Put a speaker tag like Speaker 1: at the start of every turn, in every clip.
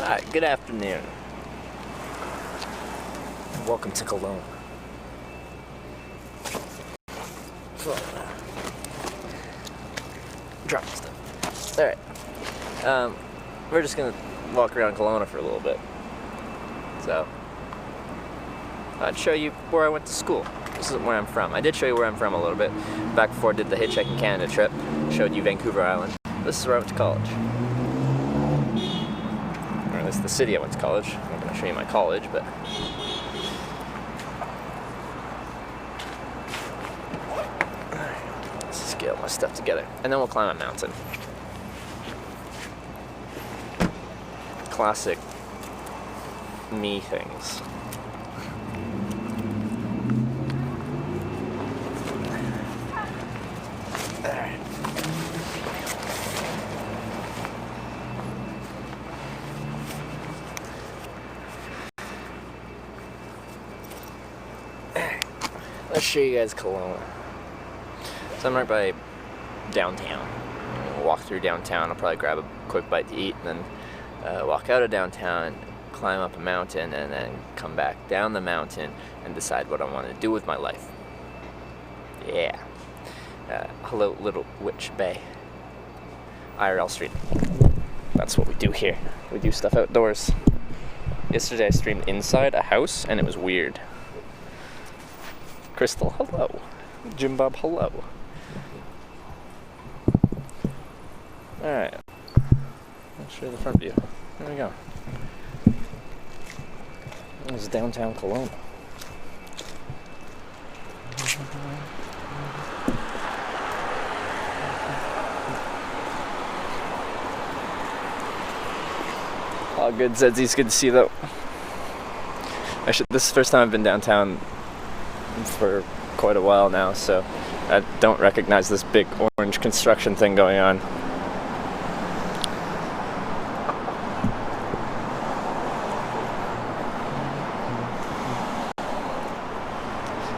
Speaker 1: Hi, good afternoon. Welcome to Kelowna. Drop stuff. Alright. We're just gonna walk around Kelowna for a little bit. So, I'd show you where I went to school. This isn't where I'm from. I did show you where I'm from a little bit. Back before I did the Hitchhiking Canada trip. Showed you Vancouver Island. This is where I went to college. Or this is the city I went to college. I'm not going to show you my college, but... Let's just get all my stuff together. And then we'll climb a mountain. Classic me things. Alright. Let's show you guys Kelowna. So I'm right by downtown. We'll walk through downtown. I'll probably grab a quick bite to eat and then walk out of downtown, climb up a mountain, and then come back down the mountain and decide what I want to do with my life. Yeah. Hello, Little Witch Bay. IRL Street. That's what we do here. We do stuff outdoors. Yesterday I streamed inside a house and it was weird. Crystal, hello. Jim Bob, hello. Alright. I'll show you the front view. There we go. This is downtown Kelowna. All good, Zedsy's good to see though. This is the first time I've been downtown for quite a while now, so I don't recognize this big orange construction thing going on.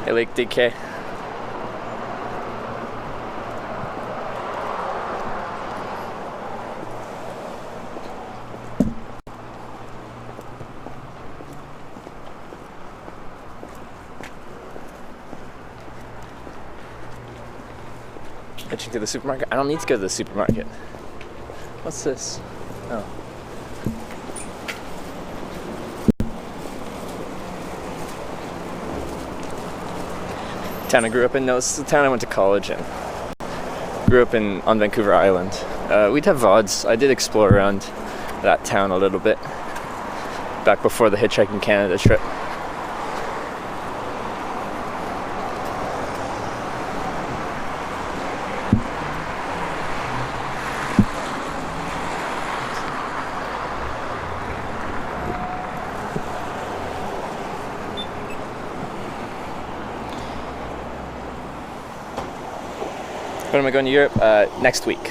Speaker 1: Hey, Lake DK. Hitching to the supermarket? I don't need to go to the supermarket. What's this? Oh. Town I grew up in? No, it's the town I went to college in. Grew up on Vancouver Island. We'd have VODs. I did explore around that town a little bit. Back before the Hitchhiking Canada trip. When am I going to Europe? Next week.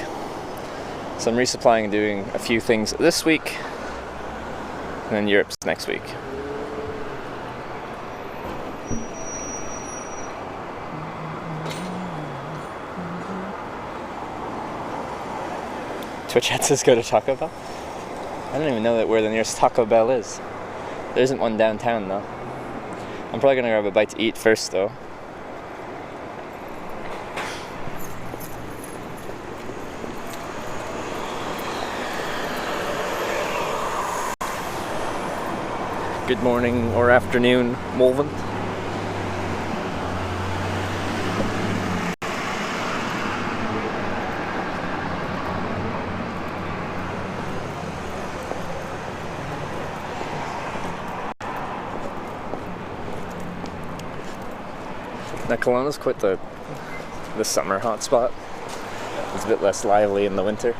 Speaker 1: So I'm resupplying and doing a few things this week, and then Europe's next week. Twitch chat says go to Taco Bell? I don't even know where the nearest Taco Bell is. There isn't one downtown though. I'm probably gonna grab a bite to eat first though. Good morning or afternoon, Mulvin. Now Kelowna's quite the summer hotspot. It's a bit less lively in the winter.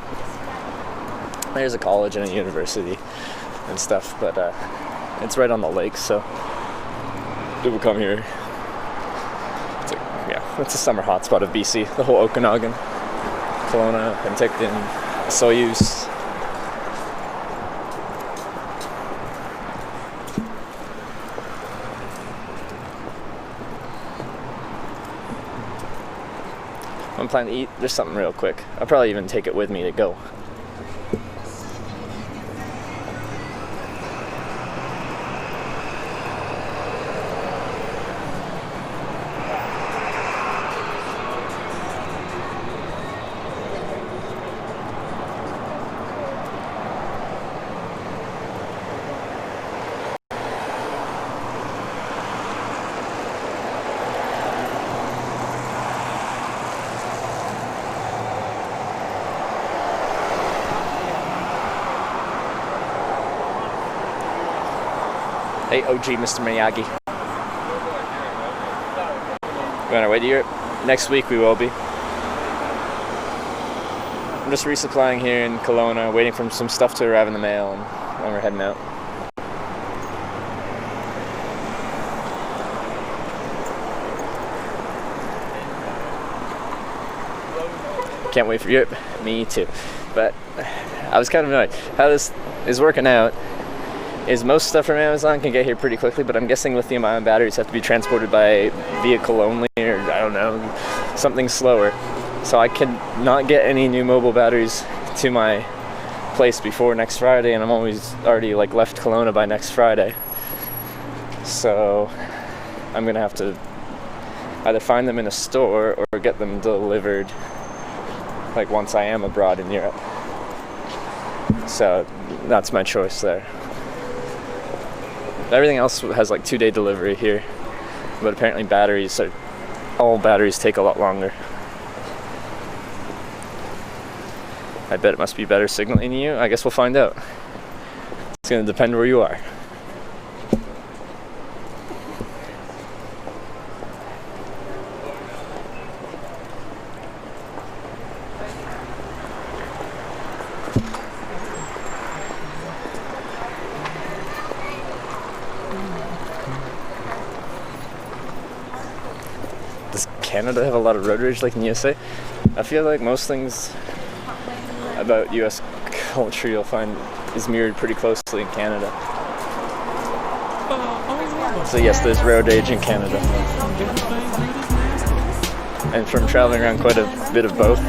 Speaker 1: There's a college and a university and stuff, but it's right on the lake, so people come here. It's a summer hotspot of BC. The whole Okanagan, Kelowna, Penticton, Soyuz. I'm planning to eat. There's something real quick. I'll probably even take it with me to go. Hey, OG, Mr. Miyagi. We're on our way to Europe. Next week we will be. I'm just resupplying here in Kelowna, waiting for some stuff to arrive in the mail, and then we're heading out. Can't wait for Europe. Me too. But I was kind of annoyed. How this is working out is most stuff from Amazon can get here pretty quickly, but I'm guessing lithium-ion batteries have to be transported by vehicle only, or I don't know, something slower. So I can not get any new mobile batteries to my place before next Friday, and I'm already like left Kelowna by next Friday. So I'm gonna have to either find them in a store or get them delivered like once I am abroad in Europe. So that's my choice there. Everything else has like 2-day delivery here, but apparently all batteries take a lot longer. I bet it must be better signaling you. I guess we'll find out. It's gonna depend where you are. Does Canada have a lot of road rage like in the USA? I feel like most things about US culture you'll find is mirrored pretty closely in Canada. So yes, there's road rage in Canada. And from traveling around quite a bit of both,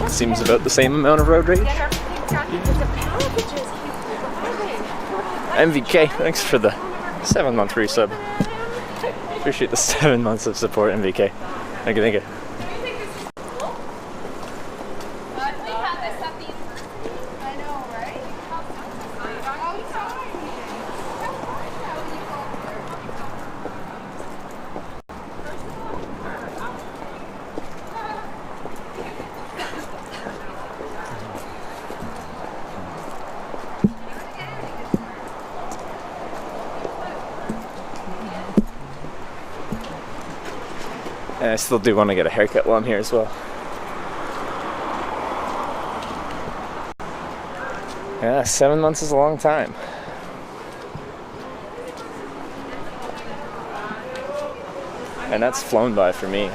Speaker 1: it seems about the same amount of road rage. MVK, thanks for the 7-month resub. Appreciate the 7 months of support, MVK. Thank you. And I still do want to get a haircut while I'm here as well. Yeah, 7 months is a long time. And that's flown by for me.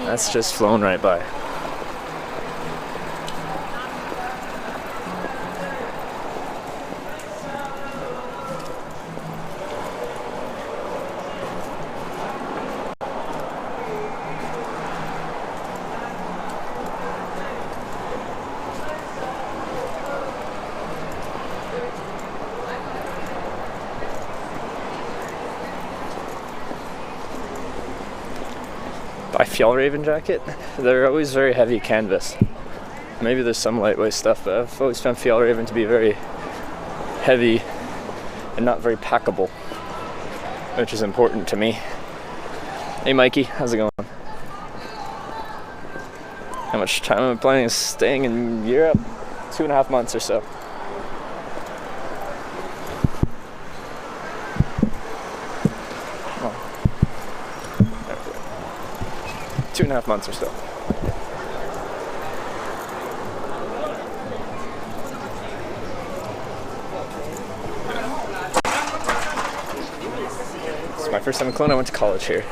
Speaker 1: That's just flown right by. By Fjallraven jacket. They're always very heavy canvas. Maybe there's some lightweight stuff, but I've always found Fjallraven to be very heavy and not very packable, which is important to me. Hey Mikey, how's it going? How much time am I planning on staying in Europe? 2.5 months or so. 2.5 months or so. It's my first time in Kelowna. I went to college here.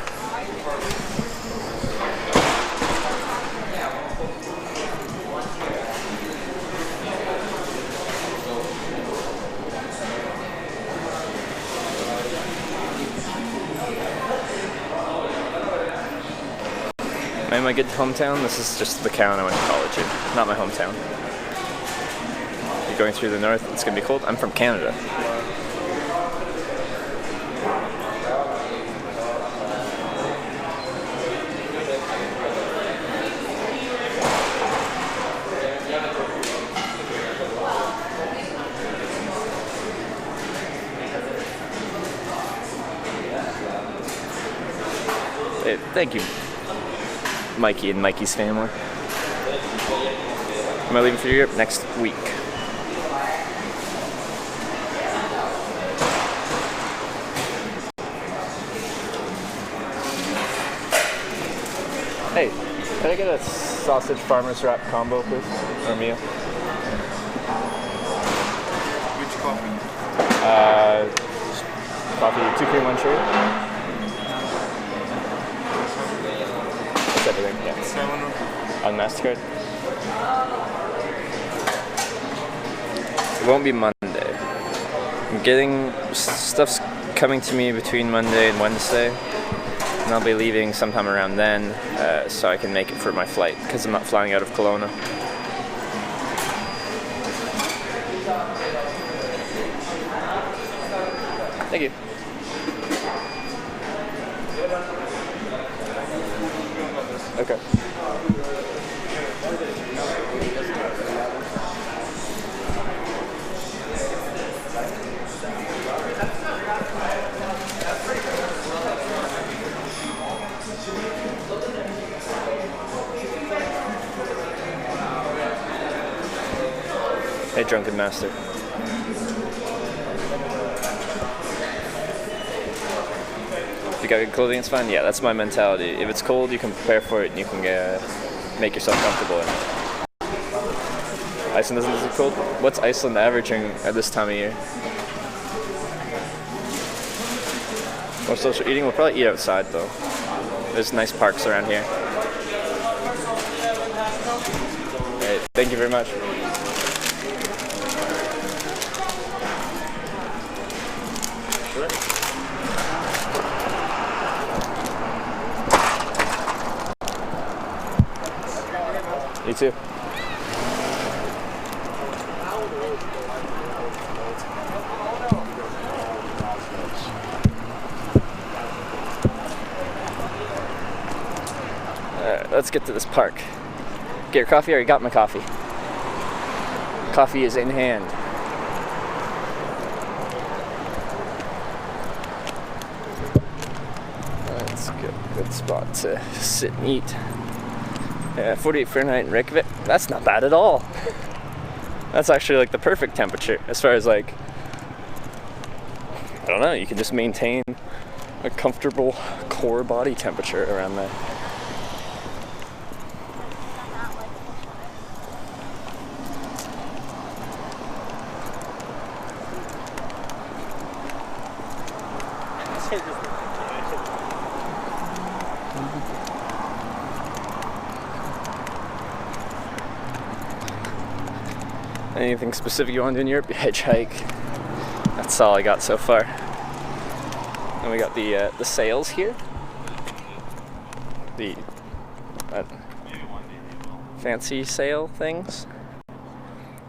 Speaker 1: Am I good hometown? This is just the town I went to college in, not my hometown. You're going through the north, it's gonna be cold. I'm from Canada. Hey, thank you. Mikey and Mikey's family. Am I leaving for Europe next week? Hey, can I get a sausage farmer's wrap combo, please? Or meal?
Speaker 2: Which coffee?
Speaker 1: Coffee, 2 cream, 1 sugar. That's everything, yeah.
Speaker 2: 7
Speaker 1: On MasterCard? It won't be Monday. I'm getting stuff's coming to me between Monday and Wednesday, and I'll be leaving sometime around then, so I can make it for my flight because I'm not flying out of Kelowna. Thank you. Okay. Hey, drunken master. If you got good clothing, it's fine. Yeah, that's my mentality. If it's cold, you can prepare for it and you can make yourself comfortable in it. Iceland isn't as cold? What's Iceland averaging at this time of year? More social eating? We'll probably eat outside though. There's nice parks around here. Alright, thank you very much. You too. Alright, let's get to this park. Get your coffee? I already got my coffee. Coffee is in hand. That's a good spot to sit and eat. 48 Fahrenheit in Reykjavik. That's not bad at all. That's actually like the perfect temperature as far as like, I don't know, you can just maintain a comfortable core body temperature around there. Anything specific you want to do in Europe? Hitchhike. That's all I got so far. And we got the sales here. The fancy sale things. Do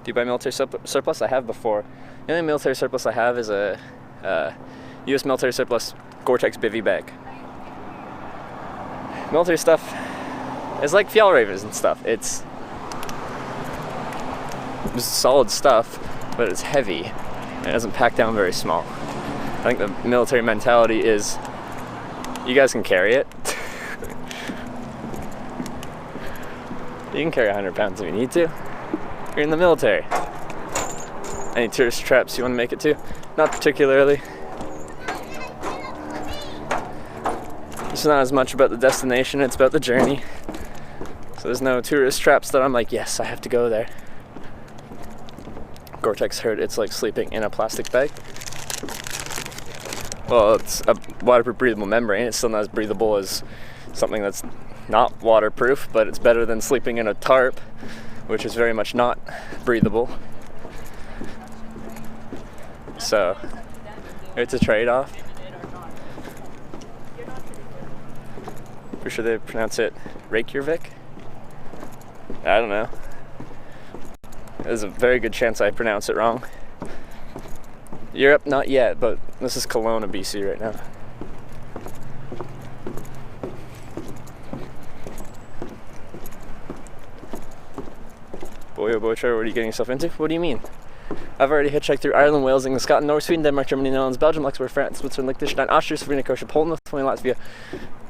Speaker 1: you buy military surplus? I have before. The only military surplus I have is a U.S. military surplus Gore-Tex bivy bag. Military stuff is like Fjallravers and stuff. It's solid stuff, but it's heavy and it doesn't pack down very small. I think the military mentality is you guys can carry it. You can carry 100 pounds if you need to. You're in the military. Any tourist traps you want to make it to? Not particularly. It's not as much about the destination, it's about the journey. So there's no tourist traps that I'm like, yes, I have to go there. Gore-Tex heard it's like sleeping in a plastic bag. Well, it's a waterproof breathable membrane. It's still not as breathable as something that's not waterproof, but it's better than sleeping in a tarp, which is very much not breathable. So it's a trade-off. For sure they pronounce it Reykjavik. I don't know. There's a very good chance I pronounce it wrong. Europe, not yet, but this is Kelowna, BC right now. Boy, oh boy, Trevor, what are you getting yourself into? What do you mean? I've already hitchhiked through Ireland, Wales, England, Scotland, Norway, Sweden, Denmark, Germany, Netherlands, Belgium, Luxembourg, France, Switzerland, Liechtenstein, Austria, Slovenia, Croatia, Poland, Lithuania, Latvia,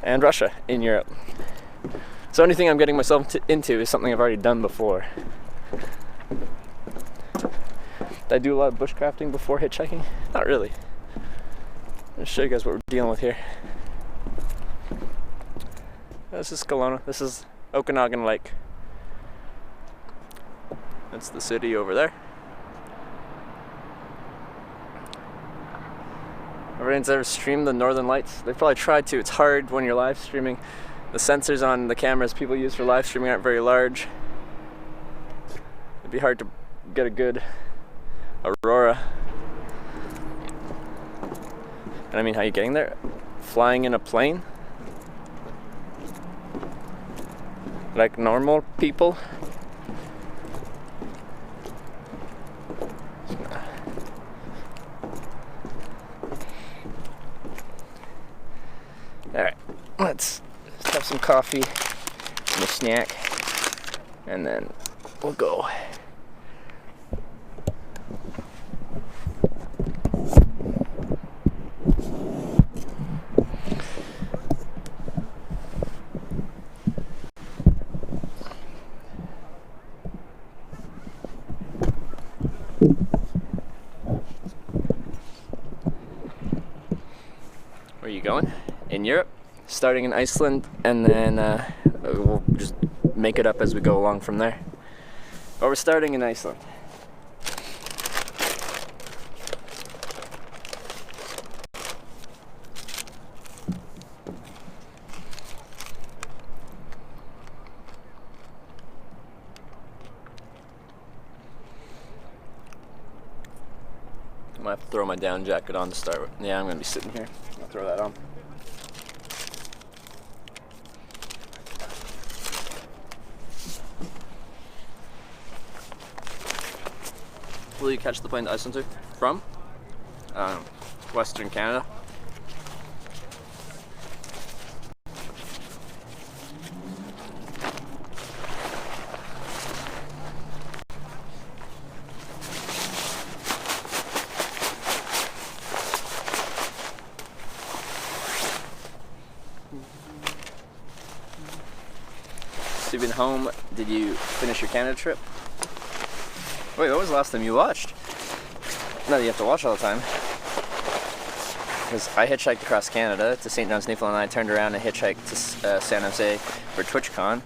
Speaker 1: and Russia in Europe. So anything I'm getting myself into is something I've already done before. Did I do a lot of bushcrafting before hitchhiking? Not really. I'll show you guys what we're dealing with here. This is Kelowna. This is Okanagan Lake. That's the city over there. Everyone's ever streamed the Northern Lights? They've probably tried to. It's hard when you're live streaming. The sensors on the cameras people use for live streaming aren't very large. It'd be hard to get a good aurora. And I mean, how are you getting there? Flying in a plane? Like normal people? Alright, let's have some coffee and a snack, and then we'll go. Where are you going? In Europe, starting in Iceland, and then we'll just make it up as we go along from there. But we're starting in Iceland. I might have to throw my down jacket on to start with. Yeah, I'm going to be sitting here. I'll throw that on. Will you catch the plane to Iceland to? From? Western Canada. So you've been home. Did you finish your Canada trip? Wait, when was the last time you watched? No, you have to watch all the time. Because I hitchhiked across Canada to St. John's, Newfoundland, and I turned around and hitchhiked to San Jose for TwitchCon.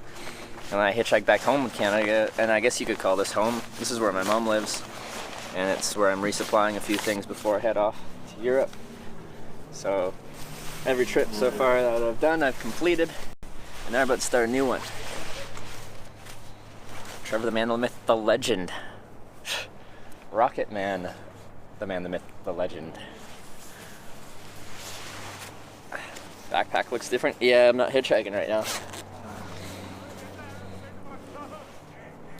Speaker 1: And I hitchhiked back home in Canada, and I guess you could call this home. This is where my mom lives, and it's where I'm resupplying a few things before I head off to Europe. So every trip so far that I've done, I've completed, and now I'm about to start a new one. Trevor the man, the myth, the legend. Rocket Man, the man, the myth, the legend. Backpack looks different. Yeah, I'm not hitchhiking right now.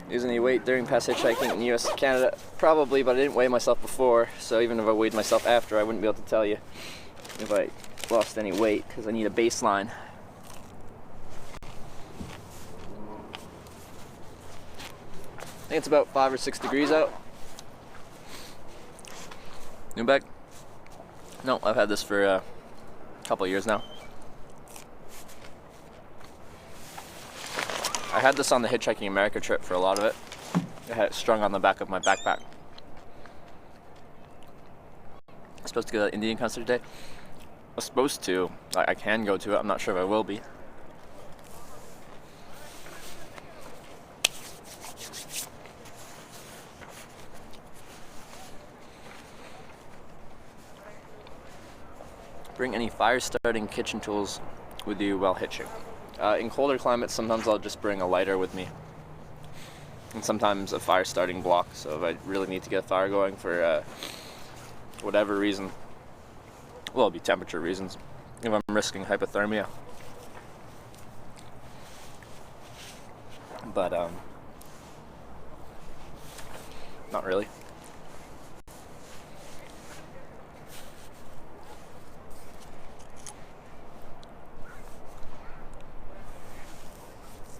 Speaker 1: Using any weight during past hitchhiking in US Canada? Probably, but I didn't weigh myself before, so even if I weighed myself after, I wouldn't be able to tell you if I lost any weight, because I need a baseline. I think it's about 5 or 6 degrees out. New bag? No, I've had this for a couple of years now. I had this on the Hitchhiking America trip for a lot of it. I had it strung on the back of my backpack. I'm supposed to go to the Indian concert today. I was supposed to. I can go to it. I'm not sure if I will be. Bring any fire starting kitchen tools with you while hitching. In colder climates, sometimes I'll just bring a lighter with me, and sometimes a fire starting block. So if I really need to get a fire going for whatever reason, well, it'll be temperature reasons, if I'm risking hypothermia. But not really.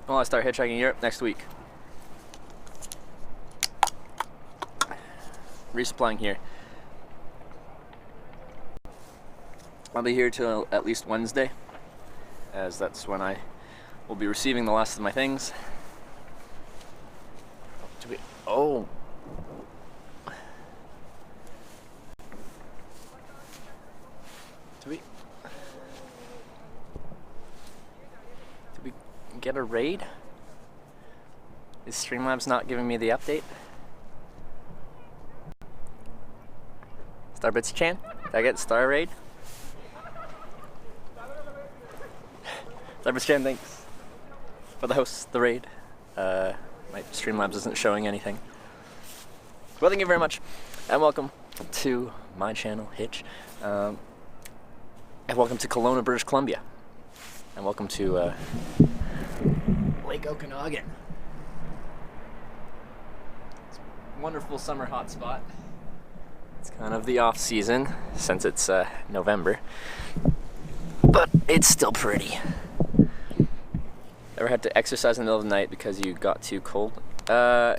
Speaker 1: Well, I start hitchhiking Europe next week. Resupplying here. I'll be here till at least Wednesday, as that's when I will be receiving the last of my things. Oh. Did we get a raid? Is Streamlabs not giving me the update? Starbits Chan? Did I get Star Raid? Starbits Chan, thanks for the host, the raid. My Streamlabs isn't showing anything. Well, thank you very much, and welcome to my channel, Hitch. And welcome to Kelowna, British Columbia. And welcome to Lake Okanagan. It's a wonderful summer hotspot. It's kind of the off season since it's November, but it's still pretty. Ever had to exercise in the middle of the night because you got too cold? Yeah,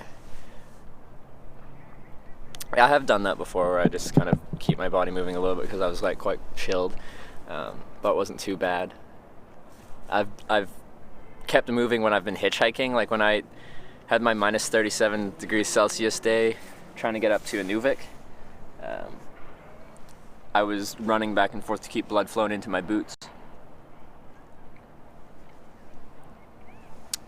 Speaker 1: I have done that before, where I just kind of keep my body moving a little bit because I was like quite chilled, but it wasn't too bad. I've kept moving when I've been hitchhiking, like when I had my minus 37 degrees Celsius day trying to get up to Inuvik. I was running back and forth to keep blood flowing into my boots.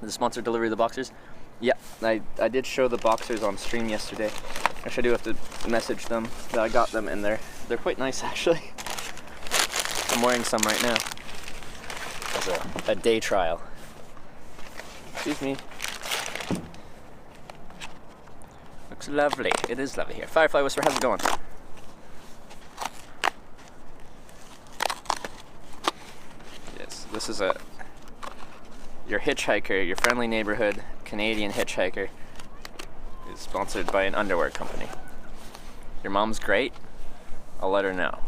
Speaker 1: The sponsored delivery of the boxers? Yeah, I did show the boxers on stream yesterday. Actually, I do have to message them that I got them, and they're quite nice actually. I'm wearing some right now as a day trial. Excuse me. Looks lovely. It is lovely here. Firefly Whisper, how's it going? Yes, this is your hitchhiker, your friendly neighborhood Canadian hitchhiker is sponsored by an underwear company. Your mom's great. I'll let her know.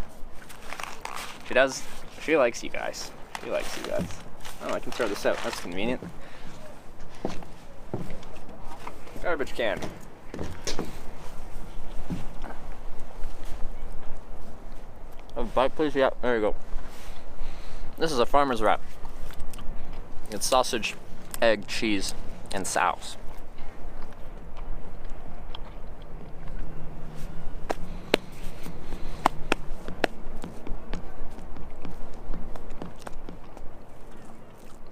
Speaker 1: She does. She likes you guys. She likes you guys. Oh, I can throw this out. That's convenient. Garbage can. Oh, bite please? Yeah, there you go. This is a farmer's wrap. It's sausage, egg, cheese, and sauce.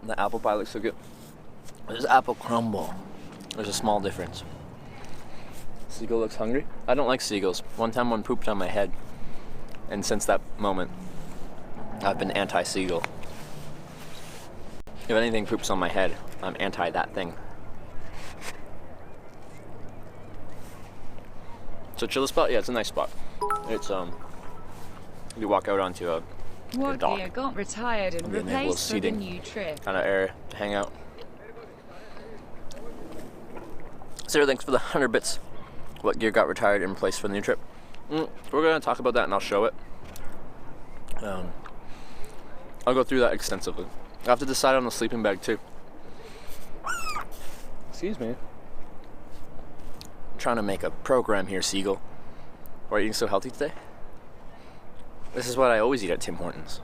Speaker 1: The apple pie looks so good. There's apple crumble. There's a small difference. Seagull looks hungry. I don't like seagulls. One time one pooped on my head, and since that moment, I've been anti-seagull. If anything poops on my head, I'm anti that thing. So chill spot? Yeah, it's a nice spot. It's you walk out onto a dock.
Speaker 3: Gear got retired and replaced for the new trip.
Speaker 1: Kind of area to hang out. Sarah, thanks for the 100 bits. What gear got retired and replaced for the new trip? We're gonna talk about that and I'll show it. I'll go through that extensively. I have to decide on the sleeping bag too. Excuse me. I'm trying to make a program here, Seagull. Why are you eating so healthy today? This is what I always eat at Tim Hortons.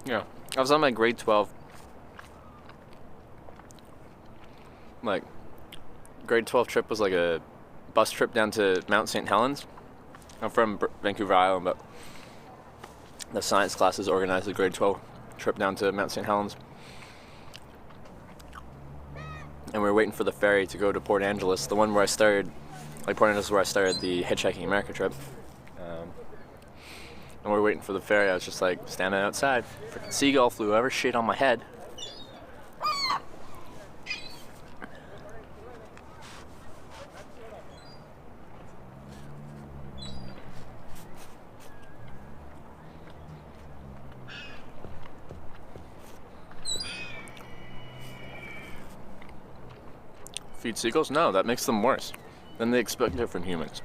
Speaker 1: Yeah, I was on my grade 12. Grade 12 trip was like a bus trip down to Mount St. Helens. I'm from Vancouver Island, but the science classes organized a grade 12 trip down to Mount St. Helens. And we were waiting for the ferry to go to Port Angeles, the one where I started, Port Angeles is where I started the Hitchhiking America trip. And we were waiting for the ferry. I was just like standing outside. Freaking seagull flew over, shit on my head. Feed seagulls? No, that makes them worse. Then they expect it from humans.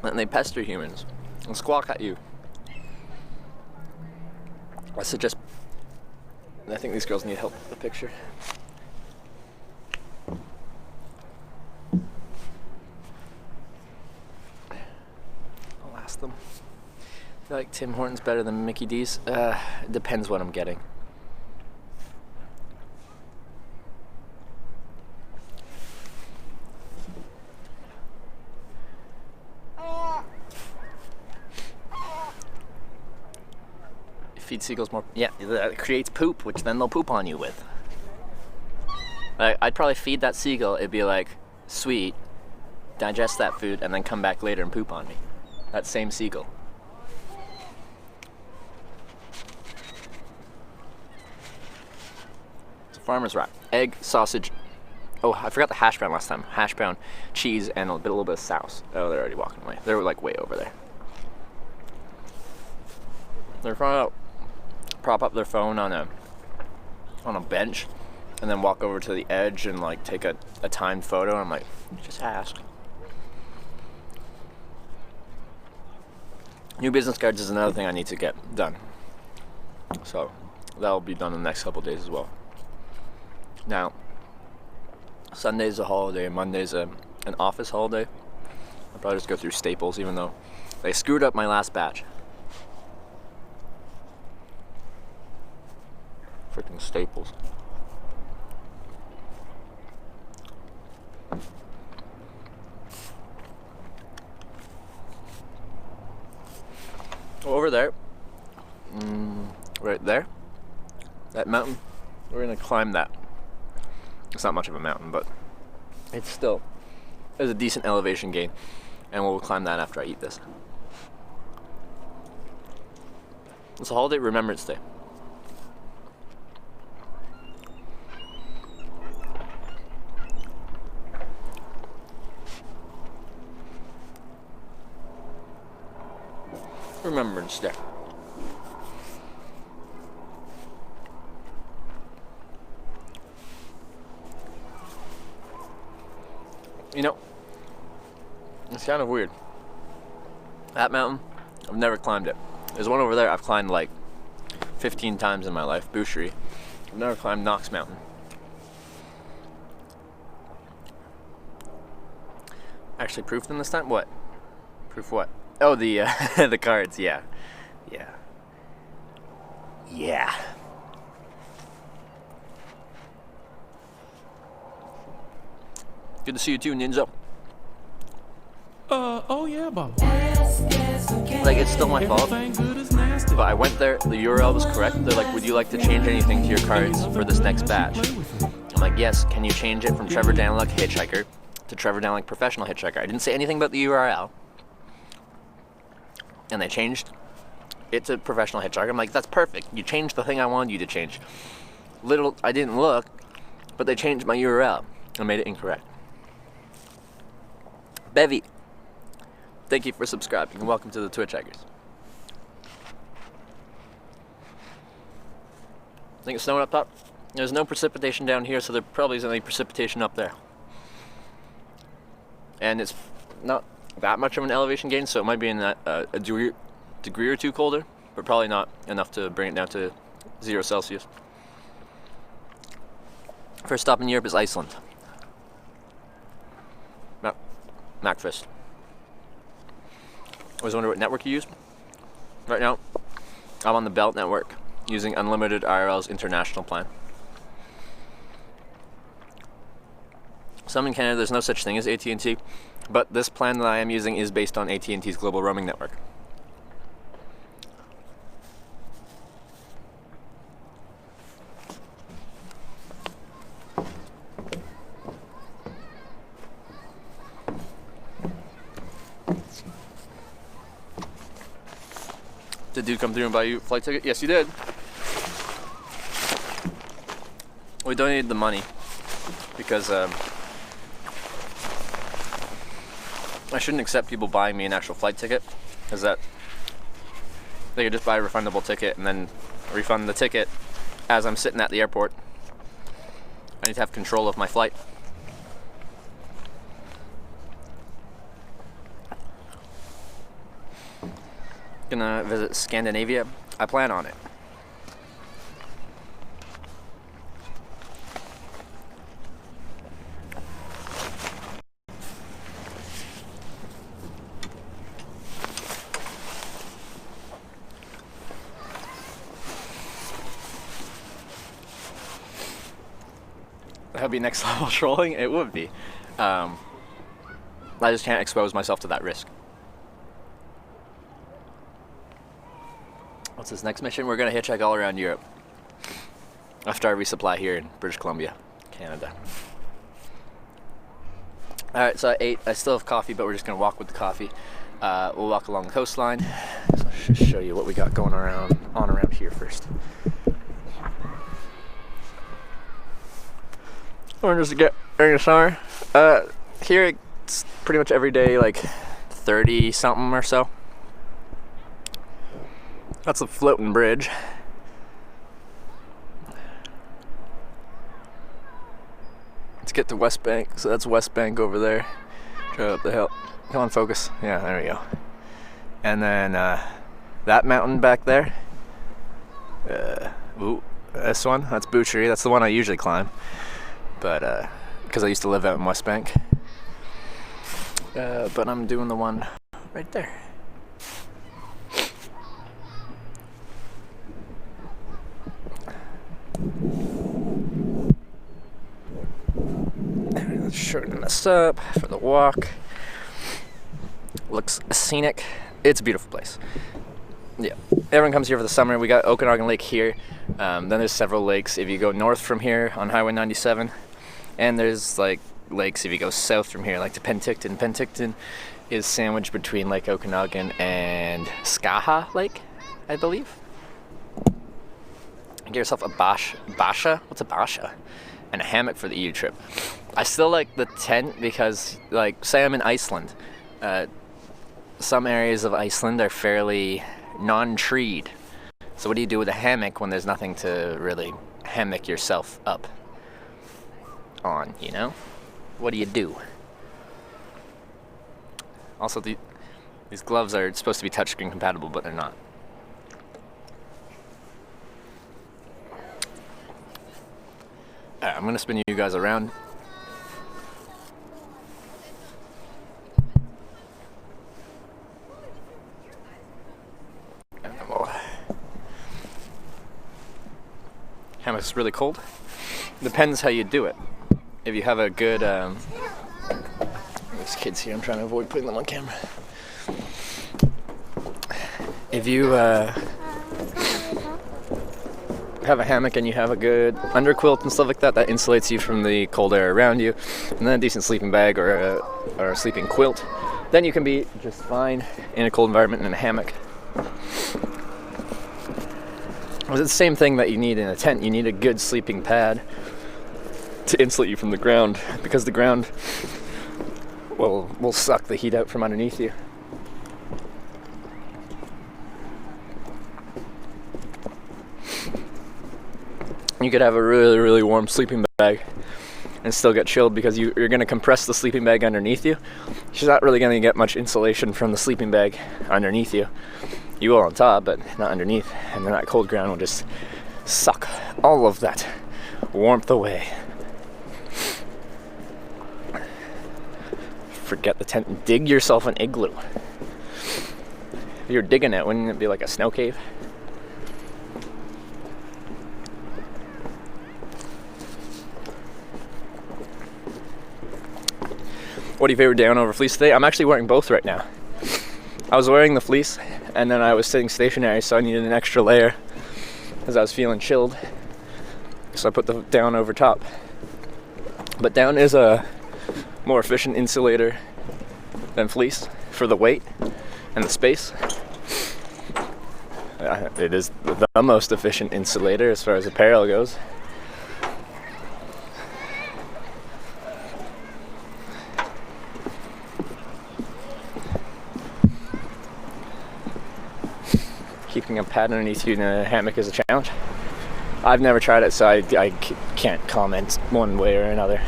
Speaker 1: And they pester humans and squawk at you. I think these girls need help with the picture. feel like Tim Hortons better than Mickey D's. It depends what I'm getting. Feed seagulls more. Yeah, it creates poop, which then they'll poop on you with. I'd probably feed that seagull. It'd be like, sweet, digest that food, and then come back later and poop on me. That same seagull. It's a farmer's wrap. Egg, sausage. Oh, I forgot the hash brown last time. Hash brown, cheese, and a little bit of sauce. Oh, they're already walking away. They're like way over there. They're trying to prop up their phone on a bench and then walk over to the edge and like take a timed photo. And I'm like, just ask. New business cards is another thing I need to get done. So that'll be done in the next couple days as well. Now, Sunday's a holiday, Monday's an office holiday. I'll probably just go through Staples, even though they screwed up my last batch. Freaking Staples. Over there, right there, that mountain, we're gonna climb that. It's not much of a mountain, but there's a decent elevation gain, and we'll climb that after I eat this. It's a holiday Remembrance Day. Remembrance Day. You know, it's kind of weird. That mountain, I've never climbed it. There's one over there I've climbed like 15 times in my life, Boucherie. I've never climbed Knox Mountain. Actually proofed them this time? What? Proof what? Oh, the the cards, yeah. Yeah. Yeah. Good to see you too, Ninja.
Speaker 4: Oh yeah, Bob.
Speaker 1: Like, it's still my fault, but I went there, the URL was correct. They're like, would you like to change anything to your cards for this next batch? I'm like, yes, can you change it from Trevor Danlick Hitchhiker to Trevor Danlick Professional Hitchhiker? I didn't say anything about the URL. And they changed it to Professional Hitchhiker. I'm like, that's perfect. You changed the thing I wanted you to change. I didn't look, but they changed my URL and made it incorrect. Bevy, thank you for subscribing and welcome to the Twitch Hackers. I think it's snowing up top. There's no precipitation down here, so there probably isn't any precipitation up there. And it's not that much of an elevation gain, so it might be in that a degree or two colder, but probably not enough to bring it down to 0 Celsius. First stop in Europe is Iceland. MacFist. Always wonder what network you use. Right now, I'm on the Belt network using Unlimited IRL's international plan. Some in Canada, there's no such thing as AT&T, but this plan that I am using is based on AT&T's global roaming network. Did dude come through and buy you a flight ticket? Yes, you did. We donated the money because I shouldn't accept people buying me an actual flight ticket, because that they could just buy a refundable ticket and then refund the ticket as I'm sitting at the airport. I need to have control of my flight. Gonna visit Scandinavia. I plan on it. That'd be next level trolling. It would be. I just can't expose myself to that risk. What's this next mission? We're gonna hitchhike all around Europe after our resupply here in British Columbia, Canada. Alright, so I ate. I still have coffee, but we're just gonna walk with the coffee. We'll walk along the coastline. So I'll just show you what we got going around here first. Or just to get during the summer. Here it's pretty much every day, like 30 something or so. That's a floating bridge. Let's get to West Bank. So that's West Bank over there. Drive up the hill. Come on, focus. Yeah, there we go. And then that mountain back there. This one. That's Butchery. That's the one I usually climb. But because I used to live out in West Bank. But I'm doing the one right there. Let's shorten this up for the walk. Looks scenic. It's a beautiful place. Yeah, everyone comes here for the summer. We got Okanagan Lake here. Then there's several lakes if you go north from here on Highway 97. And there's like lakes if you go south from here, like to Penticton. Penticton is sandwiched between Lake Okanagan and Skaha Lake, I believe. Get yourself a basha. What's a basha? And a hammock for the EU trip. I still like the tent because, like, say I'm in Iceland. Some areas of Iceland are fairly non-treed. So what do you do with a hammock when there's nothing to really hammock yourself up on, you know? What do you do? Also, these gloves are supposed to be touchscreen compatible, but they're not. I'm gonna spin you guys around. Hammock's really cold. Depends how you do it. If you have a good, there's kids here. I'm trying to avoid putting them on camera. If you have a hammock and you have a good underquilt and stuff like that, that insulates you from the cold air around you, and then a decent sleeping bag or a sleeping quilt, then you can be just fine in a cold environment in a hammock. It's the same thing that you need in a tent. You need a good sleeping pad to insulate you from the ground, because the ground will suck the heat out from underneath you. You could have a really, really warm sleeping bag and still get chilled because you're going to compress the sleeping bag underneath you. She's not really going to get much insulation from the sleeping bag underneath you. You will on top, but not underneath. And then that cold ground will just suck all of that warmth away. Forget the tent and dig yourself an igloo. If you're digging it, wouldn't it be like a snow cave? What do you favor, down over fleece today? I'm actually wearing both right now. I was wearing the fleece and then I was sitting stationary, so I needed an extra layer because I was feeling chilled. So I put the down over top. But down is a more efficient insulator than fleece for the weight and the space. It is the most efficient insulator as far as apparel goes. Keeping a pad underneath you in a hammock is a challenge. I've never tried it, so I can't comment one way or another.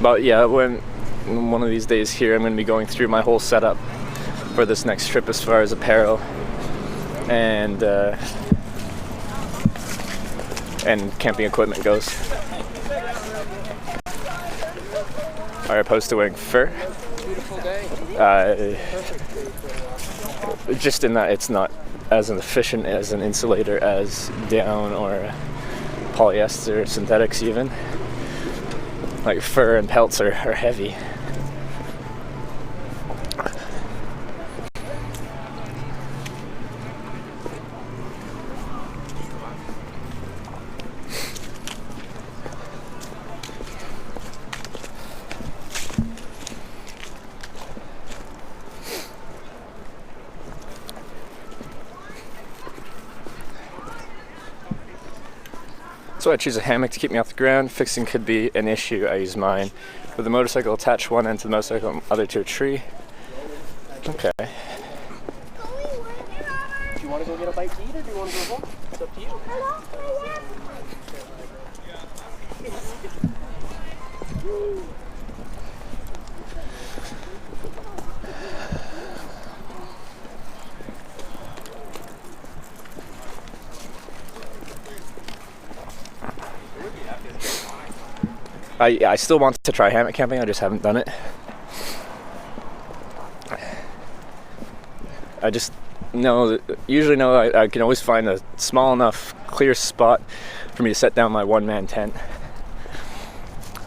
Speaker 1: But yeah, when one of these days here, I'm going to be going through my whole setup for this next trip as far as apparel and camping equipment goes. Are opposed to wearing fur. just in that it's not as efficient as an insulator as down or polyester, synthetics even. Like fur and pelts are heavy. So I choose a hammock to keep me off the ground. Fixing could be an issue. I use mine with the motorcycle. Attach one end to the motorcycle, other to a tree. Okay.
Speaker 4: Do you want to go get a bite to eat, or do you want to go home? It's up to you.
Speaker 1: I still want to try hammock camping, I just haven't done it. I just usually know I can always find a small enough clear spot for me to set down my one-man tent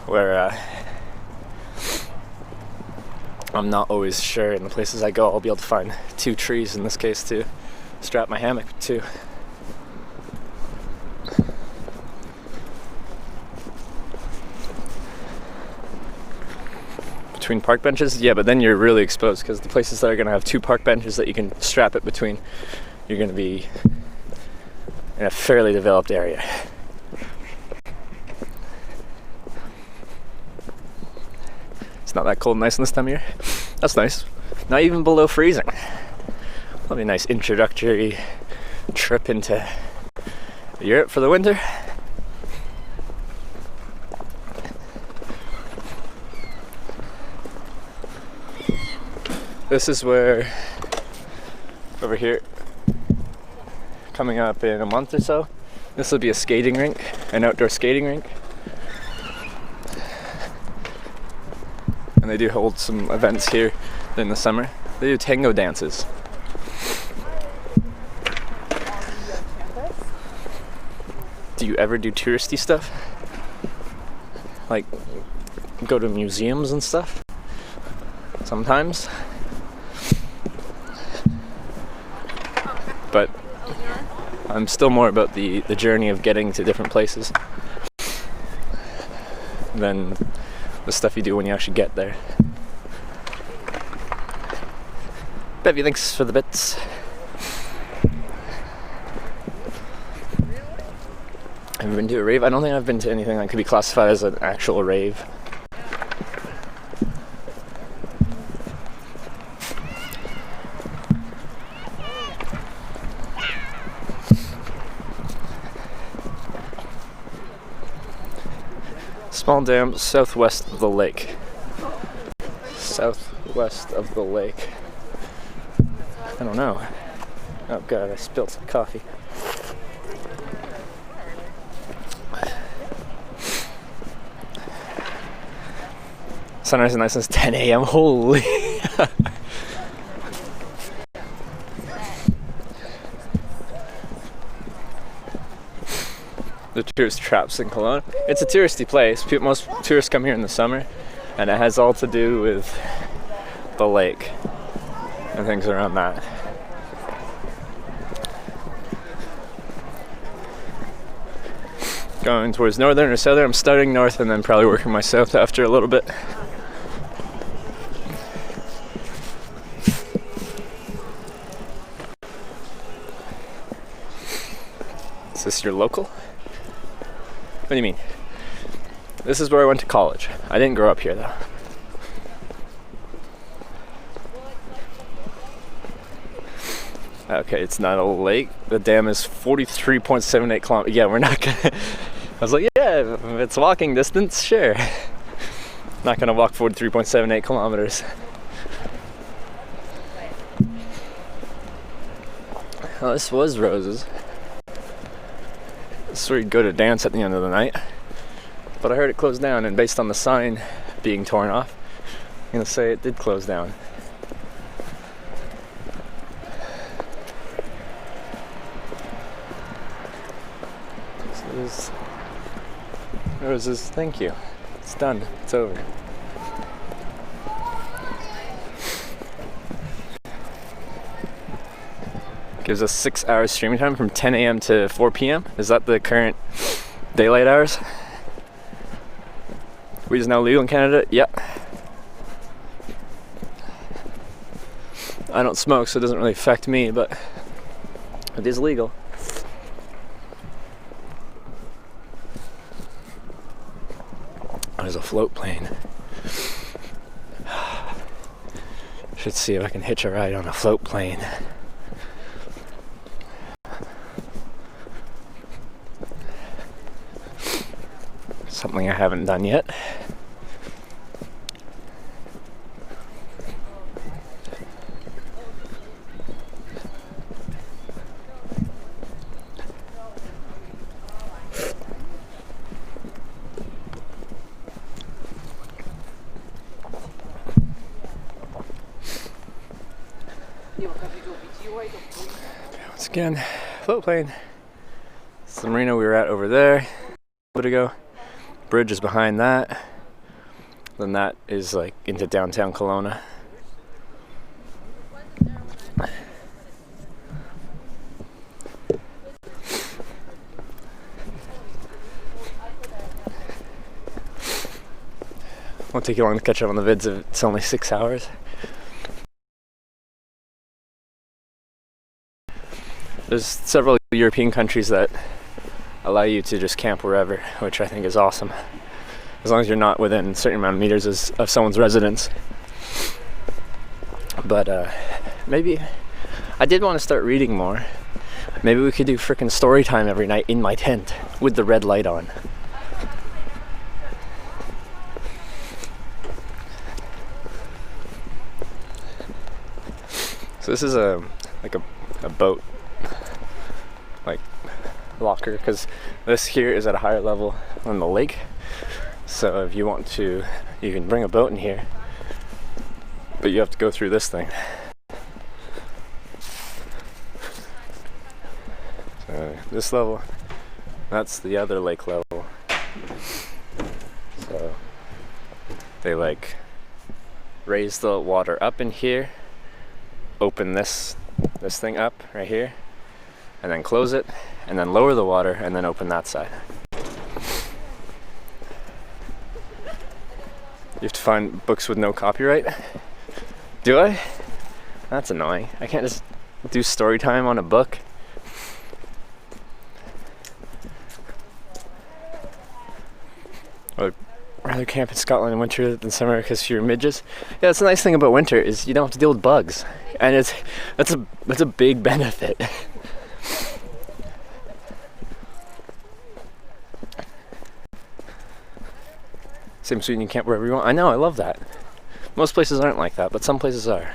Speaker 1: where I'm not always sure in the places I go I'll be able to find 2 trees in this case to strap my hammock to. Between park benches, yeah, but then you're really exposed because the places that are going to have 2 park benches that you can strap it between, you're going to be in a fairly developed area. It's not that cold and nice in this time of year. That's nice. Not even below freezing. That'll be a nice introductory trip into Europe for the winter. This is where, over here, coming up in a month or so, this will be a skating rink, an outdoor skating rink. And they do hold some events here in the summer. They do tango dances. Do you ever do touristy stuff? Like, go to museums and stuff? Sometimes. But I'm still more about the journey of getting to different places than the stuff you do when you actually get there. Bevy, thanks for the bits. Have you been to a rave? I don't think I've been to anything that could be classified as an actual rave. Small dam southwest of the lake. Southwest of the lake. I don't know. Oh god, I spilled some coffee. Sunrise is nice as 10 a.m. Holy. The tourist traps in Kelowna. It's a touristy place. Most tourists come here in the summer, and it has all to do with the lake and things around that. Going towards northern or southern. I'm starting north and then probably working my south after a little bit. Is this your local? What do you mean? This is where I went to college. I didn't grow up here though. Okay, it's not a lake. The dam is 43.78 kilometers. Yeah, we're not gonna... I was like, yeah, if it's walking distance, sure. Not gonna walk 43.78 kilometers. Well, this was Rose's. This is where you'd go to dance at the end of the night. But I heard it closed down, and based on the sign being torn off, I'm gonna say it did close down. It was his thank you. It's done. It's over. Gives us 6 hours streaming time from 10 a.m. to 4 p.m. Is that the current daylight hours? Weed is now legal in Canada? Yep. I don't smoke, so it doesn't really affect me, but it is legal. There's a float plane. Should see if I can hitch a ride on a float plane. Something I haven't done yet. Once again, float plane. It's the marina we were at over there a bit ago. Bridge is behind that. Then that is like into downtown Kelowna. Won't take you long to catch up on the vids if it's only 6 hours. There's several European countries that allow you to just camp wherever, which I think is awesome. As long as you're not within a certain amount of meters of someone's residence. But maybe I did want to start reading more. Maybe we could do frickin' story time every night in my tent with the red light on. So this is a boat like locker, because this here is at a higher level on the lake. So if you want to, you can bring a boat in here, but you have to go through this thing. So this level, that's the other lake level. So they like raise the water up in here, open this thing up right here, and then close it, and then lower the water, and then open that side. You have to find books with no copyright. Do I? That's annoying. I can't just do story time on a book. I would rather camp in Scotland in winter than summer because fewer midges. Yeah, that's the nice thing about winter is you don't have to deal with bugs, and that's a big benefit. Same so you can camp wherever you want. I know, I love that. Most places aren't like that, but some places are.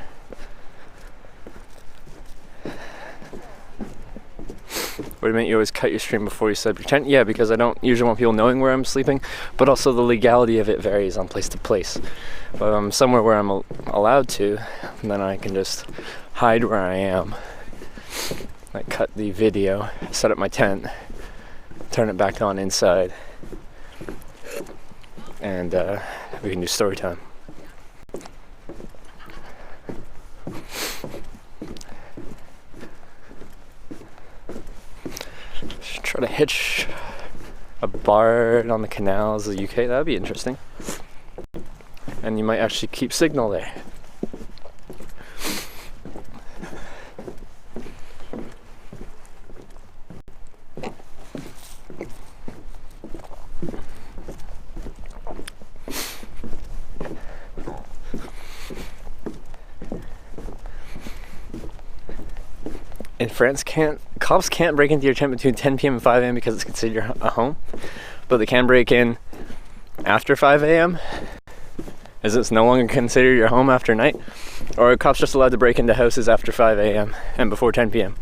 Speaker 1: What do you mean you always cut your stream before you set up your tent? Yeah, because I don't usually want people knowing where I'm sleeping, but also the legality of it varies on place to place. But if I'm somewhere where I'm allowed to, then I can just hide where I am. Like cut the video, set up my tent, turn it back on inside, and we can do story time. Try to hitch a barn on the canals of the UK. That'd be interesting. And you might actually keep signal there. In France, cops can't break into your tent between 10 p.m. and 5 a.m. because it's considered a home, but they can break in after 5 a.m. Is this no longer considered your home after night? Or are cops just allowed to break into houses after 5 a.m. and before 10 p.m.?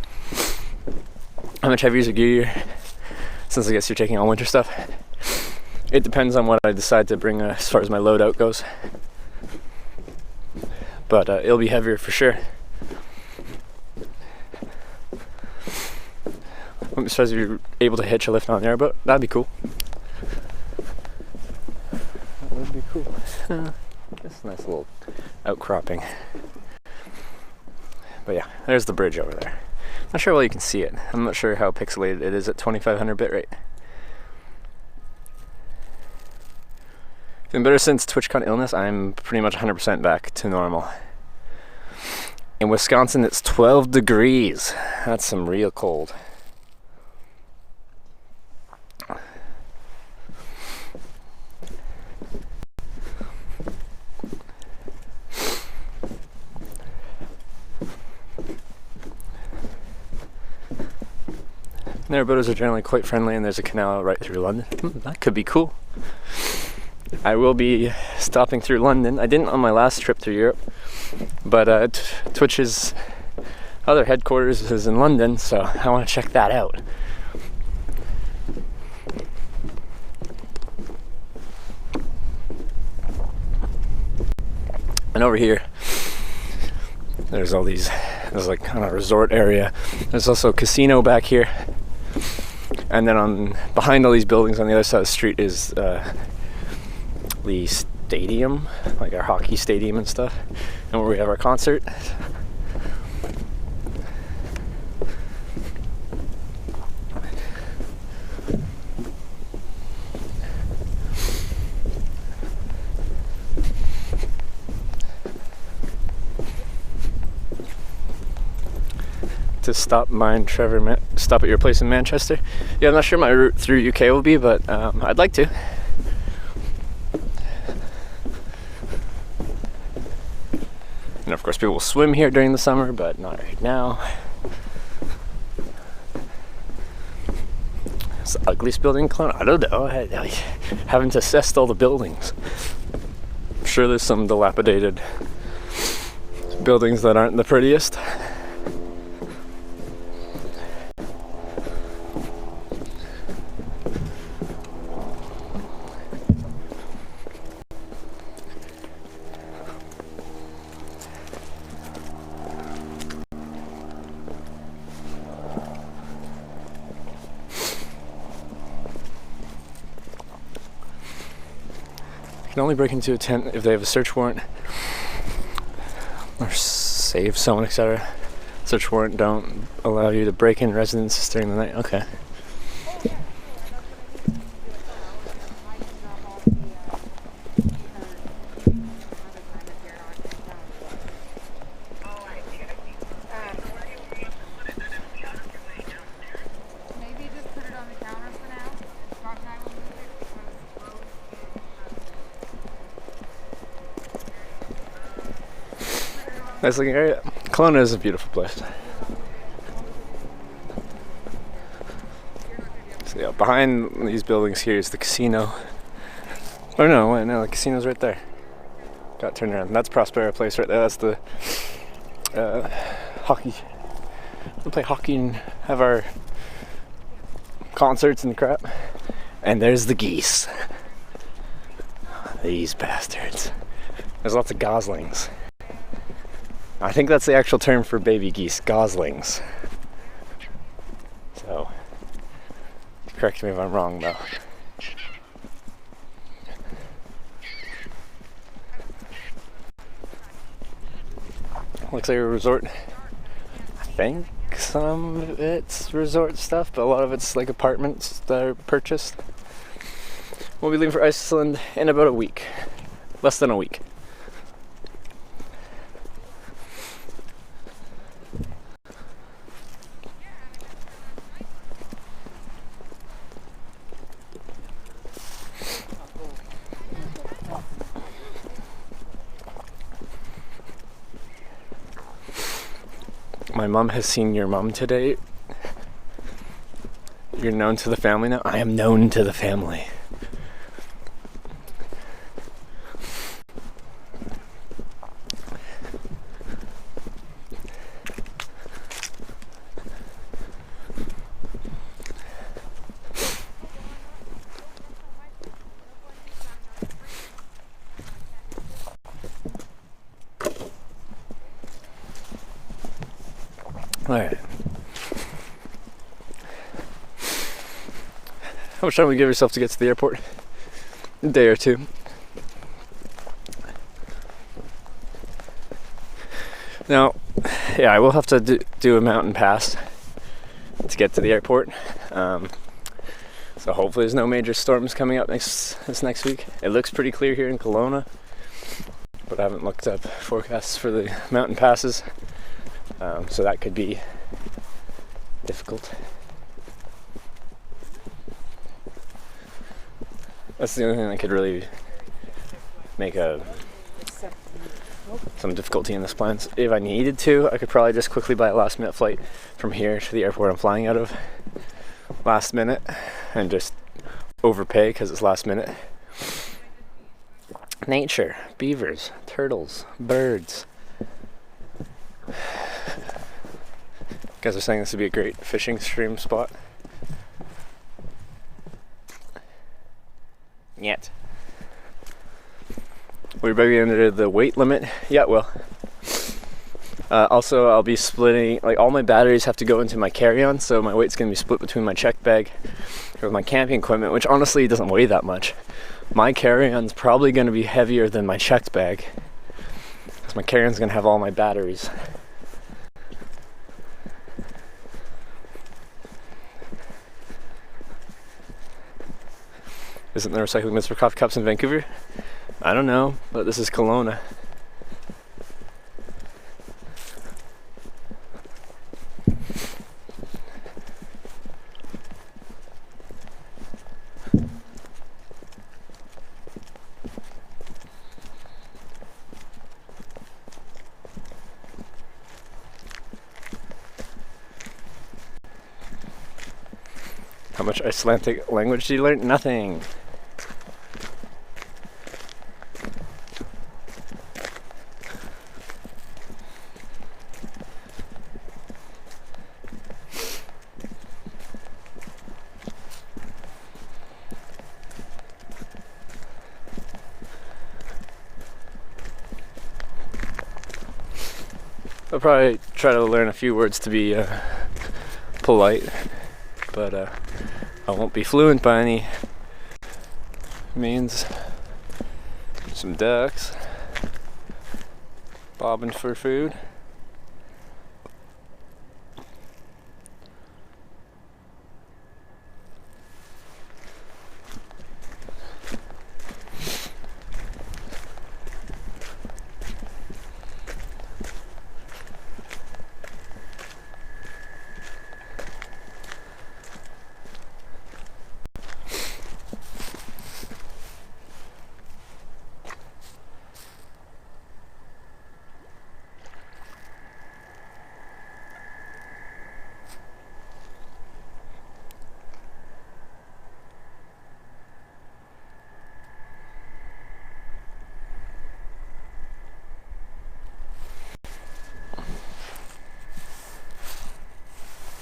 Speaker 1: How much heavier is your gear? Since I guess you're taking all winter stuff. It depends on what I decide to bring as far as my loadout goes. But it'll be heavier for sure.
Speaker 5: I'm surprised if you're able to hitch a lift on there, but that'd be cool. That would be cool. That's a nice little outcropping. But yeah, there's the bridge over there. Not sure how well you can see it. I'm not sure how pixelated it is at 2500 bitrate. Feeling better since TwitchCon illness. I'm pretty much 100% back to normal. In Wisconsin, it's 12 degrees. That's some real cold. Narrowboaters are generally quite friendly, and there's a canal right through London. That could be cool. I will be stopping through London. I didn't on my last trip through Europe, but Twitch's other headquarters is in London, so I want to check that out. And over here, there's all these, there's like kind of a resort area. There's also a casino back here. And then behind all these buildings on the other side of the street is the stadium, like our hockey stadium and stuff, and where we have our concert. To stop stop at your place in Manchester. Yeah, I'm not sure my route through UK will be, but I'd like to. And of course people will swim here during the summer, but not right now. It's the ugliest building in Kelowna. I don't know. I haven't assessed all the buildings. I'm sure there's some dilapidated buildings that aren't the prettiest. Can only break into a tent if they have a search warrant or save someone, etc. Search warrant don't allow you to break in residences during the night. Okay. Nice looking area. Kelowna is a beautiful place. So yeah, behind these buildings here is the casino. Oh no, wait, no, the casino's right there. Got turned around. That's Prospera Place right there. That's the hockey. We play hockey and have our concerts and crap. And there's the geese. These bastards. There's lots of goslings. I think that's the actual term for baby geese, goslings. So, correct me if I'm wrong though. Looks like a resort. I think some of it's resort stuff, but a lot of it's like apartments that are purchased. We'll be leaving for Iceland in about a week. Less than a week. My mom has seen your mom today. You're known to the family now? I am known to the family. Alright. How much time will you give yourself to get to the airport? A day or two. Now, yeah, I will have to do a mountain pass to get to the airport. So hopefully there's no major storms coming up this next week. It looks pretty clear here in Kelowna, but I haven't looked up forecasts for the mountain passes. So that could be difficult. That's the only thing that could really make some difficulty in this plan. If I needed to, I could probably just quickly buy a last minute flight from here to the airport I'm flying out of last minute and just overpay because it's last minute. Nature, beavers, turtles, birds. Guys are saying this would be a great fishing stream spot. Yet. We're maybe under the weight limit. Yeah, well. Also, I'll be splitting, like all my batteries have to go into my carry-on, so my weight's going to be split between my check bag with my camping equipment, which honestly doesn't weigh that much. My carry-on's probably going to be heavier than my checked bag, because my carry-on's going to have all my batteries. Isn't there recycling bins for coffee cups in Vancouver? I don't know, but this is Kelowna. How much Icelandic language did you learn? Nothing. I'll probably try to learn a few words to be polite, but I won't be fluent by any means. Some ducks bobbing for food.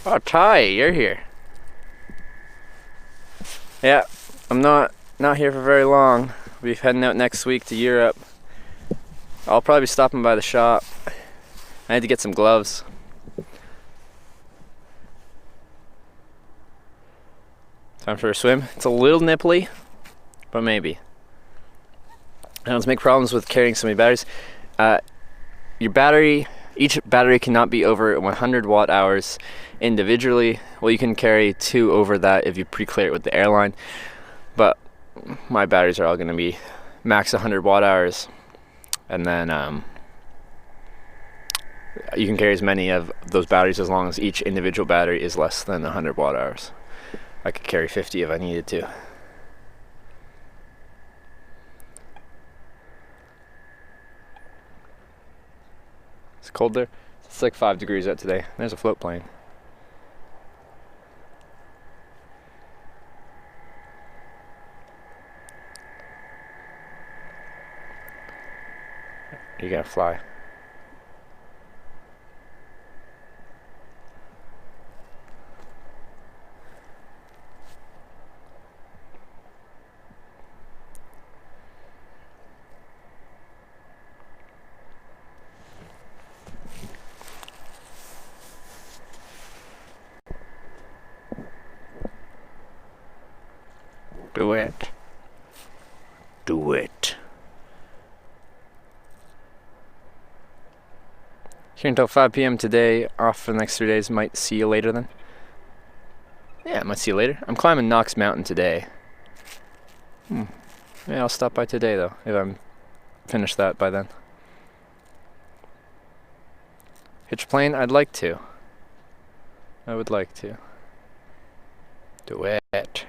Speaker 5: Oh, Ty, you're here. Yeah, I'm not here for very long. We'll be heading out next week to Europe. I'll probably be stopping by the shop. I had to get some gloves. Time for a swim. It's a little nipply, but maybe. I don't make problems with carrying so many batteries. Each battery cannot be over 100 watt hours individually. Well, you can carry 2 over that if you pre-clear it with the airline, but my batteries are all going to be max 100 watt hours, and then you can carry as many of those batteries as long as each individual battery is less than 100 watt hours. I could carry 50 if I needed to. It's cold there. It's like 5 degrees out today. There's a float plane. You gotta fly. Do it. Do it. Here until 5 p.m. today, off for the next 3 days. Might see you later then. Yeah, I might see you later. I'm climbing Knox Mountain today. Yeah, I'll stop by today though, if I'm finished that by then. Hitch plane? I'd like to. I would like to. Do it.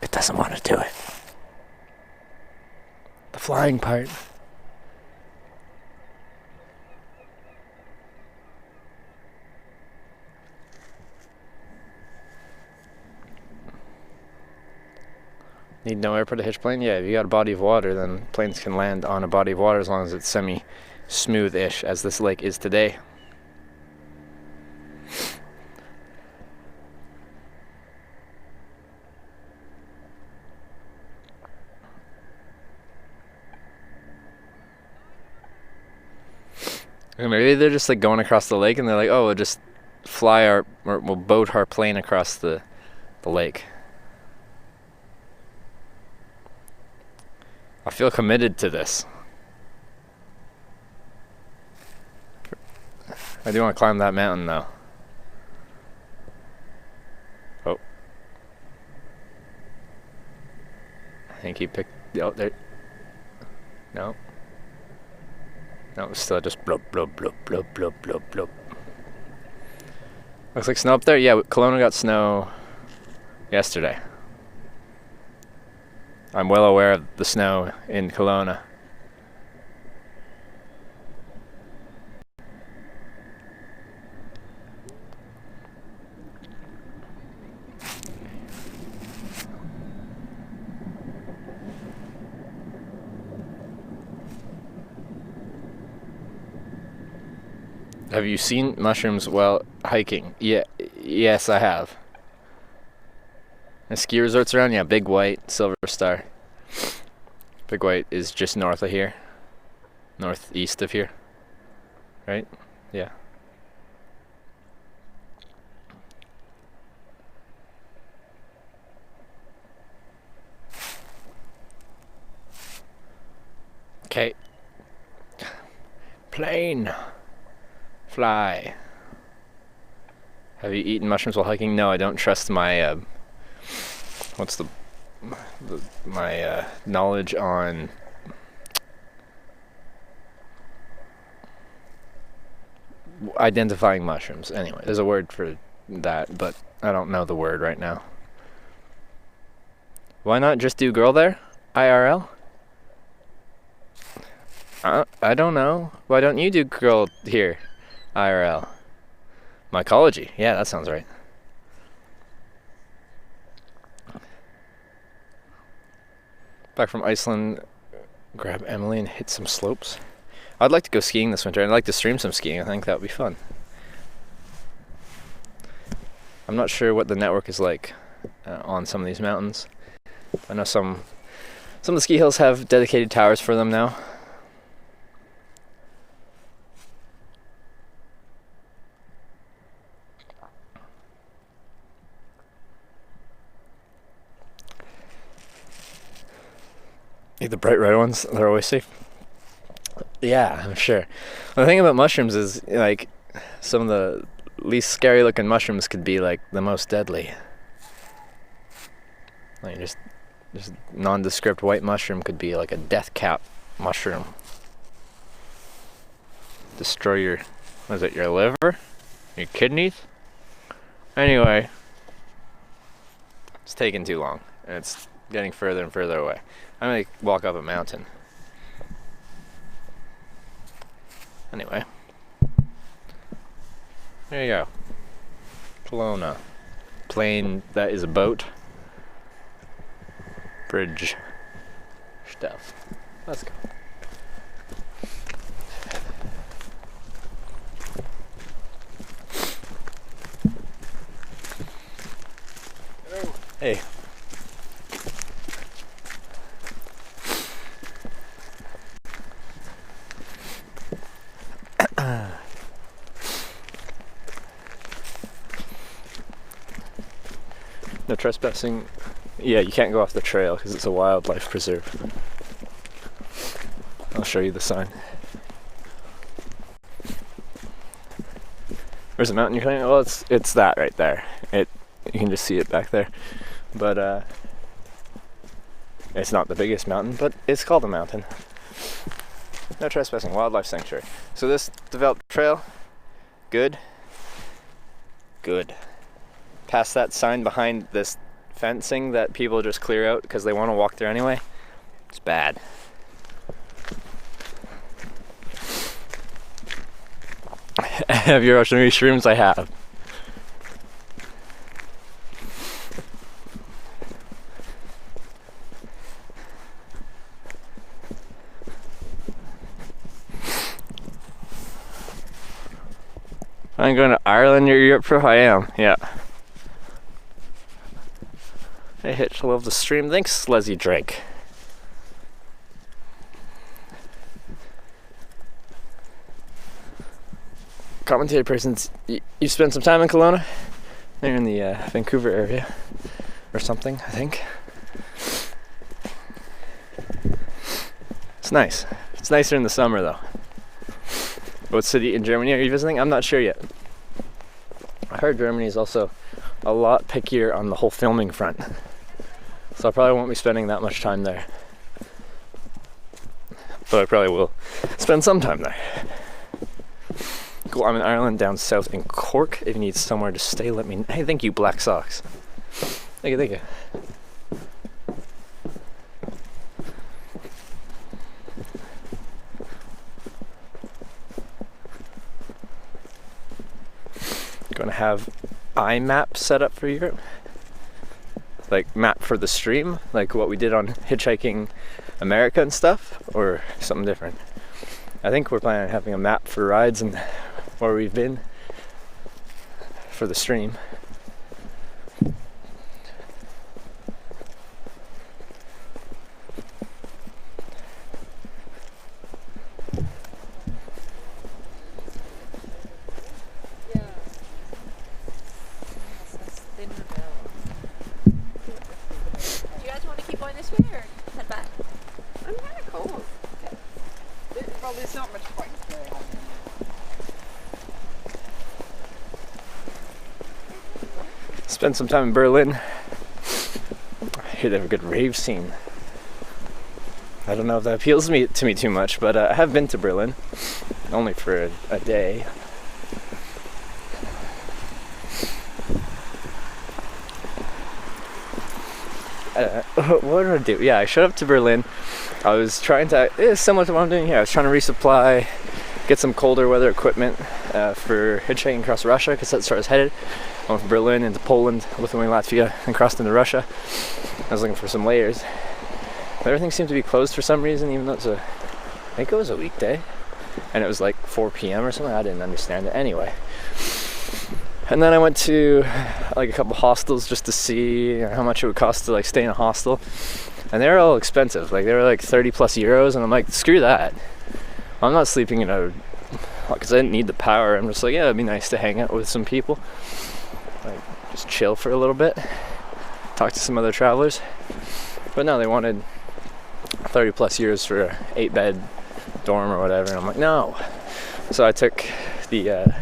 Speaker 5: It doesn't want to do it. The flying part. Need no airport to hitch plane? Yeah, if you got a body of water, then planes can land on a body of water as long as it's semi-smooth-ish, as this lake is today. Maybe they're just like going across the lake and they're like, oh, we'll just we'll boat our plane across the lake. I feel committed to this. I do want to climb that mountain though. Oh. I think he picked, oh, there. No. No, it's still just blub, blub, blub, blub, blub, blub, blub. Looks like snow up there? Yeah, Kelowna got snow yesterday. I'm well aware of the snow in Kelowna. Have you seen mushrooms while hiking? Yeah, yes, I have. And ski resorts around? Yeah, Big White, Silver Star. Big White is just north of here. Northeast of here. Right? Yeah. Okay. Plane. Fly. Have you eaten mushrooms while hiking? No, I don't trust my my knowledge on identifying mushrooms. Anyway, there's a word for that, but I don't know the word right now. Why not just do girl there? IRL? I don't know. Why don't you do girl here? IRL. Mycology. Yeah, that sounds right. Back from Iceland, grab Emily and hit some slopes. I'd like to go skiing this winter. I'd like to stream some skiing. I think that would be fun. I'm not sure what the network is like on some of these mountains. I know some of the ski hills have dedicated towers for them now. The bright red ones, they're always safe. Yeah, I'm sure. The thing about mushrooms is, like, some of the least scary looking mushrooms could be, like, the most deadly. Like, just nondescript white mushroom could be, like, a death cap mushroom. Destroy your, what is it, your liver? Your kidneys? Anyway. It's taking too long, and it's getting further and further away. I'm gonna walk up a mountain. Anyway. There you go. Kelowna. Plane that is a boat. Bridge. Stuff. Let's go.
Speaker 2: Hello.
Speaker 5: Hey. No trespassing. Yeah, you can't go off the trail because it's a wildlife preserve. I'll show you the sign. Where's the mountain you're saying? Well, it's that right there. You can just see it back there. But it's not the biggest mountain, but it's called a mountain. No trespassing, wildlife sanctuary. So this developed trail, good. Good. Past that sign behind this fencing that people just clear out because they want to walk there anyway, it's bad. Have you watched any shrooms? I have. I'm going to Ireland or Europe for I am, yeah. Hey Hitch, love the stream. Thanks, Leslie Drake. Commentator persons, you spent some time in Kelowna? They're in the Vancouver area or something, I think. It's nice. It's nicer in the summer though. What city in Germany are you visiting? I'm not sure yet. I heard Germany is also a lot pickier on the whole filming front. So I probably won't be spending that much time there. But I probably will spend some time there. Cool, I'm in Ireland down south in Cork. If you need somewhere to stay, let me know. Hey, thank you, Black Socks. Thank you, thank you. Going to have iMap set up for Europe. Like map for the stream, like what we did on Hitchhiking America and stuff, or something different. I think we're planning on having a map for rides and where we've been for the stream. Spent some time in Berlin. I hear they have a good rave scene. I don't know if that appeals to me too much, but I have been to Berlin, only for a day. What did I do? Yeah, I showed up to Berlin. I was trying to, it's similar to what I'm doing here. I was trying to resupply, get some colder weather equipment for hitchhiking across Russia, because that's where I was headed. I went from Berlin into Poland, Lithuania, Latvia, and crossed into Russia. I was looking for some layers. But everything seemed to be closed for some reason, even though I think it was a weekday. And it was like 4 p.m. or something. I didn't understand it anyway. And then I went to like a couple hostels just to see how much it would cost to like stay in a hostel. And they were all expensive. Like they were like 30 plus euros. And I'm like, screw that. I'm not sleeping in a, because I didn't need the power. I'm just like, yeah, it'd be nice to hang out with some people. Like just chill for a little bit, talk to some other travelers. But no, they wanted 30 plus years for an 8-bed dorm or whatever, and I'm like, no. So I took the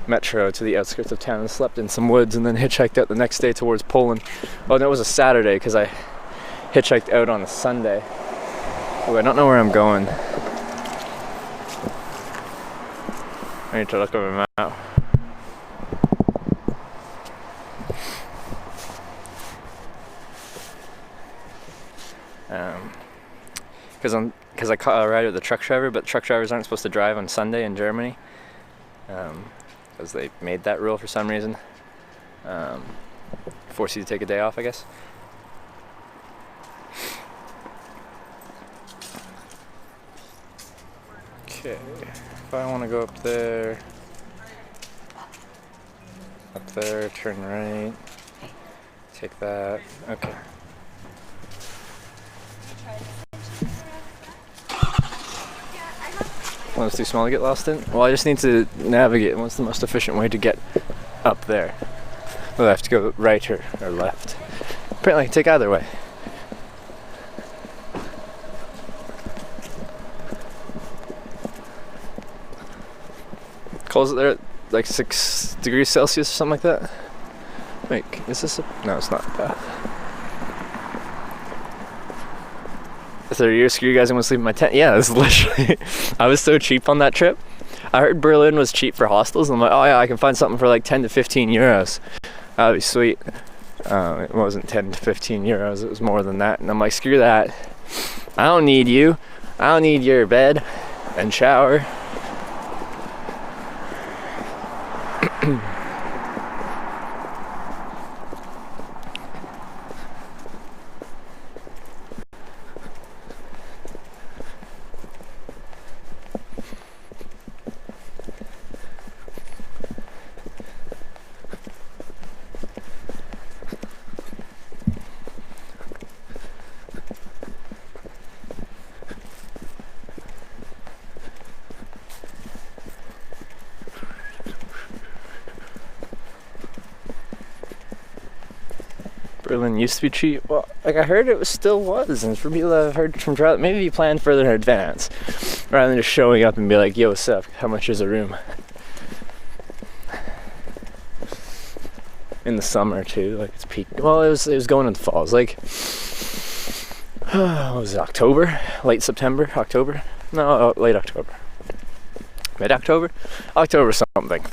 Speaker 5: metro to the outskirts of town and slept in some woods, and then hitchhiked out the next day towards Poland. Oh, no, it was a Saturday because I hitchhiked out on a Sunday. Oh, I don't know where I'm going. I need to look over my map. Because I caught a ride with the truck driver, but truck drivers aren't supposed to drive on Sunday in Germany. because they made that rule for some reason. Force you to take a day off, I guess. Okay, if I want to go up there, turn right, take that. Okay. Well, it's too small to get lost in? Well, I just need to navigate. What's the most efficient way to get up there? Well, I have to go right or left. Apparently, I can take either way. Cold's it there at like 6 degrees Celsius or something like that? Wait, is this a... No, it's not a path. 30 years, screw you guys, I'm gonna sleep in my tent. Yeah, that's literally... I was so cheap on that trip. I heard Berlin was cheap for hostels, and I'm like, oh yeah, I can find something for like 10 to 15 euros. That'd be sweet. It wasn't 10 to 15 euros, it was more than that. And I'm like, screw that. I don't need you. I don't need your bed and shower. Berlin used to be cheap. Well, like I heard it still was, and for people that I've heard from travel, maybe you plan further in advance rather than just showing up and be like, yo, what's up? How much is a room? In the summer too, like it's peak. Well, it was going into fall. It was like, what was it, October? Late September? October? No, late October. Mid-October? October something.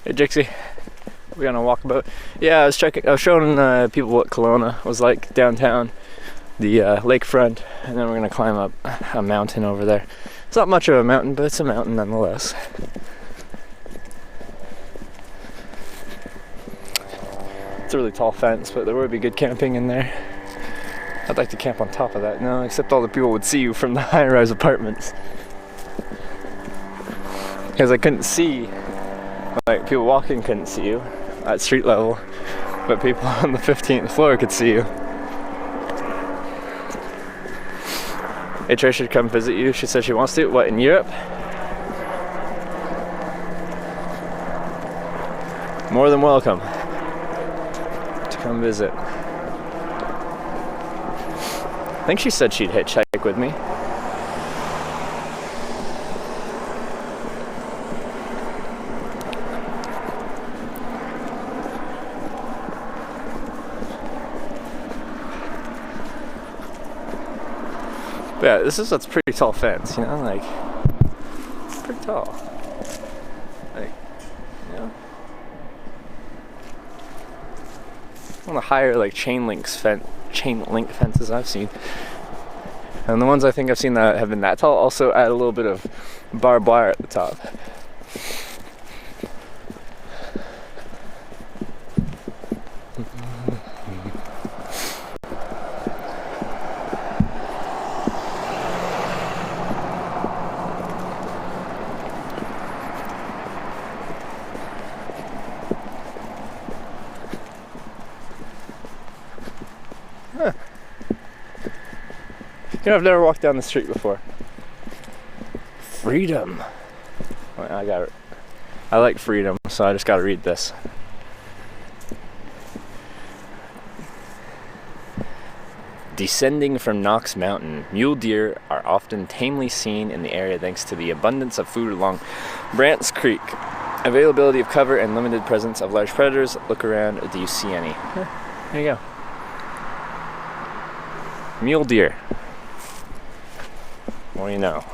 Speaker 5: Hey Jixie, we're gonna walk about. Yeah, I was showing people what Kelowna was like downtown, the lakefront, and then we're gonna climb up a mountain over there. It's not much of a mountain, but it's a mountain nonetheless. It's a really tall fence, but there would be good camping in there. I'd like to camp on top of that, no, except all the people would see you from the high-rise apartments. Because I couldn't see. Like, people walking couldn't see you at street level, but people on the 15th floor could see you. Hey, Trish should come visit you. She said she wants to. What, in Europe? More than welcome to come visit. I think she said she'd hitchhike with me. Yeah, that's pretty tall fence, you know, like, it's pretty tall. Like, you know, one of the higher, like, chain link fences I've seen. And the ones I think I've seen that have been that tall also add a little bit of barbed wire at the top. Huh. You know, I've never walked down the street before. Freedom. Well, I like freedom, so I just gotta read this. Descending from Knox Mountain, mule deer are often tamely seen in the area thanks to the abundance of food along Brants Creek. Availability of cover and limited presence of large predators. Look around. Do you see any? There you go. Mule deer. What do you know?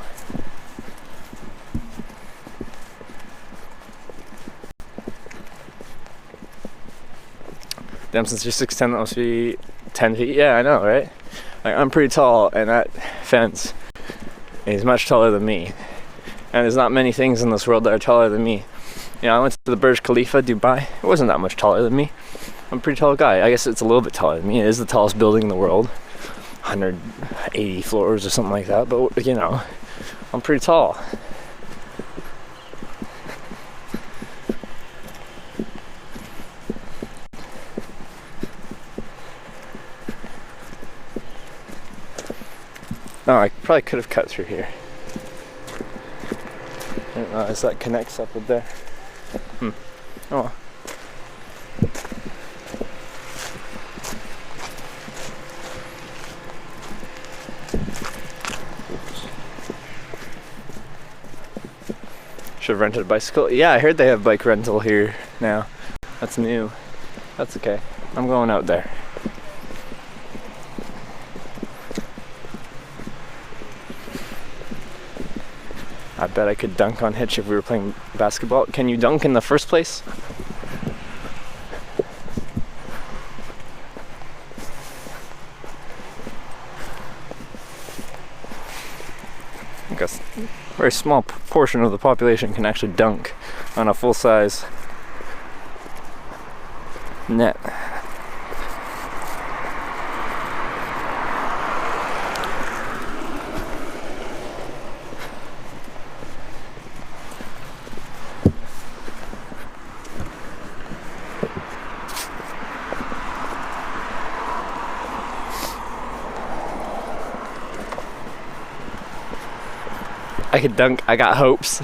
Speaker 5: Damn, since you're 6'10", that must be 10 feet. Yeah, I know, right? Like, I'm pretty tall, and that fence is much taller than me. And there's not many things in this world that are taller than me. You know, I went to the Burj Khalifa, Dubai. It wasn't that much taller than me. I'm a pretty tall guy. I guess it's a little bit taller than me. It is the tallest building in the world. 180 floors or something like that. But, you know, I'm pretty tall. No, I probably could have cut through here. I don't know as that connects up with there. Oh well. Should have rented a bicycle. Yeah, I heard they have bike rental here now. That's new. That's okay. I'm going out there. I bet I could dunk on Hitch if we were playing basketball. Can you dunk in the first place? I guess a very small portion of the population can actually dunk on a full-size net. I could dunk. I got hopes.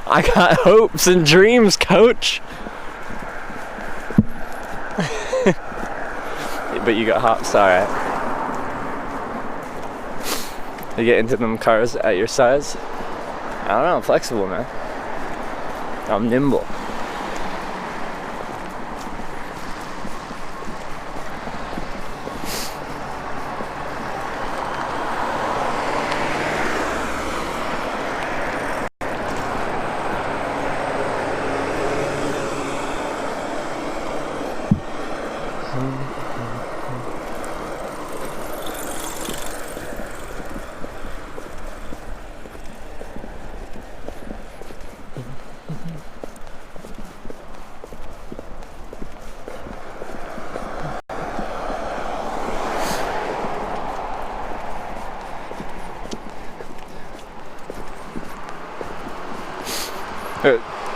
Speaker 5: I got hopes and dreams, coach. But you got hops, alright. You get into them cars at your size. I don't know, I'm flexible, man. I'm nimble.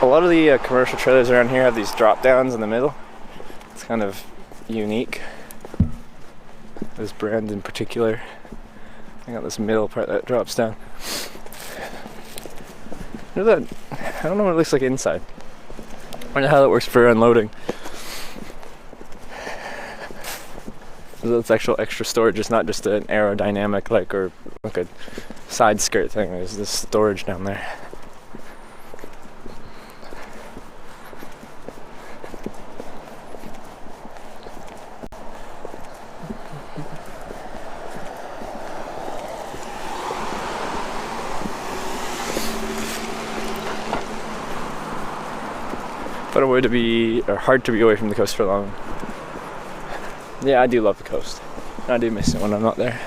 Speaker 5: A lot of the commercial trailers around here have these drop downs in the middle. It's kind of unique. This brand in particular. I got this middle part that drops down. You know that? I don't know what it looks like inside. I wonder how that works for unloading. So it's actual extra storage. It's not just an aerodynamic or like a side skirt thing. There's this storage down there. But a way to be, or hard to be away from the coast for long. Yeah, I do love the coast. I do miss it when I'm not there.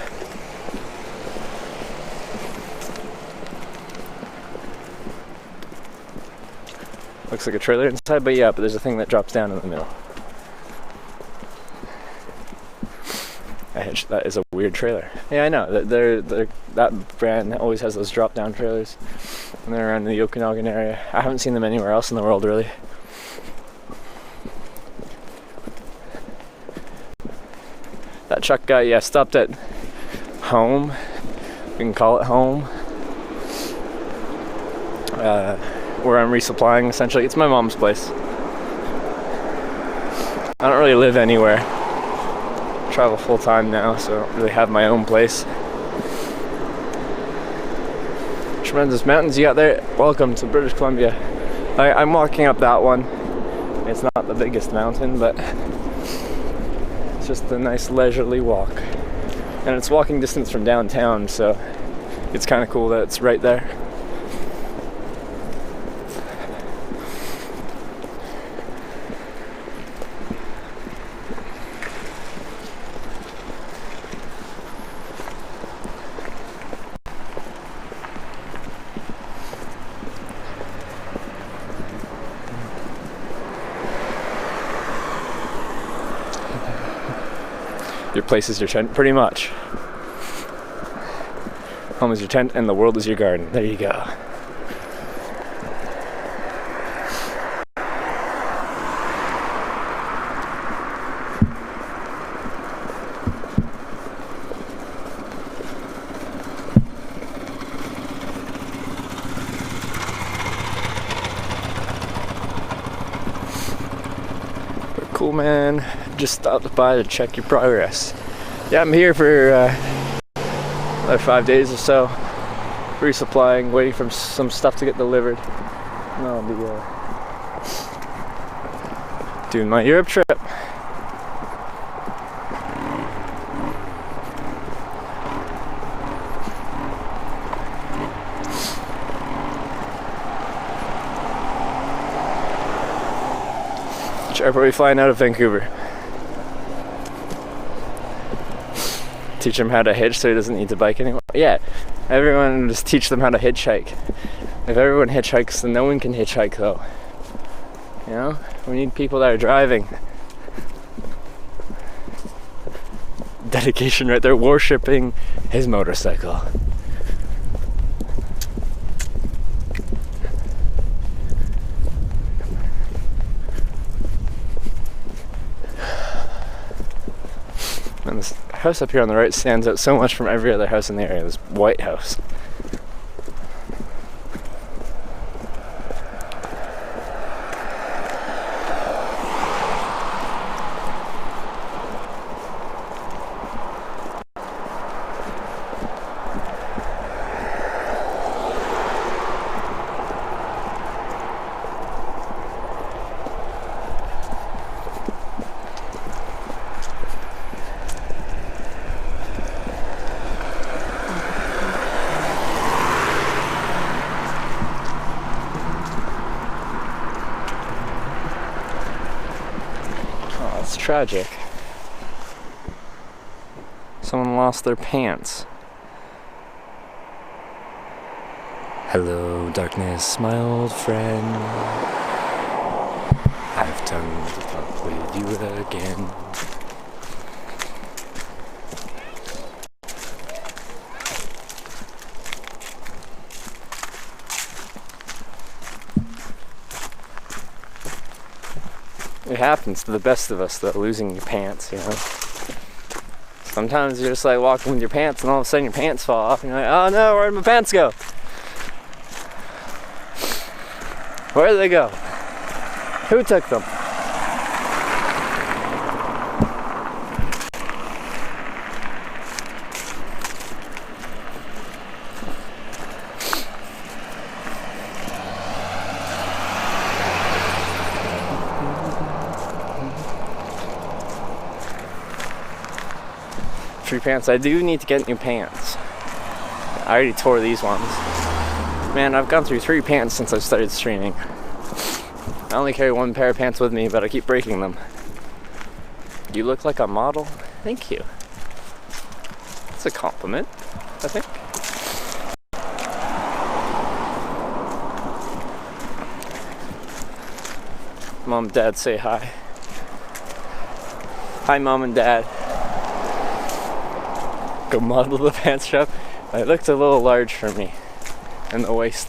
Speaker 5: Looks like a trailer inside, but yeah, but there's a thing that drops down in the middle. That is a weird trailer. Yeah, I know. That brand always has those drop-down trailers. And they're around the Okanagan area. I haven't seen them anywhere else in the world, really. That truck guy, yeah, stopped at home. We can call it home. Where I'm resupplying, essentially. It's my mom's place. I don't really live anywhere. I travel full-time now, so I don't really have my own place. Tremendous mountains you got there. Welcome to British Columbia. I'm walking up that one. It's not the biggest mountain, but it's just a nice leisurely walk. And it's walking distance from downtown, so it's kind of cool that it's right there. Your place is your tent, pretty much. Home is your tent and the world is your garden. There you go. Cool, man. Just stopped by to check your progress. Yeah, I'm here for about 5 days or so, resupplying, waiting for some stuff to get delivered. And I'll be doing my Europe trip. Which airport are we flying out of? Vancouver. Teach him how to hitch so he doesn't need to bike anymore. Yeah, everyone just teach them how to hitchhike. If everyone hitchhikes, then no one can hitchhike though. You know, we need people that are driving. Dedication right there, worshipping his motorcycle. And this house up here on the right stands out so much from every other house in the area, this white house. It's tragic. Someone lost their pants. Hello, darkness, my old friend. I've come to talk with you again. It happens to the best of us, though, losing your pants, you know. Sometimes you're just like walking with your pants and all of a sudden your pants fall off and you're like, oh no, where did my pants go? Where did they go? Who took them? Free pants. I do need to get new pants. I already tore these ones. Man, I've gone through 3 pants since I started streaming. I only carry 1 pair of pants with me, but I keep breaking them. You look like a model. Thank you. That's a compliment, I think. Mom, Dad, say hi. Hi, Mom and Dad. Go model the pants shop. It looked a little large for me in the waist.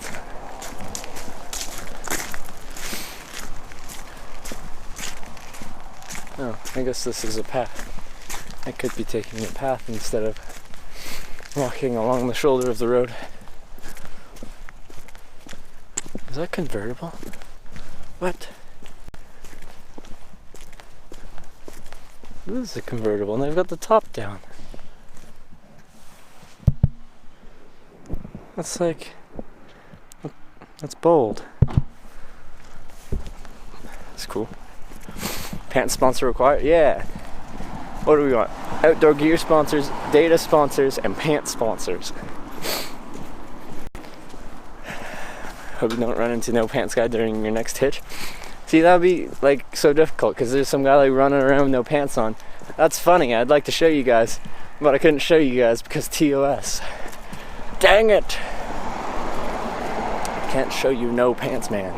Speaker 5: Oh, I guess this is a path. I could be taking a path instead of walking along the shoulder of the road. Is that convertible? What? This is a convertible and they've got the top down. That's like, that's bold. cool. Pants sponsor required? Yeah. What do we want? Outdoor gear sponsors, data sponsors, and pants sponsors. Hope you don't run into no pants guy during your next hitch. See, that'd be like so difficult because there's some guy like running around with no pants on. That's funny. I'd like to show you guys, but I couldn't show you guys because TOS. Dang it! Can't show you no pants, man.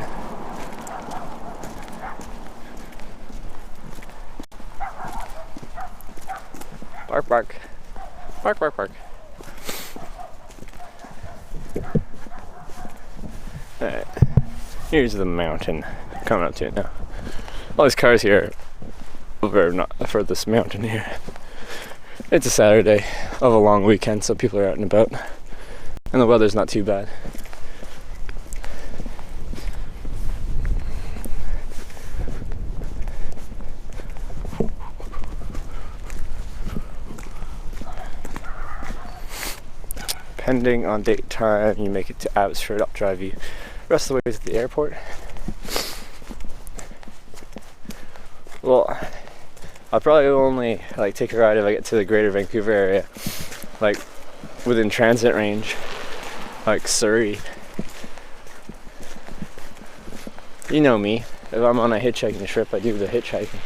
Speaker 5: Bark, bark. Bark, bark, bark. Alright. Here's the mountain. Coming up to it now. All these cars here over not for this mountain here. It's a Saturday of a long weekend, so people are out and about. And the weather's not too bad. Depending on date time, you make it to Abbotsford, I'll drive you the rest of the way to the airport. Well, I'll probably only like take a ride if I get to the greater Vancouver area, like within transit range, like Surrey. You know me, if I'm on a hitchhiking trip, I do the hitchhiking.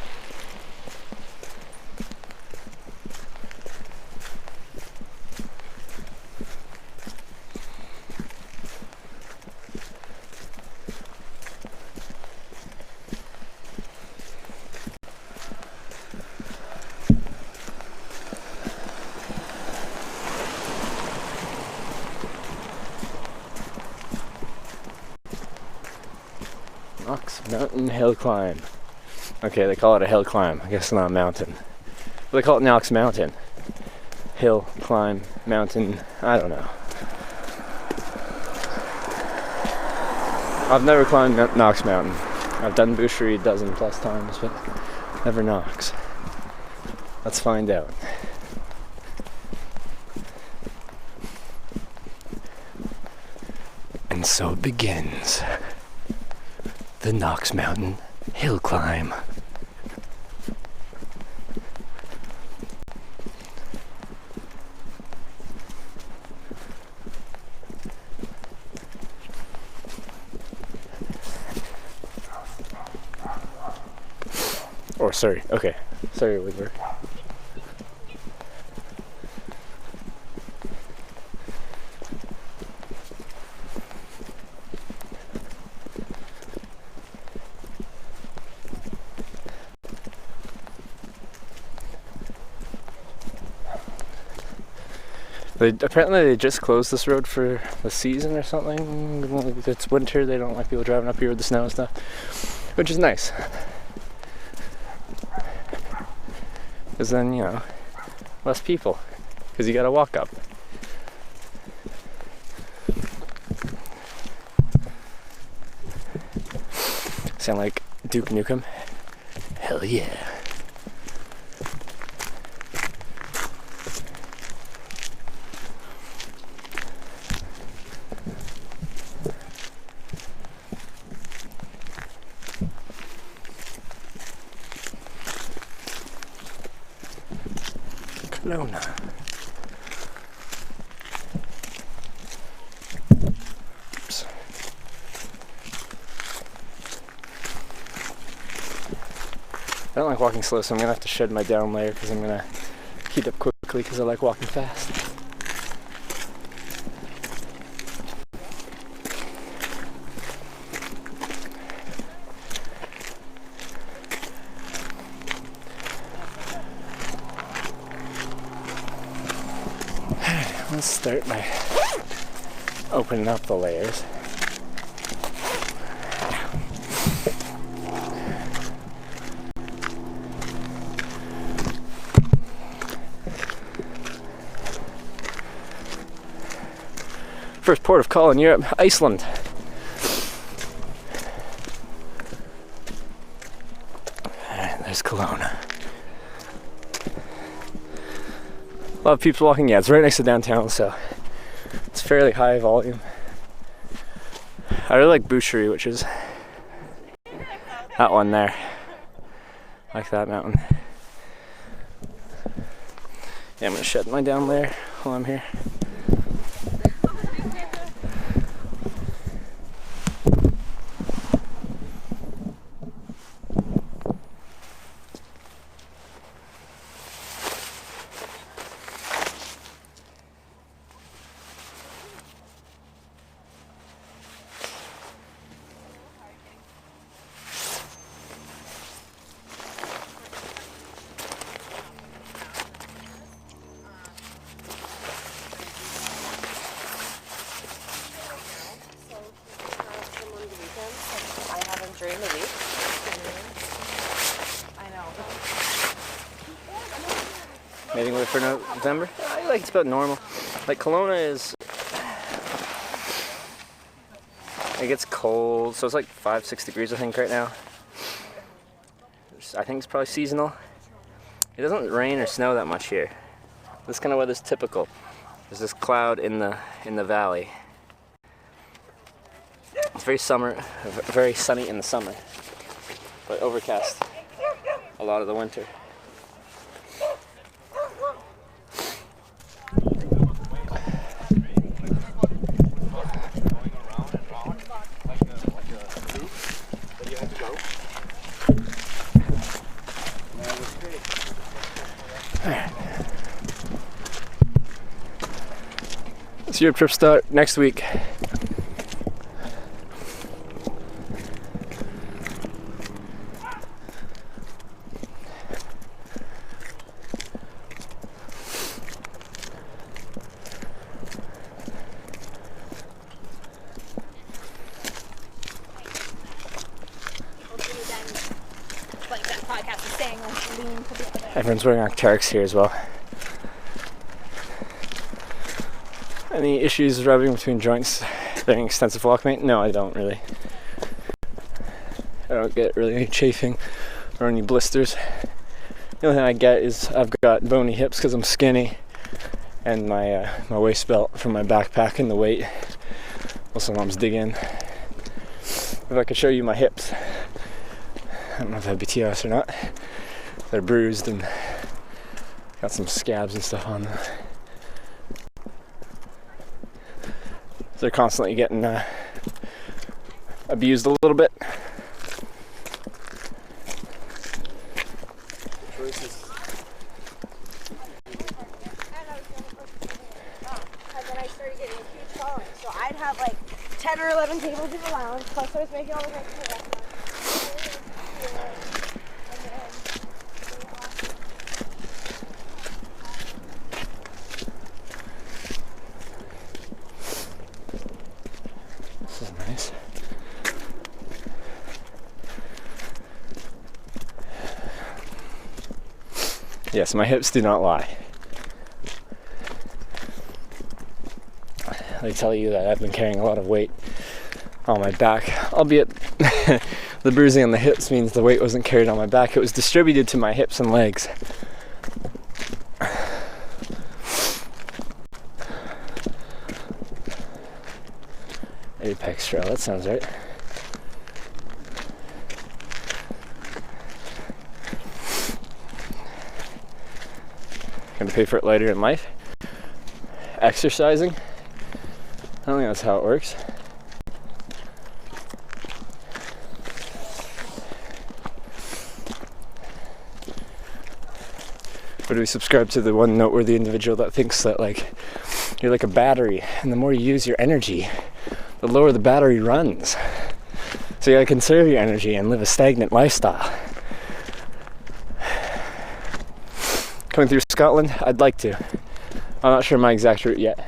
Speaker 5: Knox Mountain Hill Climb. Okay, they call it a hill climb. I guess it's not a mountain. But they call it Knox Mountain. Hill, climb, mountain, I don't know. I've never climbed Knox Mountain. I've done Boucherie a dozen plus times, but never Knox. Let's find out. And so it begins. The Knox Mountain Hill Climb. Or sorry, okay. Sorry, Whitworth. Apparently they just closed this road for the season or something. It's winter, they don't like people driving up here with the snow and stuff, which is nice. Because then, you know, less people, because you gotta walk up. Sound like Duke Nukem? Hell yeah. Kelowna. Oops. I don't like walking slow, so I'm gonna have to shed my down layer because I'm gonna heat up quickly because I like walking fast. Let's start by opening up the layers. First port of call in Europe, Iceland. Alright, there's Kelowna. A lot of people walking. Yeah, it's right next to downtown, so it's fairly high volume. I really like Boucherie, which is That one there. Like that mountain. Yeah, I'm gonna shed my down layer while I'm here.
Speaker 6: During the week. I know.
Speaker 5: Mating weather for November? I like it's about normal. Like Kelowna is, it gets cold, so it's like 5-6 degrees I think right now. I think it's probably seasonal. It doesn't rain or snow that much here. This kind of weather's typical. There's this cloud in the valley. It's very sunny in the summer, but overcast a lot of the winter. So your trip start next week. Everyone's wearing Arc'teryx here as well. Any issues rubbing between joints during extensive walk mate? No, I don't really. I don't get really any chafing or any blisters. The only thing I get is I've got bony hips because I'm skinny, and my waist belt from my backpack and the weight will sometimes dig in. If I could show you my hips, I don't know if that'd be TOS or not. They're bruised and got some scabs and stuff on them. They're constantly getting abused a little bit.
Speaker 6: Then I started getting a huge following, so I'd have like 10 or 11 tables in the lounge, plus I was making all the rest of the restaurant.
Speaker 5: This is nice. Yes, my hips do not lie. They tell you that I've been carrying a lot of weight on my back, albeit the bruising on the hips means the weight wasn't carried on my back, it was distributed to my hips and legs. Apex Trail, that sounds right. Gonna pay for it later in life. Exercising, I don't think that's how it works. Or do we subscribe to the one noteworthy individual that thinks that like you're like a battery, and the more you use your energy, the lower the battery runs. So you gotta conserve your energy and live a stagnant lifestyle. Coming through Scotland, I'd like to. I'm not sure my exact route yet.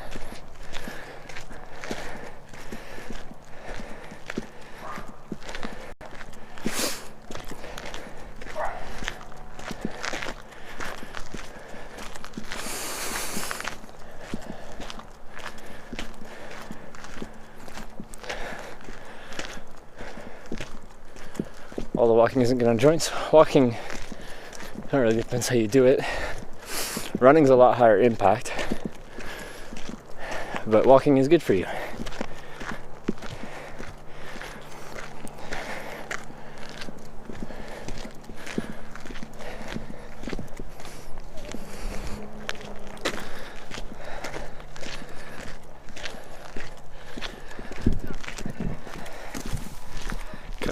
Speaker 5: All the walking isn't good on joints. Walking, it really depends how you do it. Running's a lot higher impact, but walking is good for you.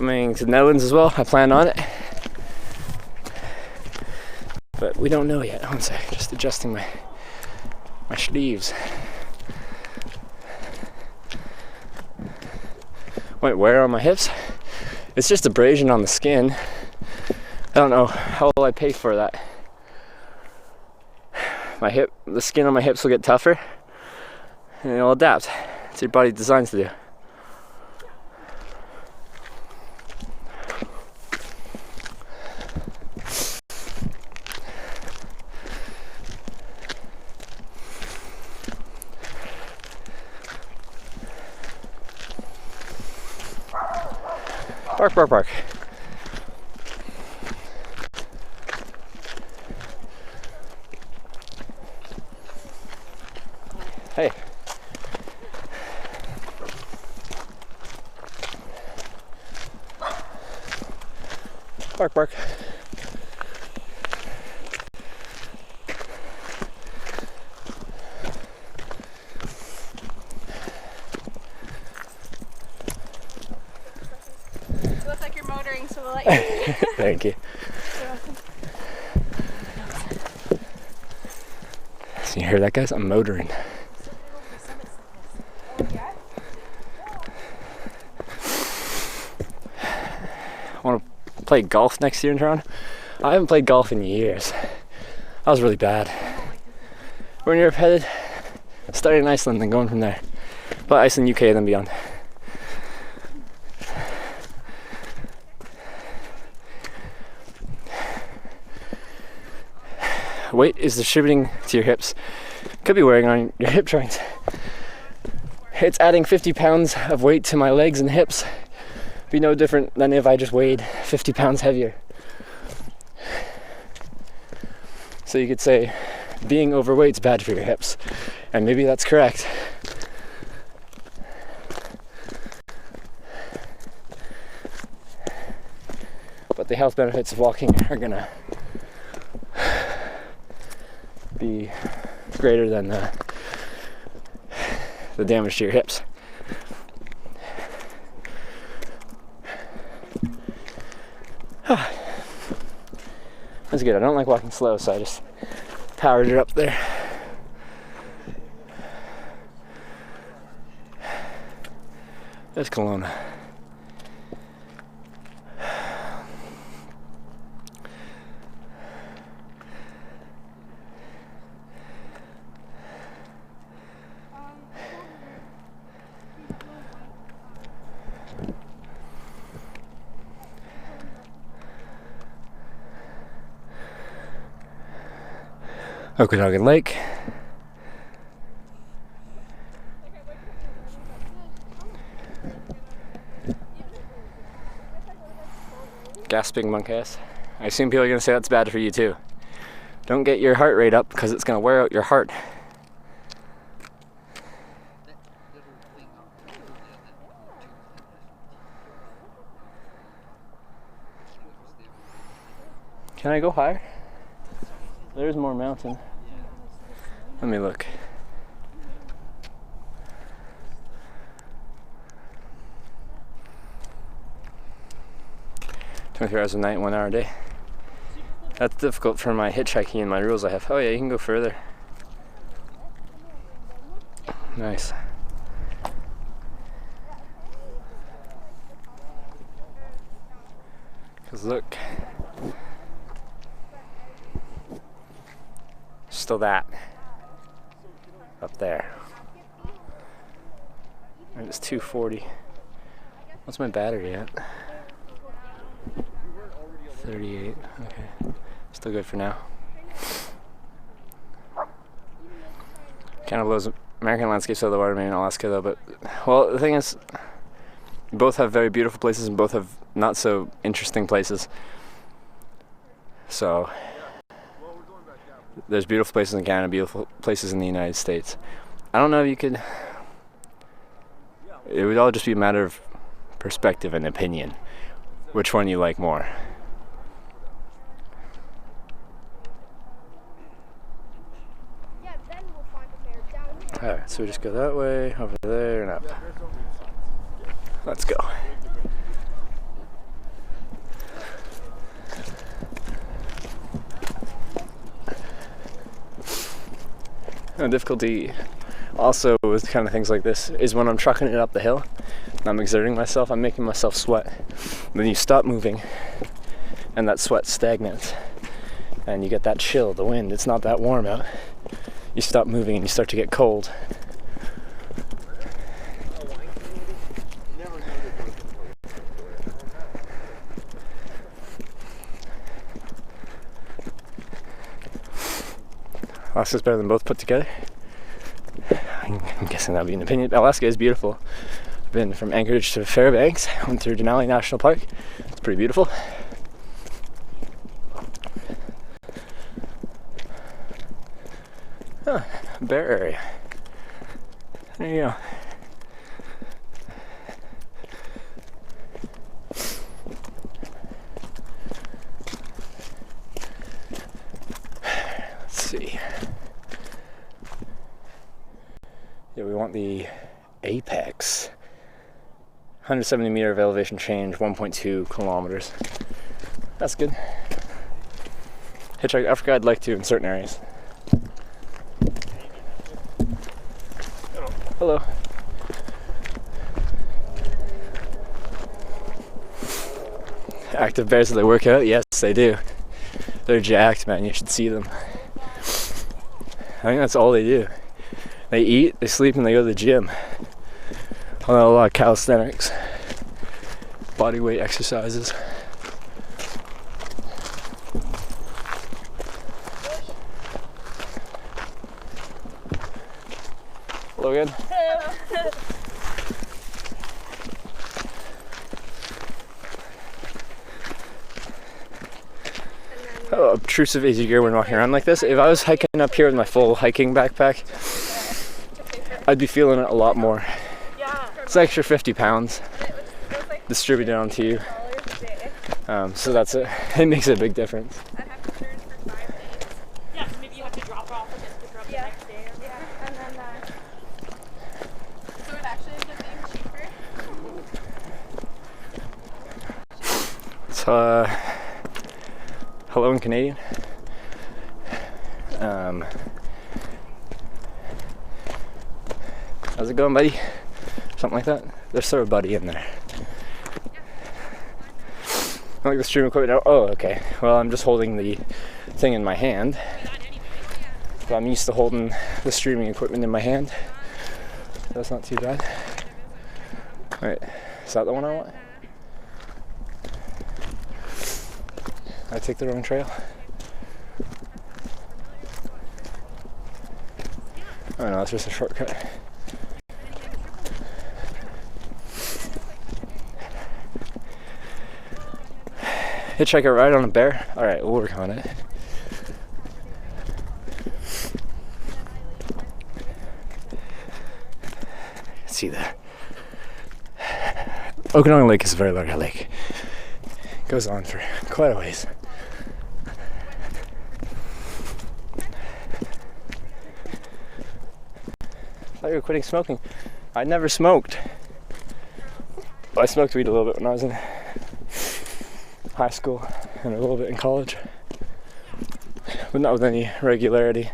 Speaker 5: coming to the Netherlands as well. I plan on it. But we don't know yet. One sec, just adjusting my sleeves. Wait, where on my hips? It's just abrasion on the skin. I don't know how will I pay for that. The skin on my hips will get tougher, and it'll adapt. It's your body designed to do. Bark, bark, bark. Hey. Bark, bark.
Speaker 6: It looks like you're motoring, so we'll let you.
Speaker 5: Thank you. So you hear that, guys? I'm motoring. I want to play golf next year in Toronto. I haven't played golf in years. I was really bad. We're in Europe headed, starting in Iceland, then going from there. But Iceland, UK, then beyond. Weight is distributing to your hips. Could be wearing on your hip joints. It's adding 50 pounds of weight to my legs and hips. Be no different than if I just weighed 50 pounds heavier. So you could say being overweight's bad for your hips, and maybe that's correct. But the health benefits of walking are gonna be greater than the damage to your hips. That's good. I don't like walking slow, so I just powered it up there. There's Kelowna. Okanagan Lake. Gasping monkass. I assume people are going to say that's bad for you too. Don't get your heart rate up because it's going to wear out your heart. Can I go higher? There's more mountain. Let me look. 23 hours a night, 1 hour a day. That's difficult for my hitchhiking and my rules I have. Oh yeah, you can go further. Nice. Cause look. Still that. Up there. And it's 240. What's my battery at? 38. Okay. Still good for now. Kind of blows American landscapes out of the water, maybe in Alaska though, but well, the thing is, both have very beautiful places and both have not so interesting places. So there's beautiful places in Canada, beautiful places in the United States. I don't know if you could, it would all just be a matter of perspective and opinion, which one you like more. Alright, so we just go that way, over there, and up. Let's go. The difficulty also with kind of things like this is when I'm trucking it up the hill and I'm exerting myself, I'm making myself sweat. Then you stop moving and that sweat stagnates and you get that chill, the wind, it's not that warm out. You stop moving and you start to get cold. Alaska's better than both put together. I'm guessing that would be an opinion. Alaska is beautiful. I've been from Anchorage to Fairbanks, went through Denali National Park. It's pretty beautiful. Huh, bear area. There you go. Let's see. Yeah, we want the apex. 170 meter of elevation change, 1.2 kilometers. That's good. Hitchhike Africa, I'd like to in certain areas. Hello. Active bears, do they work out? Yes, they do. They're jacked, man. You should see them. I think that's all they do. They eat, they sleep, and they go to the gym. A lot of calisthenics, body weight exercises. Hello again. How obtrusive is your gear when walking around like this? If I was hiking up here with my full hiking backpack, I'd be feeling it a lot more. It's an extra 50 pounds distributed onto you. So that's it. It makes a big difference.
Speaker 6: I'd have to charge for 5 days.
Speaker 7: Yeah, so maybe you have to drop it off and just pick her up the next day.
Speaker 6: Yeah, and then so it actually ends up being cheaper.
Speaker 5: So, hello in Canadian. How's it going, buddy? Something like that. There's sort of buddy in there. I like the stream equipment. Oh, okay. Well, I'm just holding the thing in my hand. So I'm used to holding the streaming equipment in my hand. That's not too bad. Alright, is that the one I want? I take the wrong trail? Oh no, it's just a shortcut. Hitchhiker ride on a bear? Alright, we'll work on it. See that? Okanagan Lake is a very large lake. It goes on for quite a ways. I thought you were quitting smoking. I never smoked. I smoked weed a little bit when I was in high school and a little bit in college, but not with any regularity.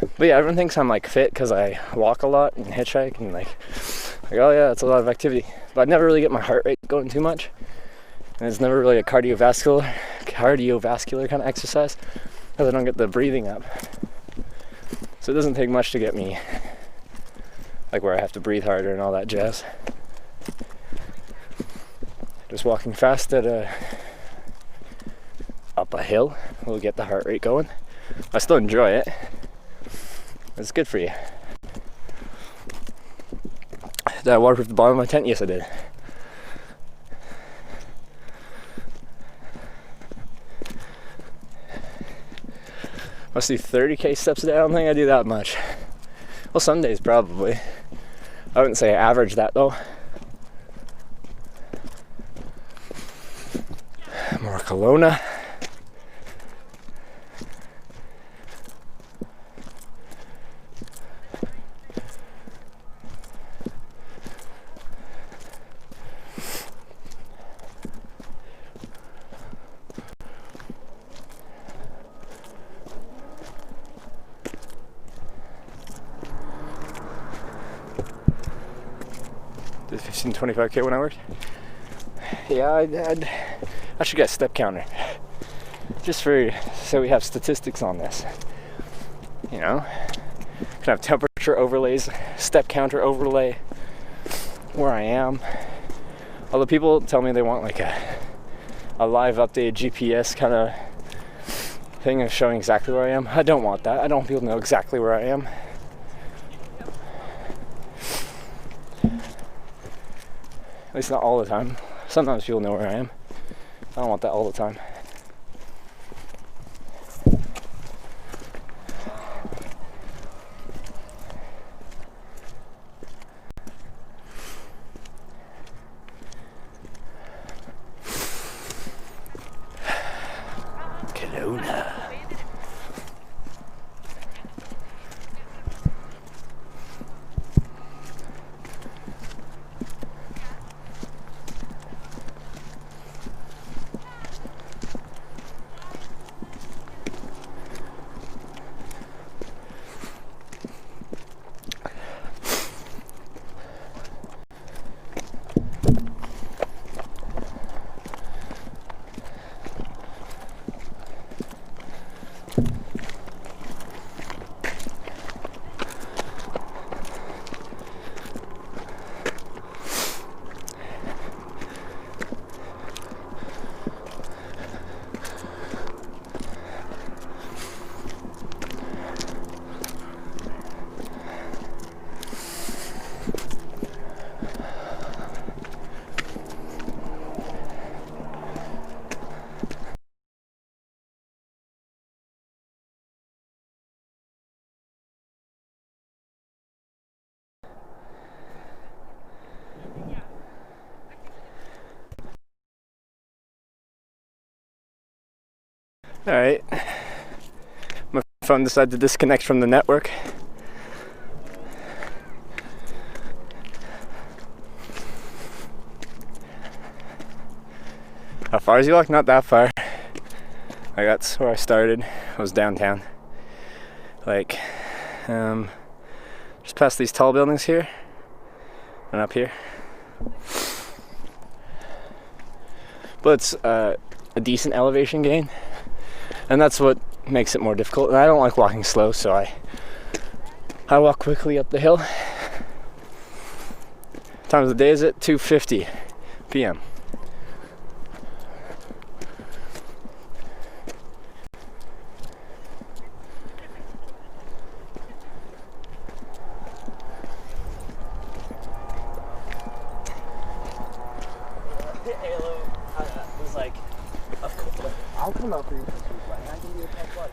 Speaker 5: But yeah, everyone thinks I'm like fit because I walk a lot and hitchhike and like oh yeah, it's a lot of activity. But I never really get my heart rate going too much, and it's never really a cardiovascular kind of exercise because I don't get the breathing up. So it doesn't take much to get me like where I have to breathe harder and all that jazz. Just walking fast up a hill will get the heart rate going. I still enjoy it. It's good for you. Did I waterproof the bottom of my tent? Yes, I did. Must do 30k steps a day. I don't think I do that much. Well, some days probably. I wouldn't say I average that though. More Kelowna. did 15, 25K when I worked. Yeah, I should get a step counter. Just so we have statistics on this. You know? Can have temperature overlays, step counter overlay, where I am. Although people tell me they want like a live updated GPS kind of thing of showing exactly where I am. I don't want that. I don't want people to know exactly where I am. At least not all the time. Sometimes people know where I am. I don't want that all the time. Kelowna. Alright, my phone decided to disconnect from the network. How far is you walk? Not that far. Like that's where I started, was downtown. Like, just past these tall buildings here, and up here. But it's a decent elevation gain. And that's what makes it more difficult. And I don't like walking slow, so I walk quickly up the hill. Time of the day is at 2:50 p.m.
Speaker 4: was like, of course, I'll come up here. I can do a tech blood.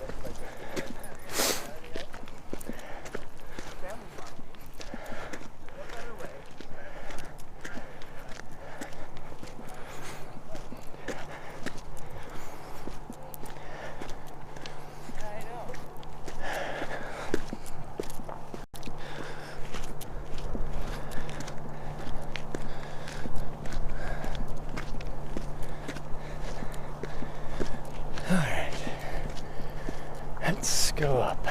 Speaker 5: Let's go up.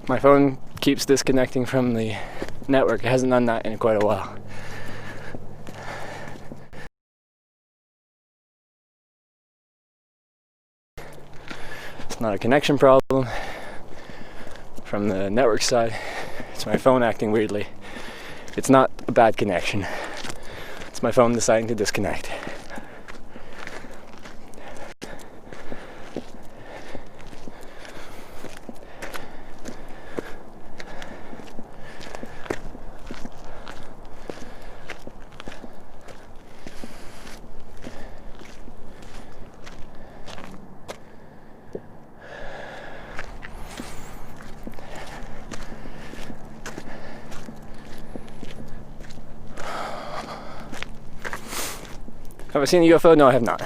Speaker 5: My phone keeps disconnecting from the network. It hasn't done that in quite a while. It's not a connection problem from the network side. It's my phone acting weirdly. It's not a bad connection. It's my phone deciding to disconnect. Have I seen a UFO? No, I have not.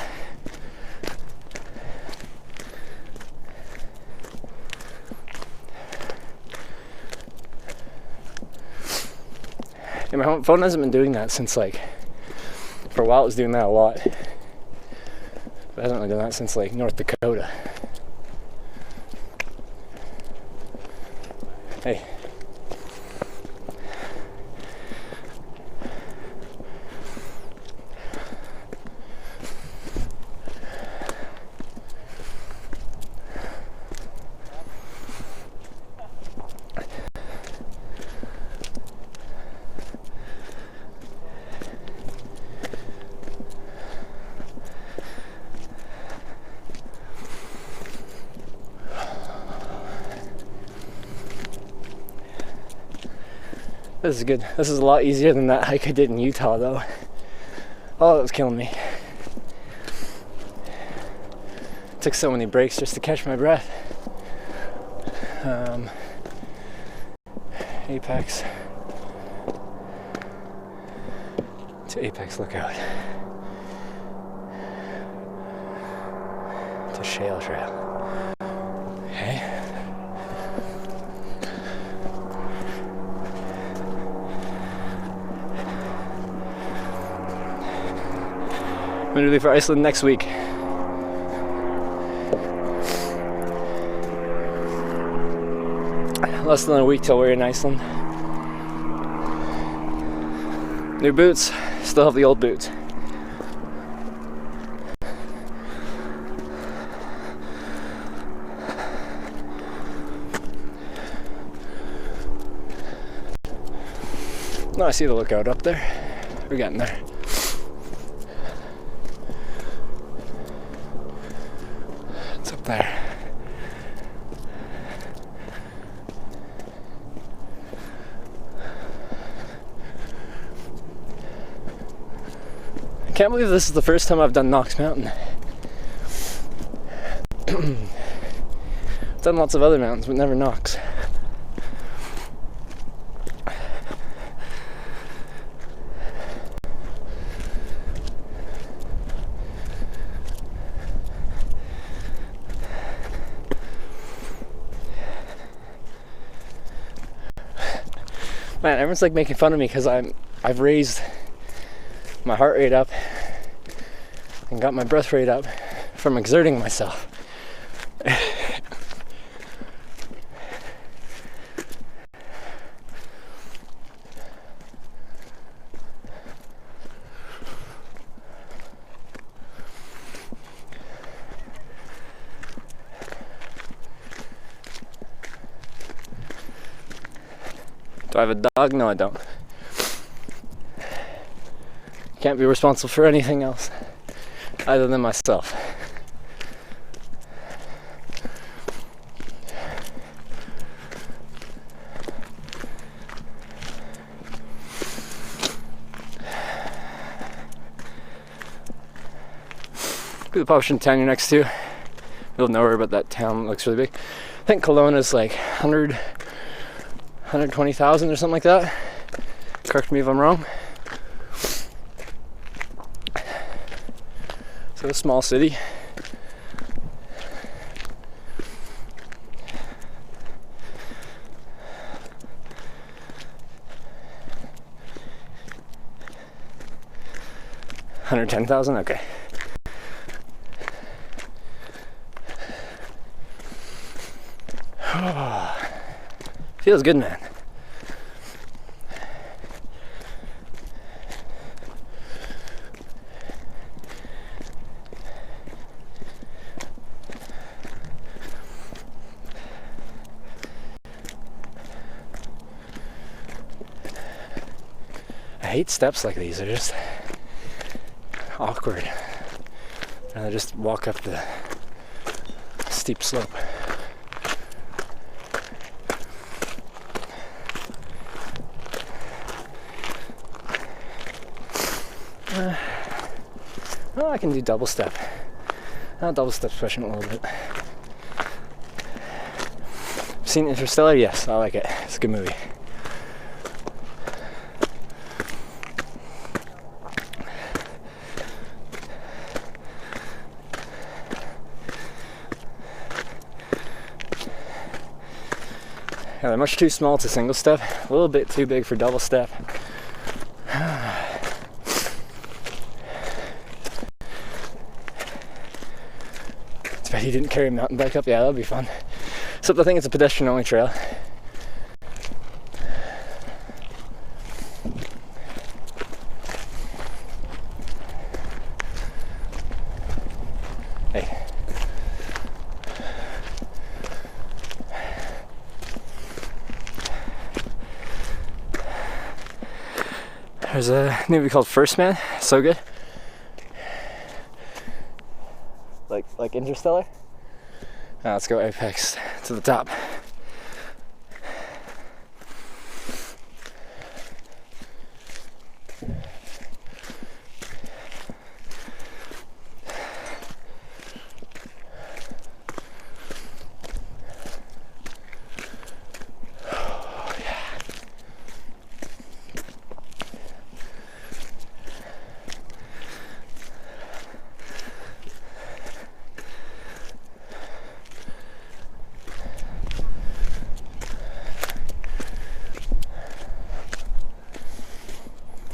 Speaker 5: And my phone hasn't been doing that since like, for a while it was doing that a lot. But it hasn't really done that since like North Dakota. Hey. This is good. This is a lot easier than that hike I did in Utah, though. Oh, that was killing me. Took so many breaks just to catch my breath. Apex to Apex Lookout to Shale Trail. Okay. I'm gonna leave for Iceland next week. Less than a week till we're in Iceland. New boots, still have the old boots. No, I see the lookout up there. We're getting there. It's up there. I can't believe this is the first time I've done Knox Mountain. I've done lots of other mountains, but never Knox. Man, everyone's like making fun of me because I've raised my heart rate up and got my breath rate up from exerting myself. Do I have a dog? No, I don't. Can't be responsible for anything else other than myself. Look at the population town you're next to. You'll know where, but that town looks really big. I think Kelowna is like 120,000 or something like that. Correct me if I'm wrong. So a small city. $110,000? Okay. Feels good, man. I hate steps like these. They're just awkward. And I just walk up the steep slope. Well, I can do double step. Double step's pushing it a little bit. Seen Interstellar? Yes, I like it. It's a good movie. Yeah, they're much too small to single step, a little bit too big for double step. Too bad he didn't carry a mountain bike up. Yeah, that'll be fun. Except I think it's a pedestrian only trail. Hey. There's a movie called First Man. So good. Like Interstellar. Now let's go apex to the top.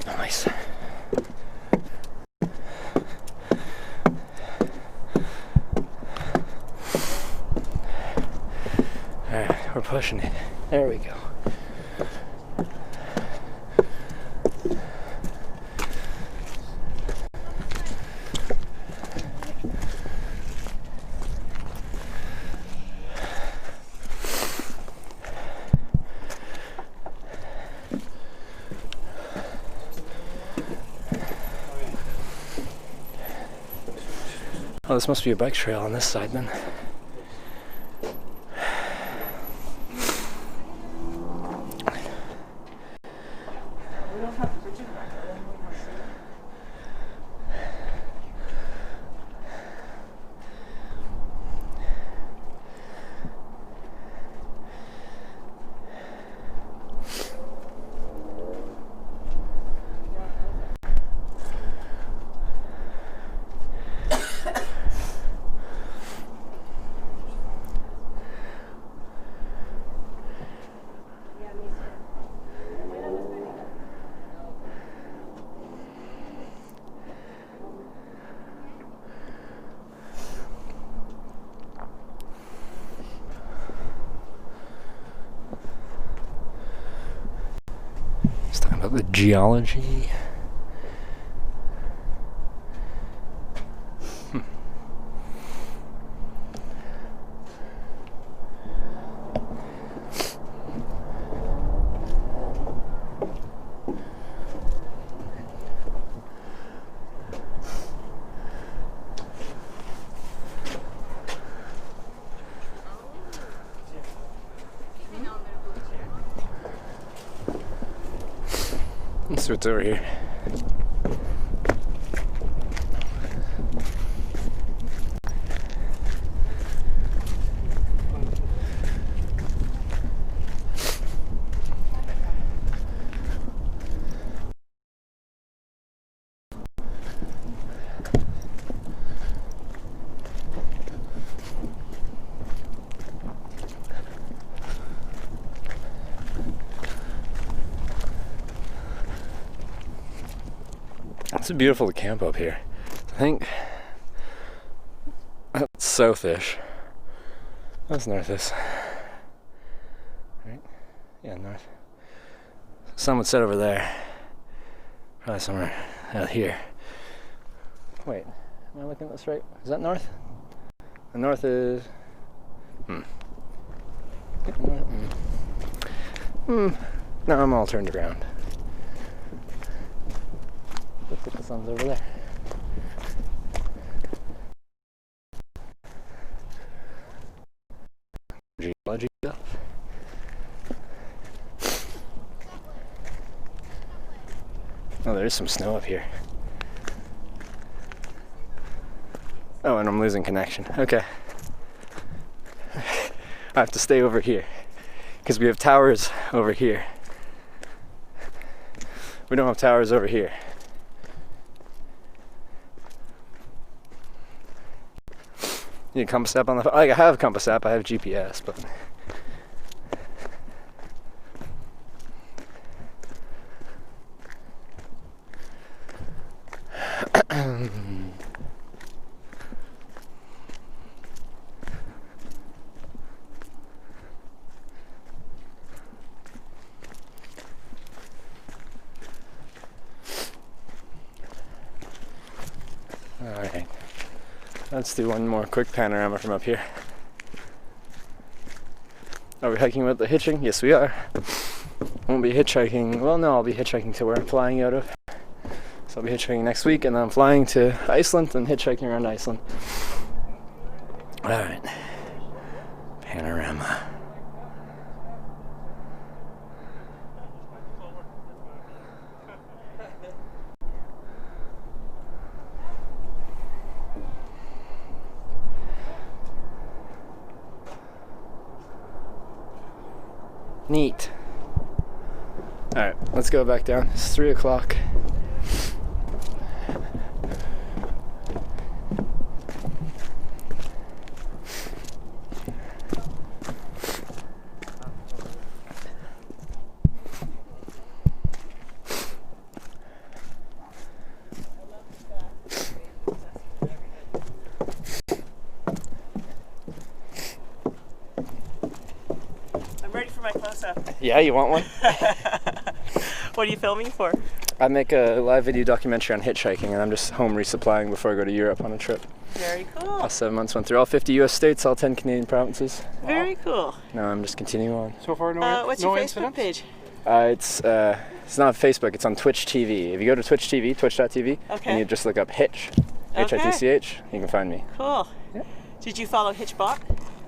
Speaker 5: Nice. Alright, we're pushing it. There we go. Oh, this must be a bike trail on this side then. Just talking about the geology. Let's see what's over here. It's beautiful to camp up here. I think that's southish. That's northish. Right? Yeah, north. Sun would set over there. Probably somewhere out here. Wait, am I looking at this right? Is that north? The north is... No, I'm all turned around. Looks like the sun's over there. Geology stuff. Oh, there is some snow up here. Oh, and I'm losing connection. Okay. I have to stay over here because we have towers over here. We don't have towers over here. You need a compass app on the phone? Like, I have a compass app, I have GPS, but Alright, let's do one more quick panorama from up here. Are we hiking with the hitching? Yes, we are. Won't be hitchhiking. Well, no, I'll be hitchhiking to where I'm flying out of. So I'll be hitchhiking next week, and then I'm flying to Iceland and hitchhiking around Iceland. Alright. Panorama. Neat. Alright, let's go back down. It's 3 o'clock.
Speaker 8: Ready for my close-up.
Speaker 5: Yeah, you want one?
Speaker 8: What are you filming for?
Speaker 5: I make a live video documentary on hitchhiking, and I'm just home resupplying before I go to Europe on a trip.
Speaker 8: Very cool.
Speaker 5: Last 7 months went through all 50 US states, all 10 Canadian provinces.
Speaker 8: Very cool.
Speaker 5: Now I'm just continuing on.
Speaker 2: So far,
Speaker 8: What's your Facebook page?
Speaker 5: It's not Facebook, it's on Twitch TV. If you go to Twitch TV, twitch.tv,
Speaker 8: Okay.
Speaker 5: and you just look up Hitch,
Speaker 8: Okay.
Speaker 5: H-I-T-C-H, you can find me.
Speaker 8: Cool.
Speaker 5: Yeah.
Speaker 8: Did you follow Hitchbot?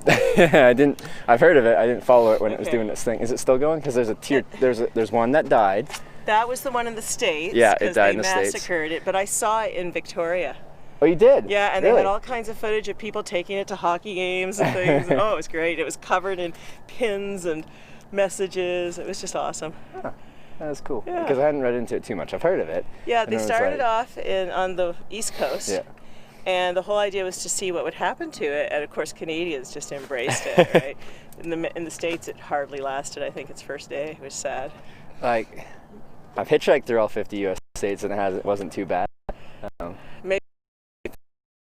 Speaker 5: I've heard of it, I didn't follow it when it was
Speaker 8: Okay.
Speaker 5: doing its thing. Is it still going? Because there's a tier, there's one that died.
Speaker 8: That was the one in the States.
Speaker 5: Yeah, it
Speaker 8: 'cause
Speaker 5: died
Speaker 8: they
Speaker 5: in the States.
Speaker 8: massacred it, but I saw it in Victoria.
Speaker 5: Oh, you did?
Speaker 8: Yeah, and
Speaker 5: really?
Speaker 8: they had all kinds of footage of people taking it to hockey games and things. Oh, it was great. It was covered in pins and messages. It was just awesome.
Speaker 5: That was cool.
Speaker 8: Yeah.
Speaker 5: Because I hadn't read into it too much. I've heard of it.
Speaker 8: Yeah,
Speaker 5: And
Speaker 8: they
Speaker 5: it was
Speaker 8: started
Speaker 5: like-
Speaker 8: off on the East Coast.
Speaker 5: Yeah.
Speaker 8: And the whole idea was to see what would happen to it, and of course Canadians just embraced it, right? In the States, it hardly lasted. I think its first day. It was sad.
Speaker 5: Like, I've hitchhiked through all 50 US states and it wasn't too bad.
Speaker 8: Maybe.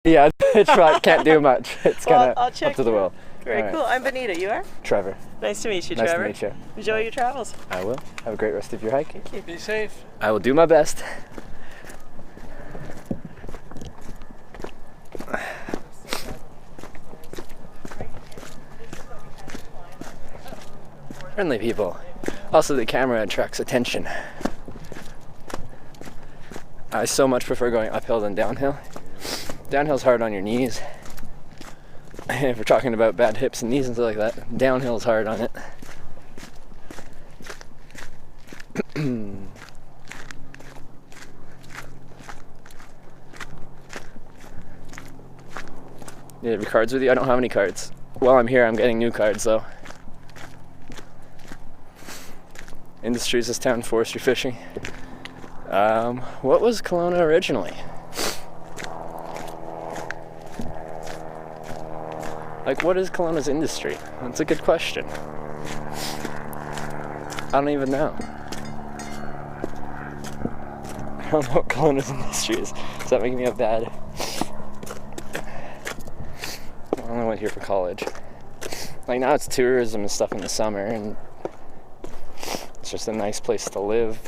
Speaker 5: Yeah, Hitchbot can't do much. It's
Speaker 8: Well,
Speaker 5: kind
Speaker 8: I'll
Speaker 5: of
Speaker 8: check
Speaker 5: up to the will.
Speaker 8: Very
Speaker 5: All right.
Speaker 8: cool. I'm Benita. You are?
Speaker 5: Trevor,
Speaker 8: Nice to meet you,
Speaker 5: nice
Speaker 8: Trevor.
Speaker 5: to meet you.
Speaker 8: Enjoy your travels.
Speaker 5: I will. Have a great rest of your hike.
Speaker 2: Be safe.
Speaker 5: I will do my best. Friendly people. Also, the camera attracts attention. I so much prefer going uphill than downhill. Downhill's hard on your knees. If we're talking about bad hips and knees and stuff like that, downhill's hard on it. You have your cards with you? I don't have any cards. While I'm here, I'm getting new cards though. Industries this town, forestry, fishing. What was Kelowna originally? Like, what is Kelowna's industry? That's a good question. I don't even know. I don't know what Kelowna's industry is. Does that make me a bad? I only went here for college. Like, now it's tourism and stuff in the summer, and it's just a nice place to live,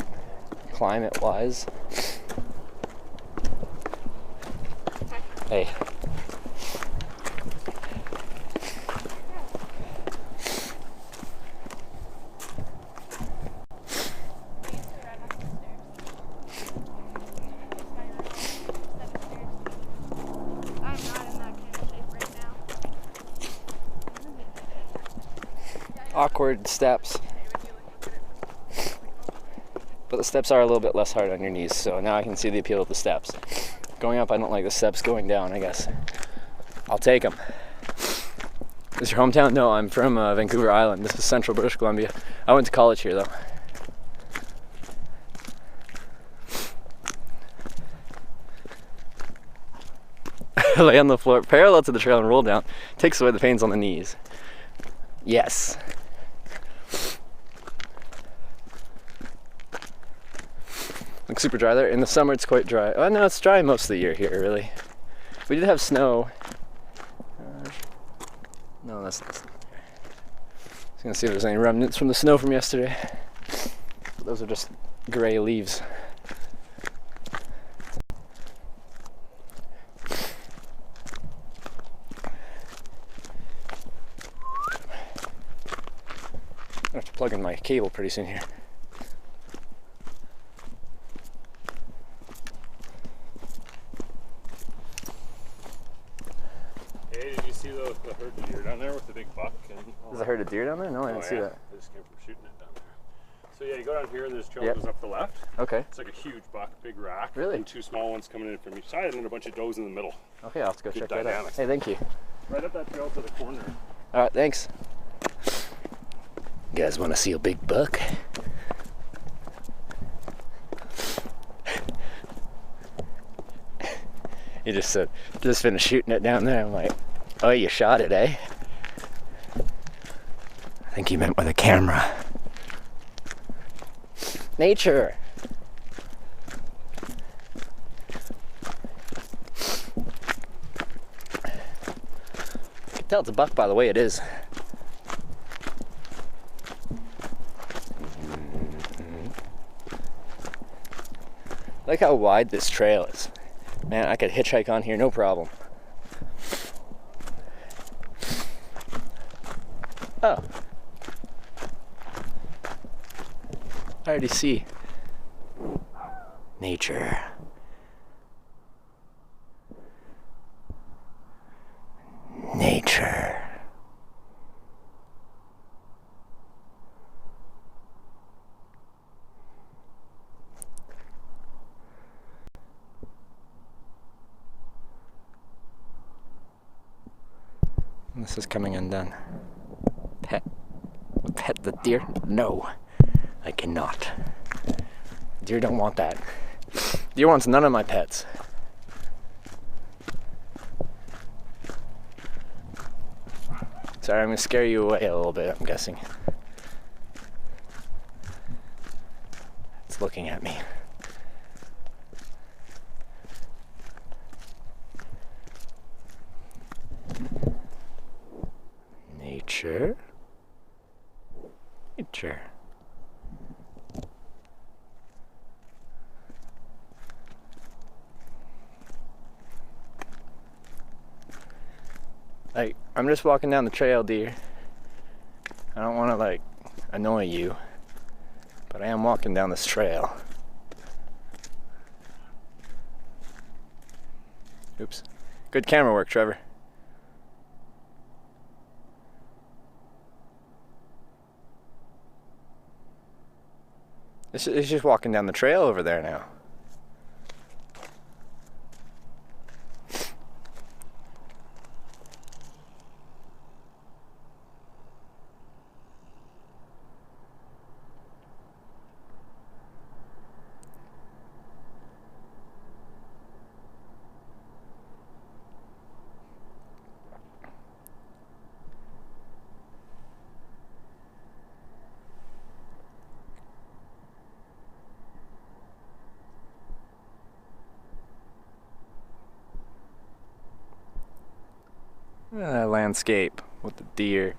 Speaker 5: climate-wise. Hey.
Speaker 6: I'm not in that kind of shape right now.
Speaker 5: Awkward steps. But the steps are a little bit less hard on your knees, so now I can see the appeal of the steps. Going up, I don't like the steps. Going down, I guess. I'll take them. Is your hometown? No, I'm from Vancouver Island. This is central British Columbia. I went to college here, though. Lay on the floor, parallel to the trail and roll down. Takes away the pains on the knees. Yes. Looks super dry there. In the summer it's quite dry. Oh no, it's dry most of the year here, really. We did have snow. No, that's not. I was gonna see if there's any remnants from the snow from yesterday. But those are just gray leaves. I have to plug in my cable pretty soon here.
Speaker 2: Hey, did you see the herd of deer down there with the big buck?
Speaker 5: There's a herd of deer down there? No, I didn't see that.
Speaker 2: I just came from shooting it down there. So yeah, you go down here and there's a trail
Speaker 5: Yep.
Speaker 2: that goes up the left.
Speaker 5: Okay.
Speaker 2: It's like a huge buck, big rack.
Speaker 5: Really?
Speaker 2: And 2 small ones coming in from each side and then a bunch of does in the middle.
Speaker 5: Okay, I'll have to go
Speaker 2: Good
Speaker 5: check that out.
Speaker 2: dynamics.
Speaker 5: Hey, thank you.
Speaker 2: Right up that trail to the corner.
Speaker 5: Alright, thanks. You guys want to see a big buck? He just said, just finished shooting it down there. I'm like, oh, you shot it, eh? I think he meant with a camera. Nature. You can tell it's a buck by the way it is. Look how wide this trail is. Man, I could hitchhike on here, no problem. Oh. I already see. Nature. Nature. This is coming undone. Pet the deer? No, I cannot. Deer don't want that. Deer wants none of my pets. Sorry, I'm gonna scare you away a little bit, I'm guessing. It's looking at me. Nature. Nature. Like, I'm just walking down the trail, deer. I don't want to, like, annoy you, but I am walking down this trail. Oops. Good camera work, Trevor. It's just walking down the trail over there now. Landscape with the deer.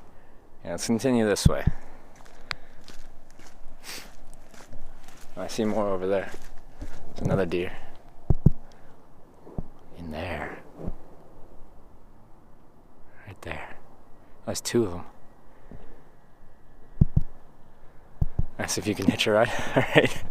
Speaker 5: Yeah, let's continue this way. I see more over there. There's another deer. In there. Right there. There's 2 of them. Let's see if you can hitch a ride. Alright.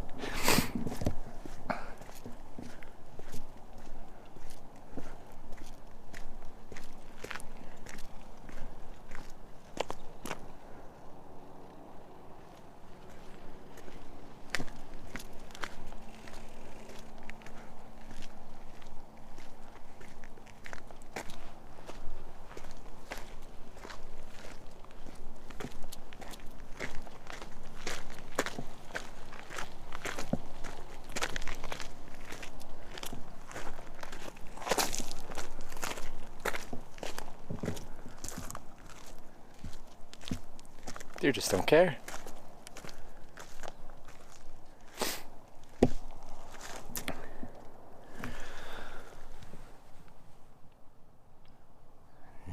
Speaker 5: Deer just don't care.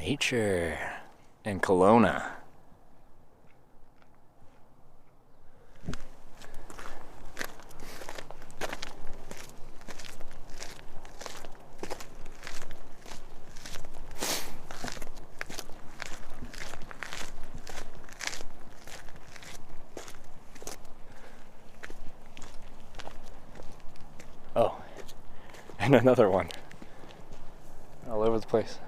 Speaker 5: Nature in Kelowna. Oh, and another one. All over the place.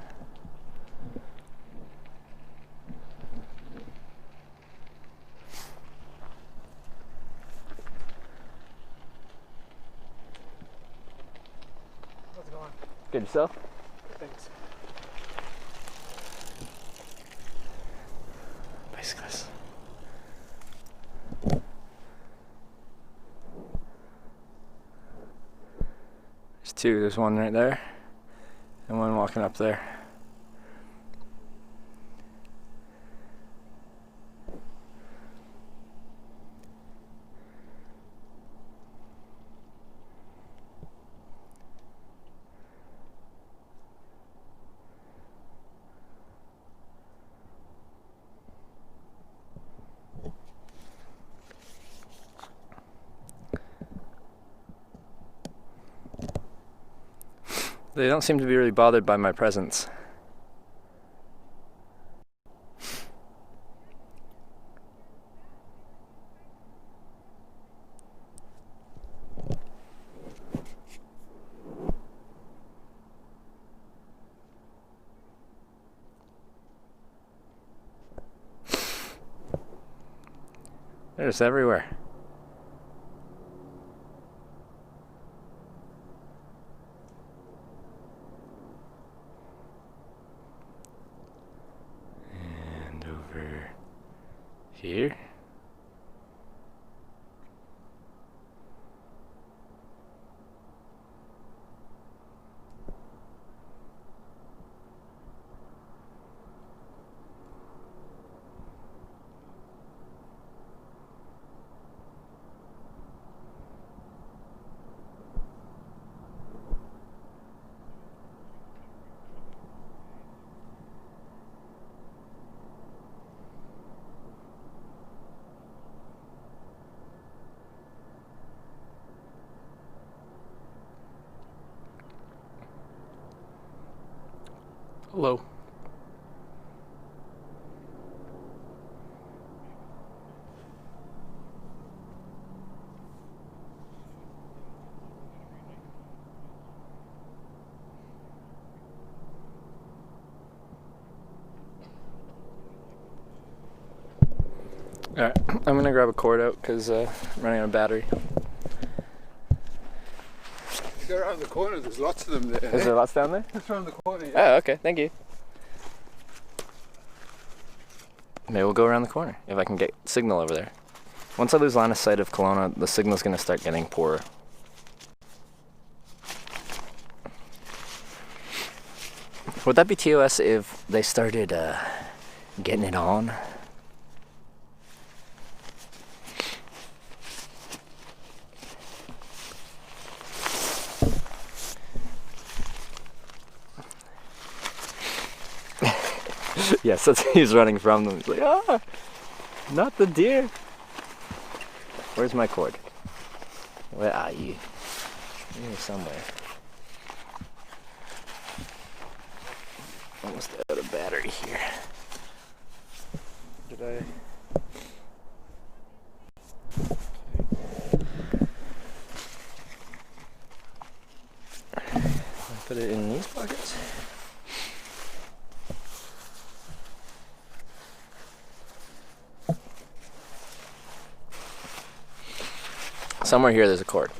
Speaker 4: How's it going?
Speaker 5: Good yourself?
Speaker 4: Thanks.
Speaker 5: Bicyclists. There's two. There's one right there, and one walking up there. They don't seem to be really bothered by my presence. They're just everywhere. And over here. Hello. Alright, I'm gonna grab a cord out because I'm running out of battery.
Speaker 9: You go around the corner, there's lots of them there.
Speaker 5: Is there lots down there?
Speaker 9: Just around the corner, yeah.
Speaker 5: Oh, okay, thank you. Maybe we'll go around the corner if I can get signal over there. Once I lose line of sight of Kelowna, the signal's gonna start getting poorer. Would that be TOS if they started getting it on? Yes, that's he's running from them. He's like, ah, not the deer. Where's my cord? Where are you? You're here somewhere. Almost out of battery here. Did I put it in these pockets? Somewhere here there's a cord.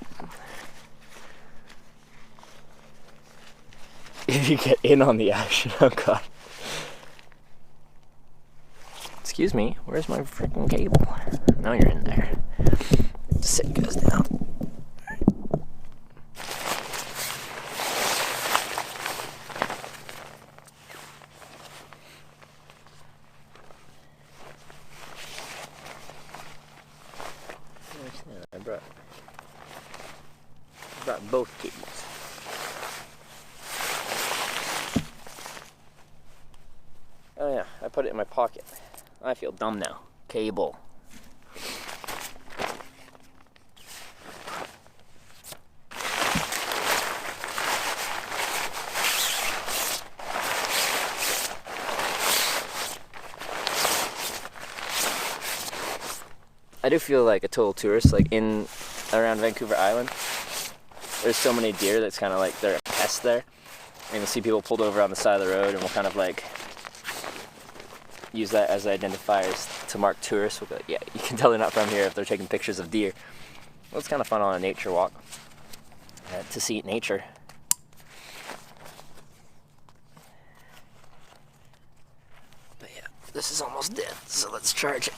Speaker 5: If you get in on the action, oh god. Excuse me, where's my freaking cable? Now you're in there. Sit goes down. I brought both cables.
Speaker 1: put it in my pocket. I feel dumb now. Cable. I do feel like a total tourist, like in around Vancouver Island. There's so many deer that's kind of like they're a pest there. And you'll see people pulled over on the side of the road, and we'll kind of like use that as identifiers to mark tourists. We'll be like, yeah, you can tell they're not from here if they're taking pictures of deer. Well, it's kind of fun on a nature walk to see nature. But yeah, this is almost dead, so let's charge it.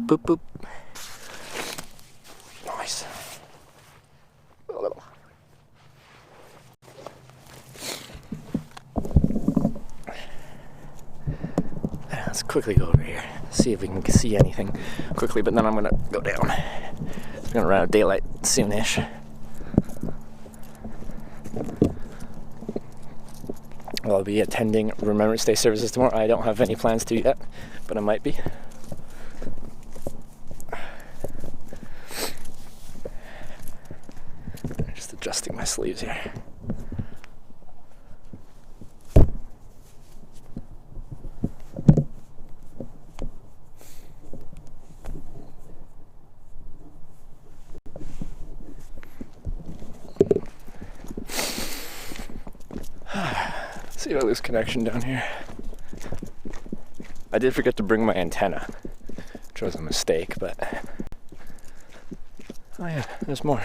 Speaker 1: Boop, boop. Nice. Let's quickly go over here, see if we can see anything quickly, but then I'm gonna go down. I'm gonna run out of daylight soonish. Well, I'll be attending Remembrance Day services tomorrow. I don't have any plans to yet, but I might be. Just adjusting my sleeves here. See if I lose connection down here. I did forget to bring my antenna, which was a mistake, but oh yeah, there's more.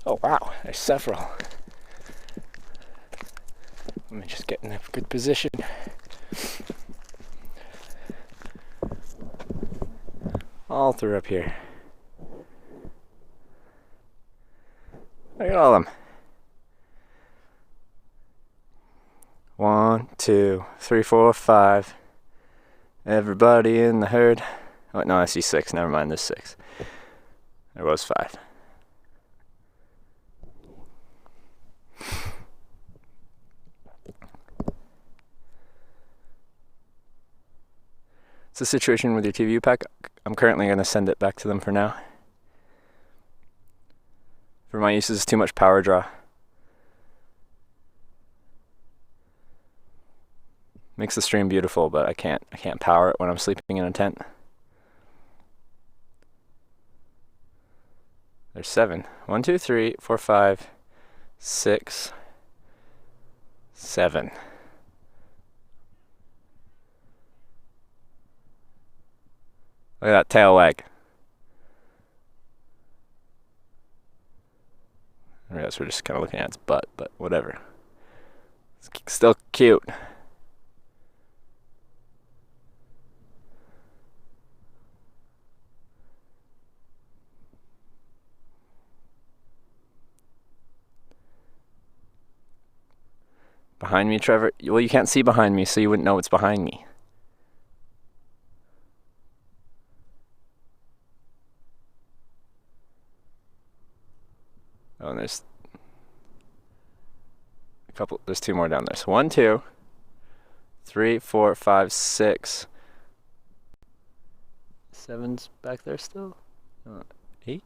Speaker 1: Oh wow, there's several. Let me just get in a good position. All through up here. Look at all of them. 1, 2, 3, 4, 5. Everybody in the herd. Oh no, I see 6. Never mind, there's 6. There was 5. It's the situation with your TVU pack. I'm currently going to send it back to them for now. For my uses, it's too much power draw. Makes the stream beautiful, but I can't power it when I'm sleeping in a tent. There's 7. 1, 2, 3, 4, 5, 6, 7. Look at that tail wag. I guess we're just kind of looking at its butt, but whatever. It's still cute. Behind me, Trevor? Well, you can't see behind me, so you wouldn't know what's behind me. Oh, and there's a couple, there's 2 more down there. So 1, 2, 3, 4, 5, 6. 7's back there still? 8?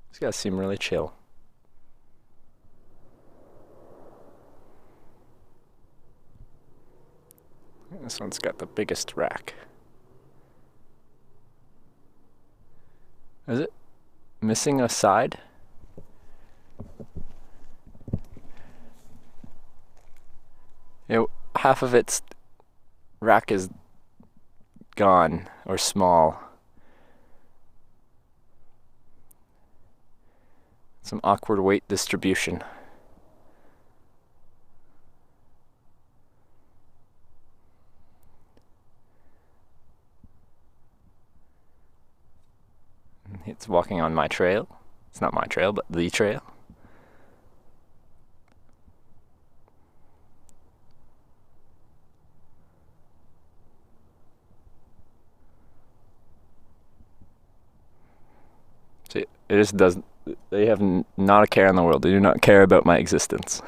Speaker 1: These guys seem really chill. This one's got the biggest rack. Is it missing a side? Yeah,
Speaker 5: half of its rack is gone or small. Some awkward weight distribution. It's walking on my trail. It's not my trail, but the trail. See, it just doesn't. They have not a care in the world. They do not care about my existence.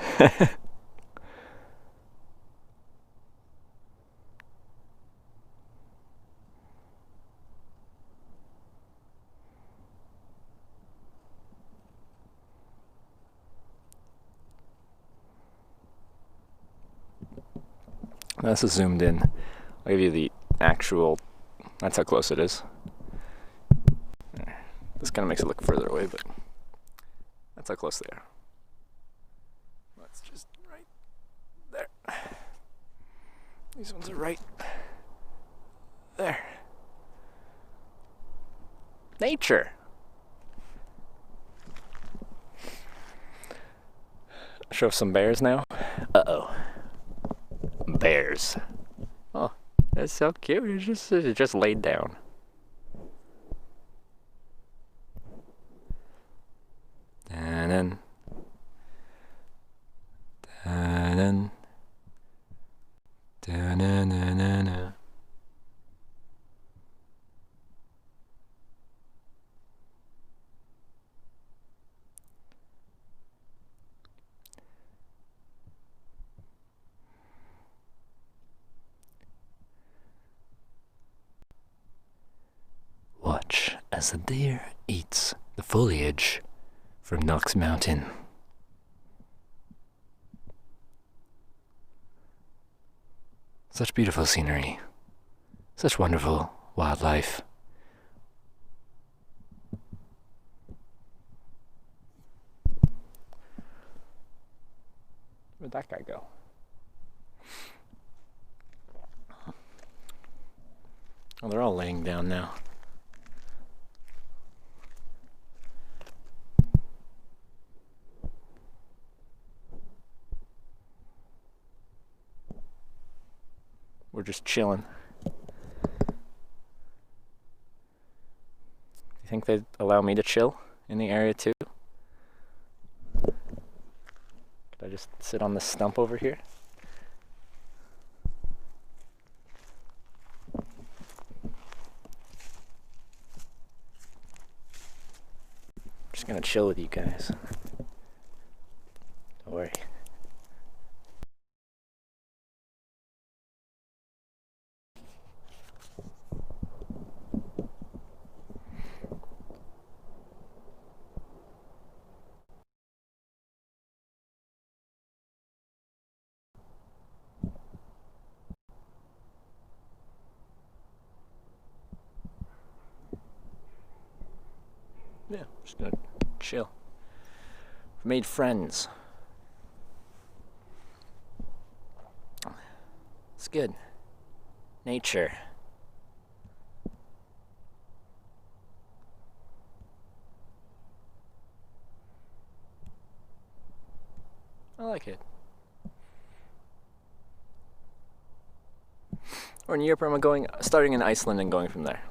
Speaker 5: This is zoomed in. I'll give you the actual. That's how close it is. This kind of makes it look further away, but that's how close they are. That's just right there. These ones are right there. Nature. Show some bears now. Uh-oh. Bears. Oh, that's so cute. It just laid down. Da-dun. Da-dun. Da-na-na-na-na. Watch as the deer eats the foliage from Knox Mountain. Such beautiful scenery. Such wonderful wildlife. Where'd that guy go? Oh, they're all laying down now. We're just chilling. Do you think they'd allow me to chill in the area too? Could I just sit on this stump over here? Just gonna chill with you guys. Don't worry. Yeah, just gonna chill. We've made friends. It's good. Nature. I like it. Or in Europe, I'm starting in Iceland and going from there.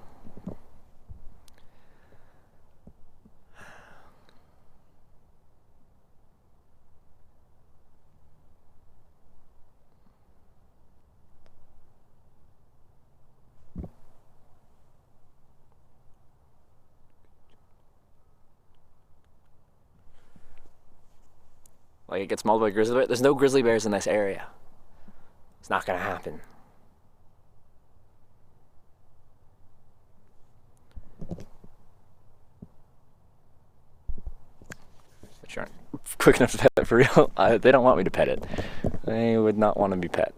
Speaker 5: Like it gets mauled by grizzly bears. There's no grizzly bears in this area. It's not gonna happen. Which aren't quick enough to pet it for real. They don't want me to pet it. They would not want to be pet.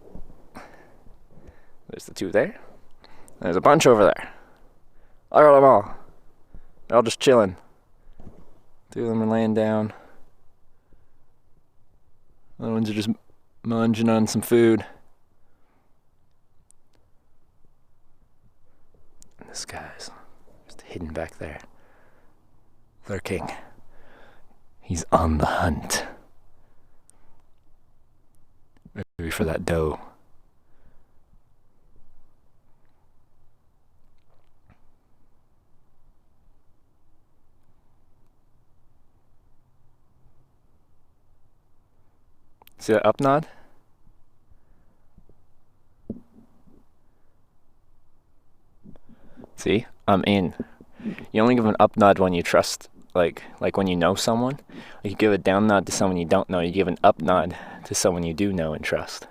Speaker 5: There's the two there. There's a bunch over there. I got them all. They're all just chilling. Two of them are laying down. Other ones are just munching on some food. This guy's just hidden back there. Lurking. He's on the hunt. Maybe for that doe. See that up nod? See? I'm in. You only give an up nod when you trust, like when you know someone. You give a down nod to someone you don't know. You give an up nod to someone you do know and trust.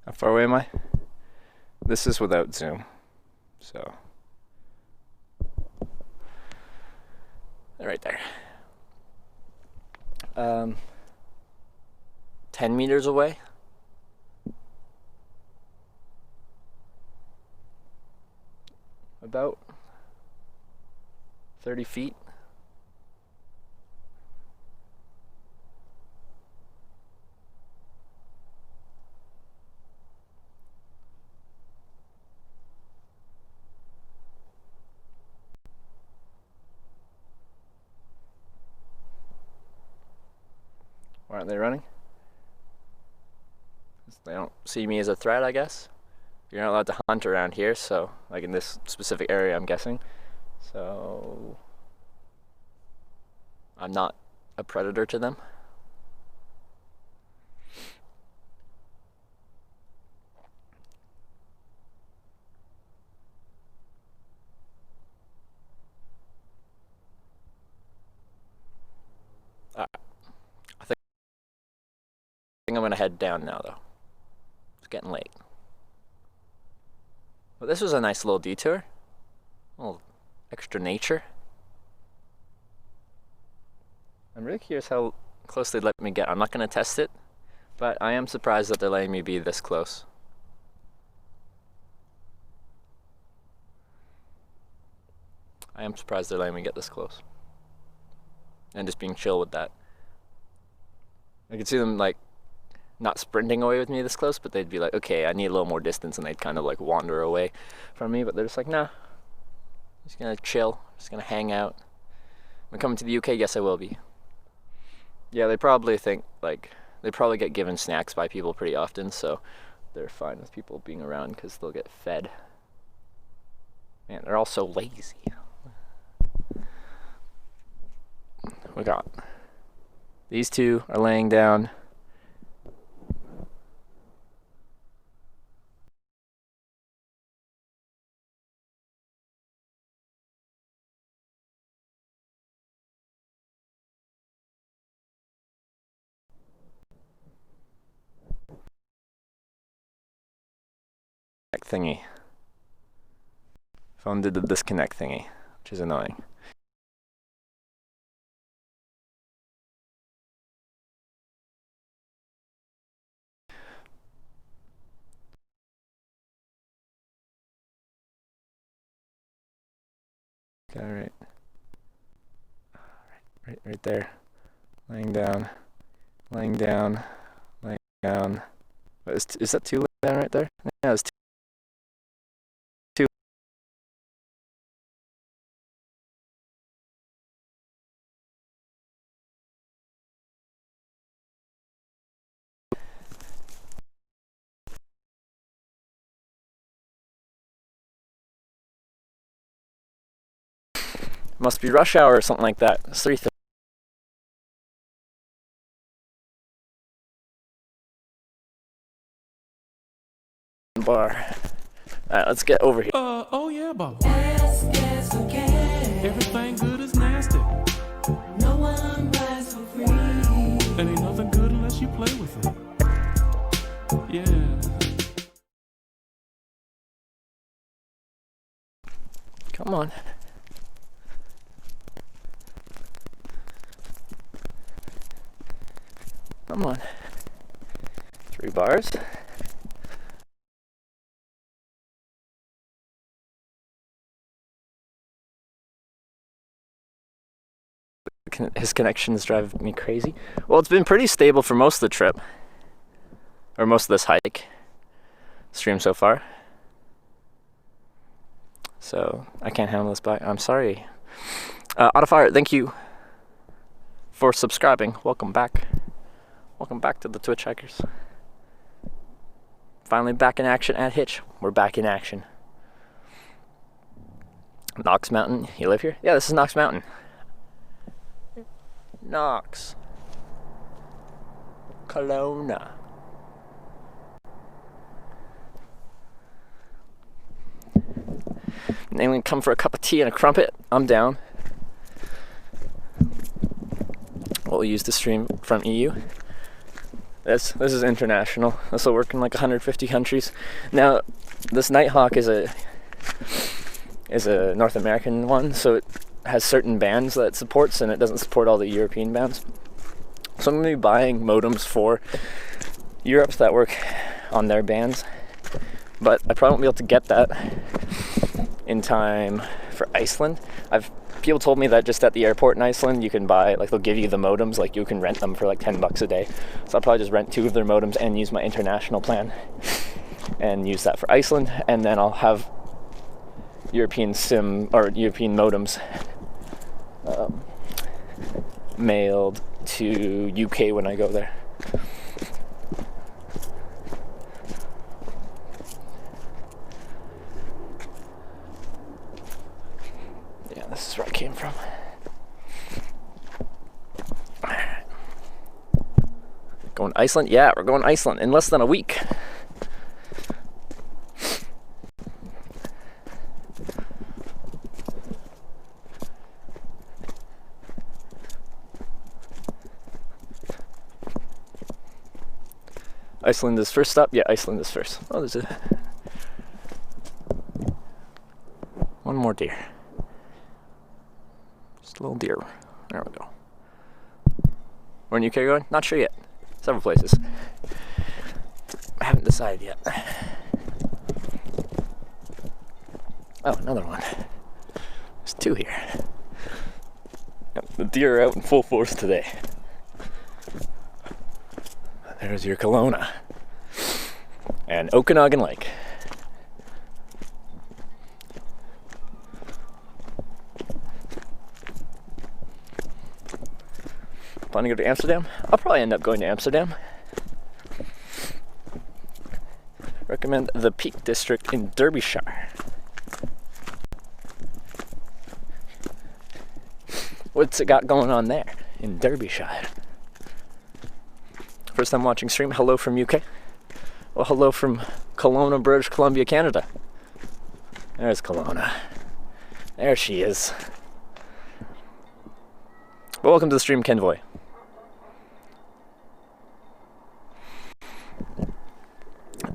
Speaker 5: How far away am I? This is without zoom, so. Right there. 10 meters away. About 30 feet. Why aren't they running? They don't see me as a threat, I guess. You're not allowed to hunt around here, so, like in this specific area, I'm guessing. So, I'm not a predator to them. I think I'm gonna head down now, though. It's getting late. But this was a nice little detour. A little extra nature. I'm really curious how close they'd let me get. I'm not gonna test it, but I am surprised that they're letting me be this close. I am surprised they're letting me get this close. And just being chill with that. I could see them like not sprinting away with me this close, but they'd be like, okay, I need a little more distance, and they'd kind of like wander away from me, but they're just like, nah, I'm just gonna chill, just gonna hang out. When coming to the UK, yes I will be. Yeah, they probably think, like, they probably get given snacks by people pretty often, so they're fine with people being around because they'll get fed. Man, they're all so lazy. We got these two are laying down. Thingy. Phone did the disconnect thingy, which is annoying. Okay, right there. Laying down, laying down, laying down. Is that two laying down right there? Yeah, it's two. Must be rush hour or something like that. It's 3:30. Bar. Alright, let's get over here.
Speaker 10: Oh yeah, boss. Yes, okay. Everything good is nasty. No one buys for free. And ain't nothing good unless you play with it. Yeah.
Speaker 5: Come on. Come on. 3 bars. His connections drive me crazy. Well, it's been pretty stable for most of the trip. Or most of this hike. Stream so far. So, I can't handle this by. I'm sorry. Autofire, thank you for subscribing. Welcome back. Welcome back to the Twitch Hikers. Finally back in action at Hitch. We're back in action. Knox Mountain, you live here? Yeah, this is Knox Mountain. Knox. Kelowna. Anyone come for a cup of tea and a crumpet? I'm down. We'll use the stream from EU. This is international. This will work in like 150 countries. Now, this Nighthawk is a North American one, so it has certain bands that it supports, and it doesn't support all the European bands. So I'm going to be buying modems for Europe that work on their bands, but I probably won't be able to get that in time for Iceland. People told me that just at the airport in Iceland you can buy, like they'll give you the modems, like you can rent them for like $10 a day. So I'll probably just rent 2 of their modems and use my international plan and use that for Iceland, and then I'll have European SIM or European modems mailed to UK when I go there. Yeah, this is where I came from. Alright. Going to Iceland? Yeah, we're going to Iceland in less than a week. Iceland is first stop? Yeah, Iceland is first. Oh, there's one more deer. Just a little deer. There we go. Where in UK are you going? Not sure yet. Several places. I haven't decided yet. Oh, another one. There's 2 here. Yep, the deer are out in full force today. There's your Kelowna and Okanagan Lake. Planning to go to Amsterdam? I'll probably end up going to Amsterdam. Recommend the Peak District in Derbyshire. What's it got going on there in Derbyshire? First time watching stream, hello from UK. Well, hello from Kelowna, British Columbia, Canada. There's Kelowna. There she is. Well, welcome to the stream, Kenvoy.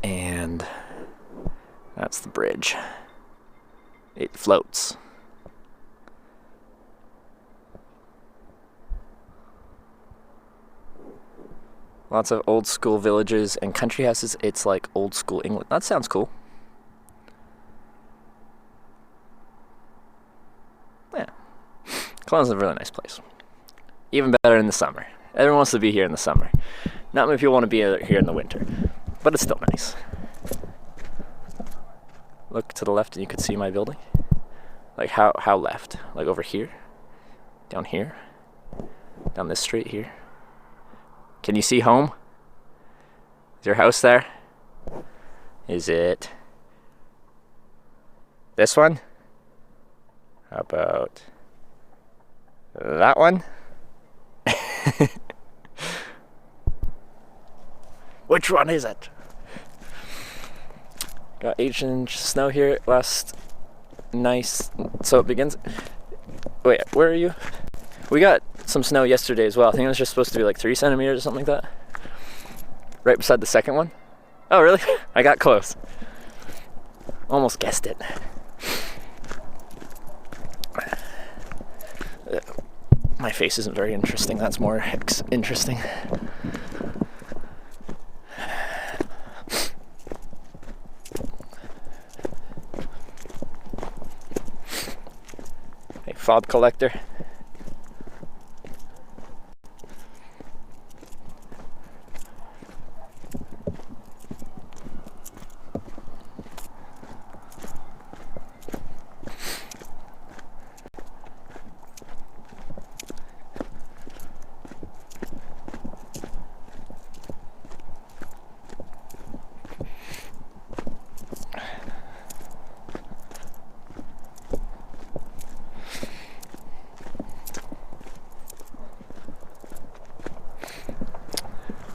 Speaker 5: And that's the bridge. It floats. Lots of old school villages and country houses. It's like old school England. That sounds cool. Yeah. Kelowna's a really nice place. Even better in the summer. Everyone wants to be here in the summer. Not many people want to be here in the winter. But it's still nice. Look to the left and you can see my building. Like how left? Like over here? Down here? Down this street here? Can you see home? Is your house there? Is it this one? How about that one? Which one is it? Got 8-inch snow here last nice. So it begins. Wait, where are you? We got some snow yesterday as well. I think it was just supposed to be like 3 centimeters or something like that. Right beside the second one. Oh, really? I got close. Almost guessed it. My face isn't very interesting. That's more interesting. Hey, fob collector.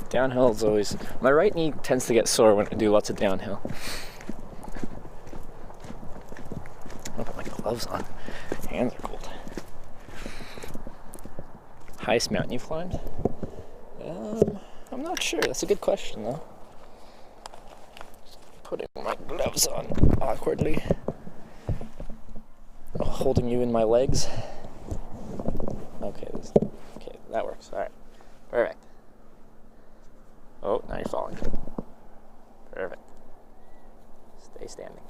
Speaker 5: Downhill is always... My right knee tends to get sore when I do lots of downhill. I'll put my gloves on. Hands are cold. Highest mountain you've climbed? I'm not sure. That's a good question, though. Putting my gloves on awkwardly. Holding you in my legs. Okay, that works. All right, perfect. Oh, now you're falling. Perfect. Stay standing.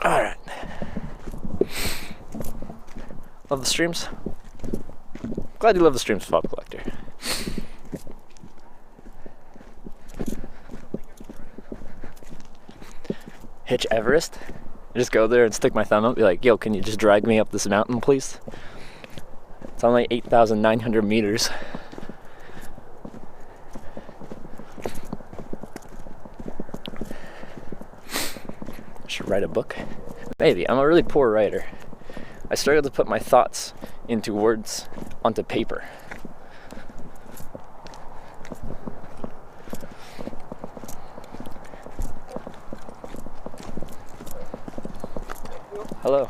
Speaker 5: All right. Love the streams? Glad you love the streams, Fob Collector. Hitch Everest? I just go there and stick my thumb up, be like, yo, can you just drag me up this mountain, please? It's only 8,900 meters. I should write a book. Maybe. I'm a really poor writer. I struggle to put my thoughts into words onto paper. Hello.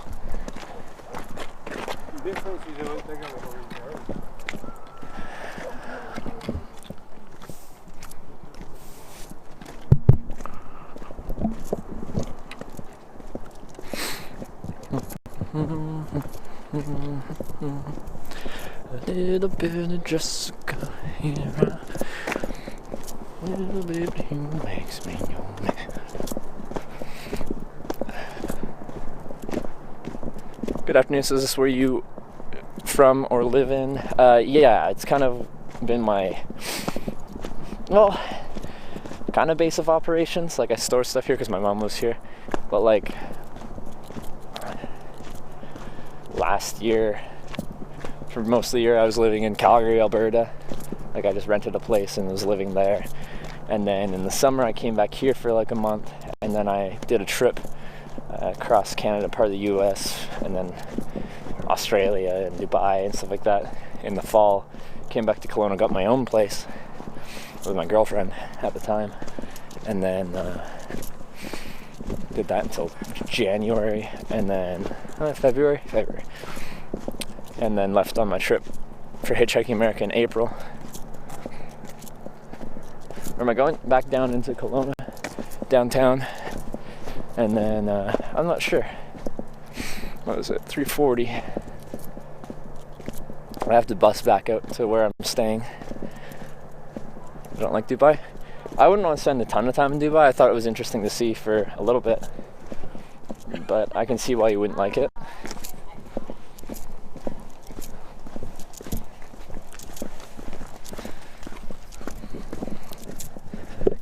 Speaker 5: A little bit of Jessica here. A little bit who makes me your man. Good afternoon. So is this where you from or live in? Yeah, it's kind of been my, well, kind of base of operations. Like I store stuff here because my mom lives here. But like last year, for most of the year, I was living in Calgary, Alberta. Like I just rented a place and was living there. And then in the summer I came back here for like a month, and then I did a trip across Canada, part of the US, and then Australia and Dubai and stuff like that. In the fall, came back to Kelowna, got my own place with my girlfriend at the time, and then did that until January, and then February, and then left on my trip for Hitchhiking America in April. Or am I going back down into Kelowna, downtown? And then, I'm not sure. What was it? 3:40. I have to bus back out to where I'm staying. I don't like Dubai. I wouldn't want to spend a ton of time in Dubai. I thought it was interesting to see for a little bit. But I can see why you wouldn't like it.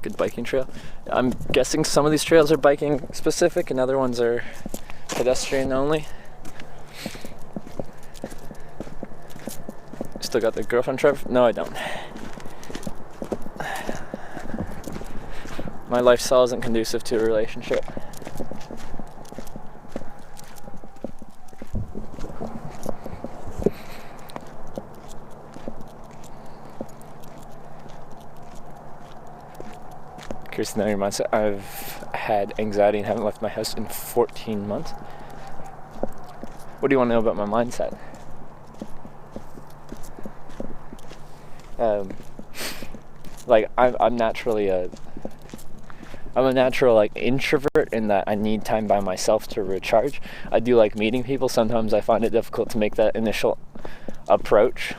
Speaker 5: Good biking trail. I'm guessing some of these trails are biking specific and other ones are pedestrian only. Still got the girlfriend trip? No, I don't. My lifestyle isn't conducive to a relationship. Curious to know your mindset. I've had anxiety and haven't left my house in 14 months. What do you want to know about my mindset? like I'm naturally I'm a natural like introvert in that I need time by myself to recharge. I do like meeting people. Sometimes I find it difficult to make that initial approach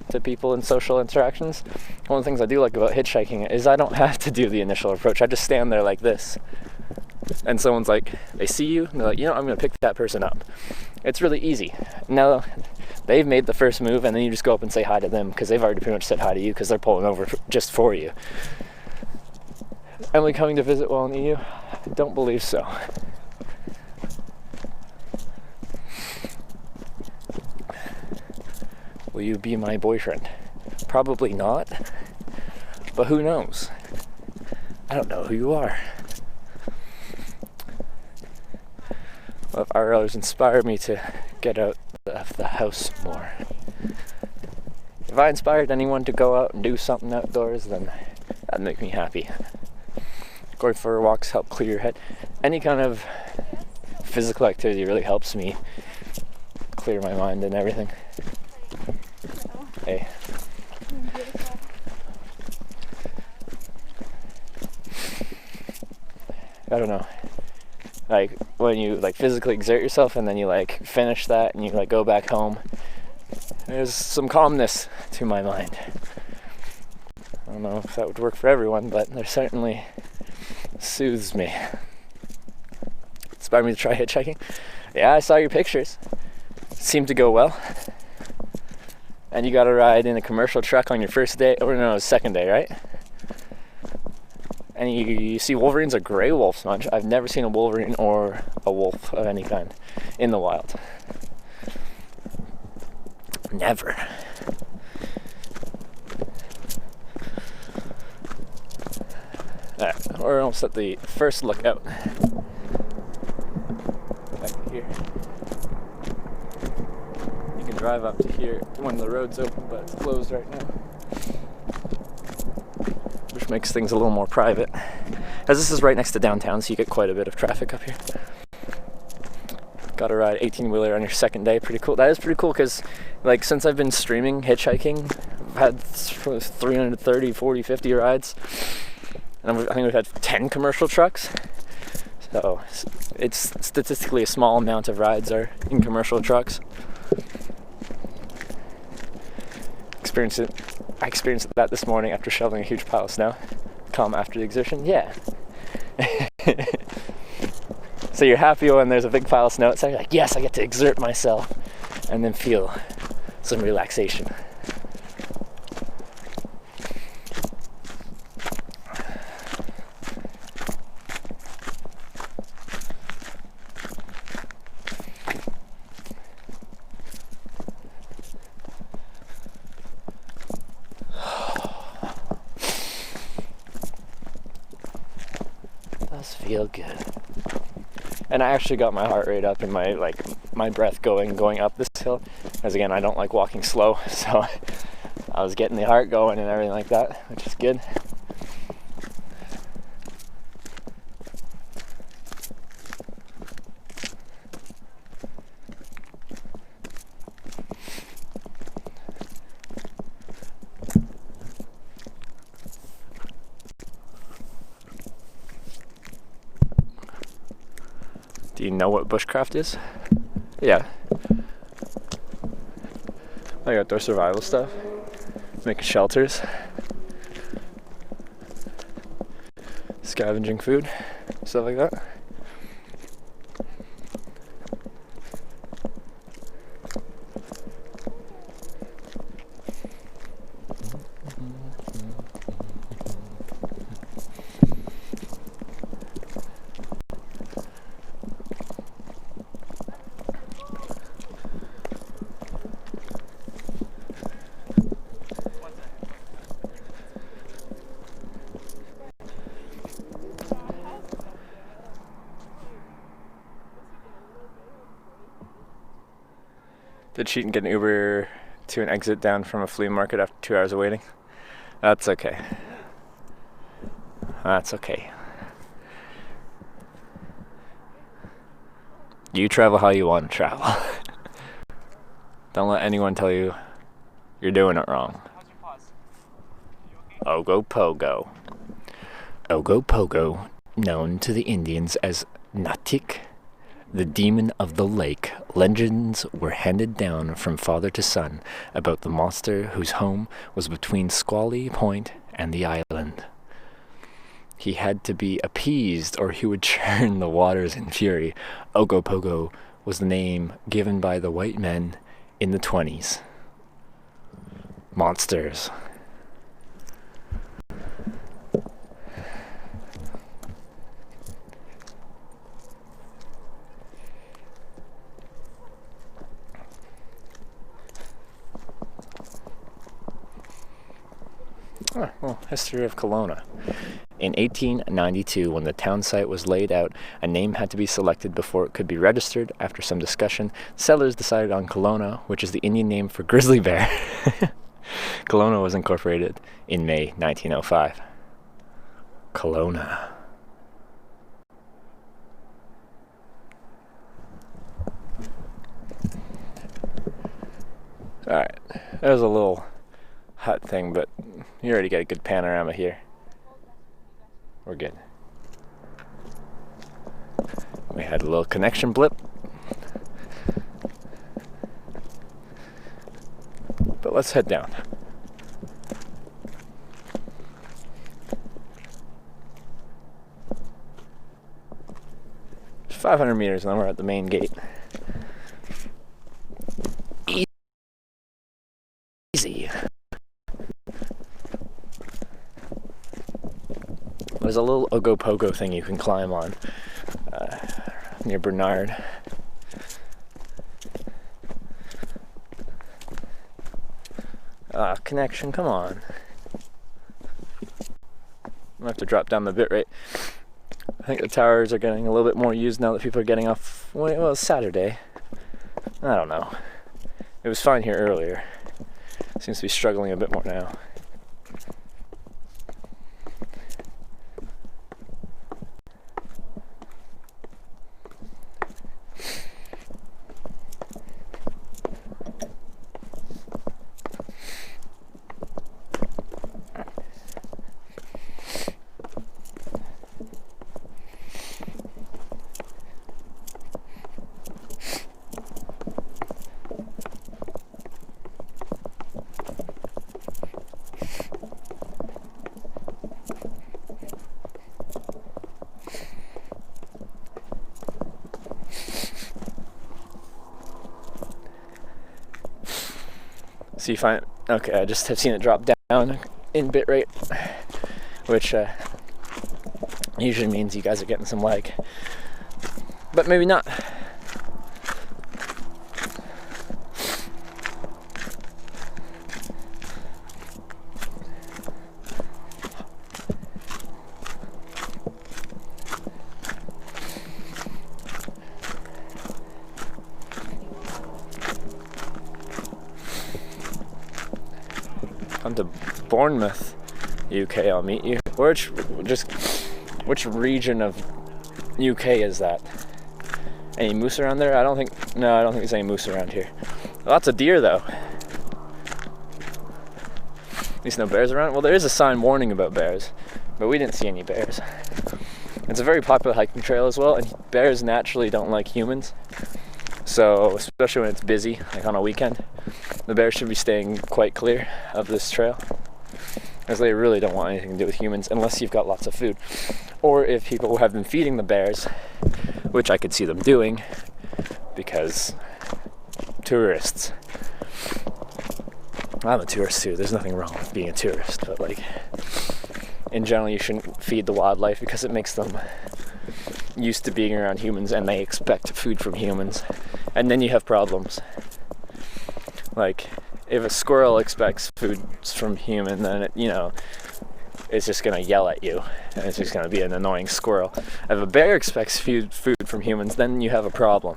Speaker 5: to people in social interactions. One of the things I do like about hitchhiking is I don't have to do the initial approach. I just stand there like this. And someone's like, they see you, and they're like, I'm going to pick that person up. It's really easy. Now, they've made the first move, and then you just go up and say hi to them, because they've already pretty much said hi to you, because they're pulling over just for you. Emily coming to visit while in EU? I don't believe so. Will you be my boyfriend? Probably not. But who knows? I don't know who you are. Well, if RLers inspire me to get out of the house more. If I inspired anyone to go out and do something outdoors, then that'd make me happy. Going for walks help clear your head. Any kind of physical activity really helps me clear my mind and everything. Hey. I don't know. Like when you like physically exert yourself and then you like finish that and you like go back home, there's some calmness to my mind. I don't know if that would work for everyone, but there certainly soothes me. Inspired me to try hitchhiking. Yeah, I saw your pictures. Seemed to go well. And you got a ride in a commercial truck on your first day, or no, second day, right? And you see wolverines or gray wolves much. I've never seen a wolverine or a wolf of any kind in the wild. Never. Alright, we're almost at the first lookout. Back to here. You can drive up to here when the road's open, but it's closed right now. Which makes things a little more private. As this is right next to downtown, so you get quite a bit of traffic up here. Got to ride 18-wheeler on your second day. Pretty cool. That is pretty cool because, like, since I've been streaming hitchhiking, I've had 330, 40, 50 rides. And I think we've had 10 commercial trucks. So it's statistically a small amount of rides are in commercial trucks. I experienced that this morning after shoveling a huge pile of snow. Calm after the exertion, yeah. So you're happy when there's a big pile of snow outside. You're like, yes, I get to exert myself, and then feel some relaxation. Feel good. And I actually got my heart rate up and my breath going up this hill, because again I don't like walking slow, so I was getting the heart going and everything like that, which is good. Do you know what bushcraft is? Yeah. Like outdoor survival stuff. Making shelters. Scavenging food. Stuff like that. Did cheat and get an Uber to an exit down from a flea market after 2 hours of waiting? That's okay. That's okay. You travel how you want to travel. Don't let anyone tell you you're doing it wrong.
Speaker 4: How's your pause? You okay?
Speaker 5: Ogopogo. Ogopogo, known to the Indians as Natik, the demon of the lake, legends were handed down from father to son about the monster whose home was between Squally Point and the island. He had to be appeased or he would churn the waters in fury. Ogopogo was the name given by the white men in the 20s. Monsters. Well, history of Kelowna. In 1892, when the town site was laid out, a name had to be selected before it could be registered. After some discussion, settlers decided on Kelowna, which is the Indian name for grizzly bear. Kelowna was incorporated in May 1905. Kelowna. Alright, there's a little hut thing, but you already get a good panorama here. We're good. We had a little connection blip. But let's head down. It's 500 meters and then we're at the main gate. Easy. There's a little Ogopogo thing you can climb on near Bernard. Connection, come on. I have to drop down the bitrate. I think the towers are getting a little bit more used now that people are getting off. Well, it's Saturday. I don't know. It was fine here earlier. Seems to be struggling a bit more now. So you find, okay, I just have seen it drop down in bitrate, which usually means you guys are getting some lag, but maybe not. Come to Bournemouth, UK, I'll meet you. Which region of UK is that? Any moose around there? I don't think there's any moose around here. Lots of deer though. At least no bears around. Well, there is a sign warning about bears, but we didn't see any bears. It's a very popular hiking trail as well, and bears naturally don't like humans. So, especially when it's busy, like on a weekend, the bears should be staying quite clear of this trail, as they really don't want anything to do with humans unless you've got lots of food. Or if people have been feeding the bears, which I could see them doing, because tourists. I'm a tourist too, there's nothing wrong with being a tourist, but like, in general you shouldn't feed the wildlife because it makes them used to being around humans and they expect food from humans, and then you have problems. Like, if a squirrel expects food from human, then it's just gonna yell at you, and it's just gonna be an annoying squirrel. If a bear expects food from humans, then you have a problem.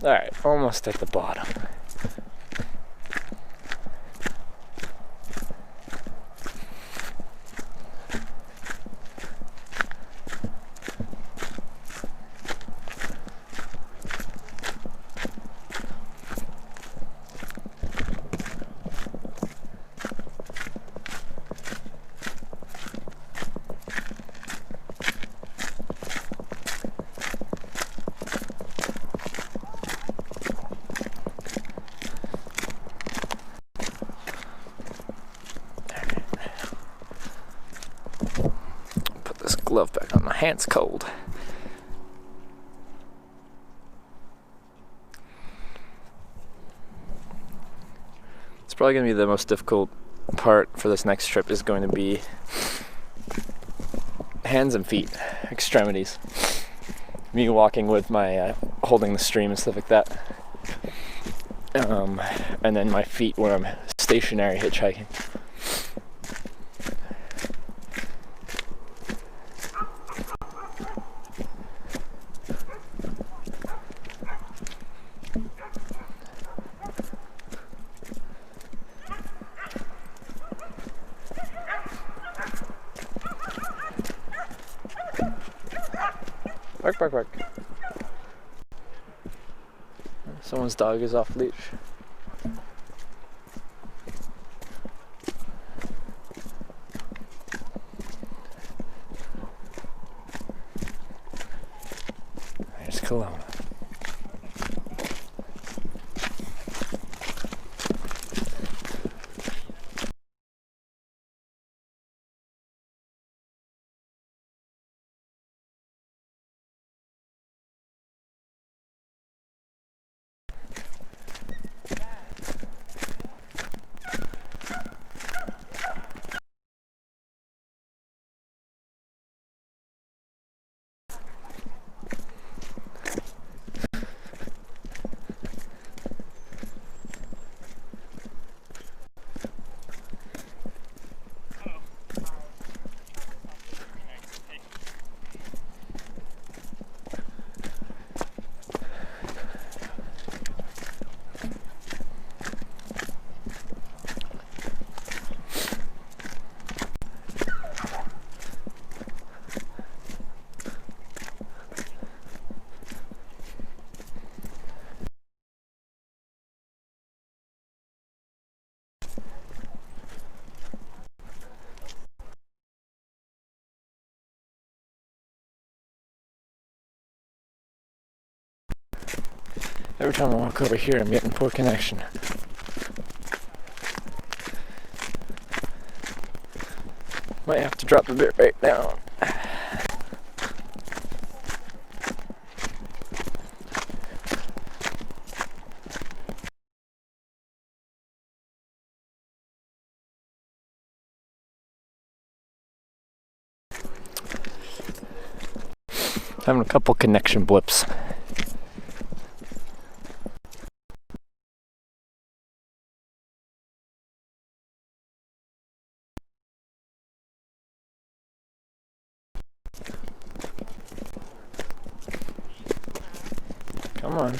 Speaker 5: Alright, almost at the bottom. Glove back on, my hand's cold. It's probably going to be the most difficult part for this next trip is going to be hands and feet, extremities. Me walking with my holding the stream and stuff like that. And then my feet when I'm stationary hitchhiking. Bark. Someone's dog is off leash. There's Kelowna. Every time I walk over here, I'm getting poor connection. Might have to drop a bit right down. Having a couple connection blips. Come on.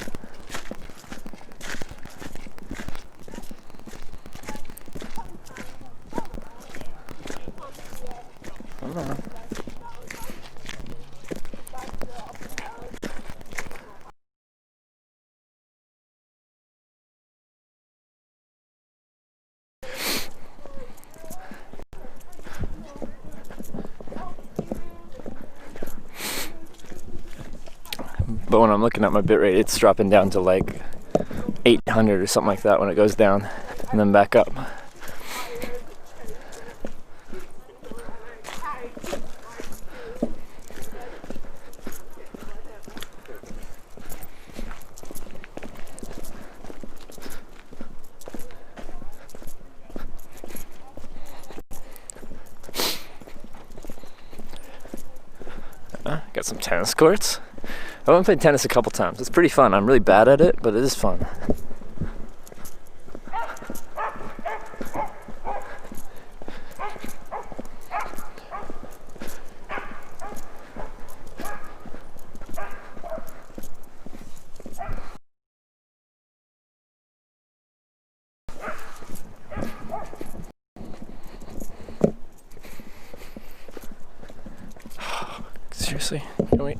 Speaker 5: Come on. But when I'm looking at my bitrate, it's dropping down to like 800 or something like that when it goes down and then back up. Got some tennis courts. I went and played tennis a couple times. It's pretty fun. I'm really bad at it, but it is fun. Seriously? Can we?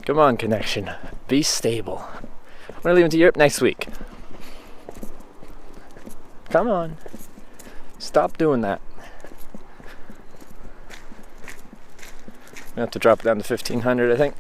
Speaker 5: Come on, connection. Be stable. I'm gonna leave it to Europe next week. Come on. Stop doing that. We have to drop it down to 1500, I think.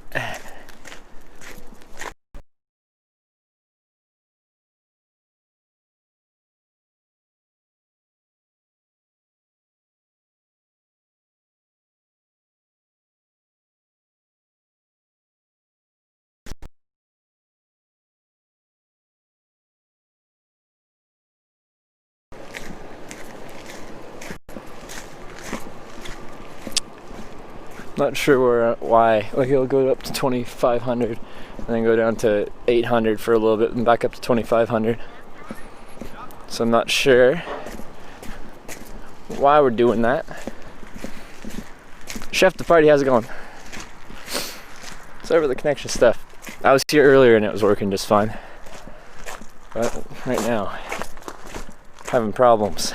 Speaker 5: Not sure why. Like it'll go up to 2,500 and then go down to 800 for a little bit and back up to 2,500. So I'm not sure why we're doing that. Chef the party, how's it going? Sorry for the connection stuff. I was here earlier and it was working just fine. But right now, having problems.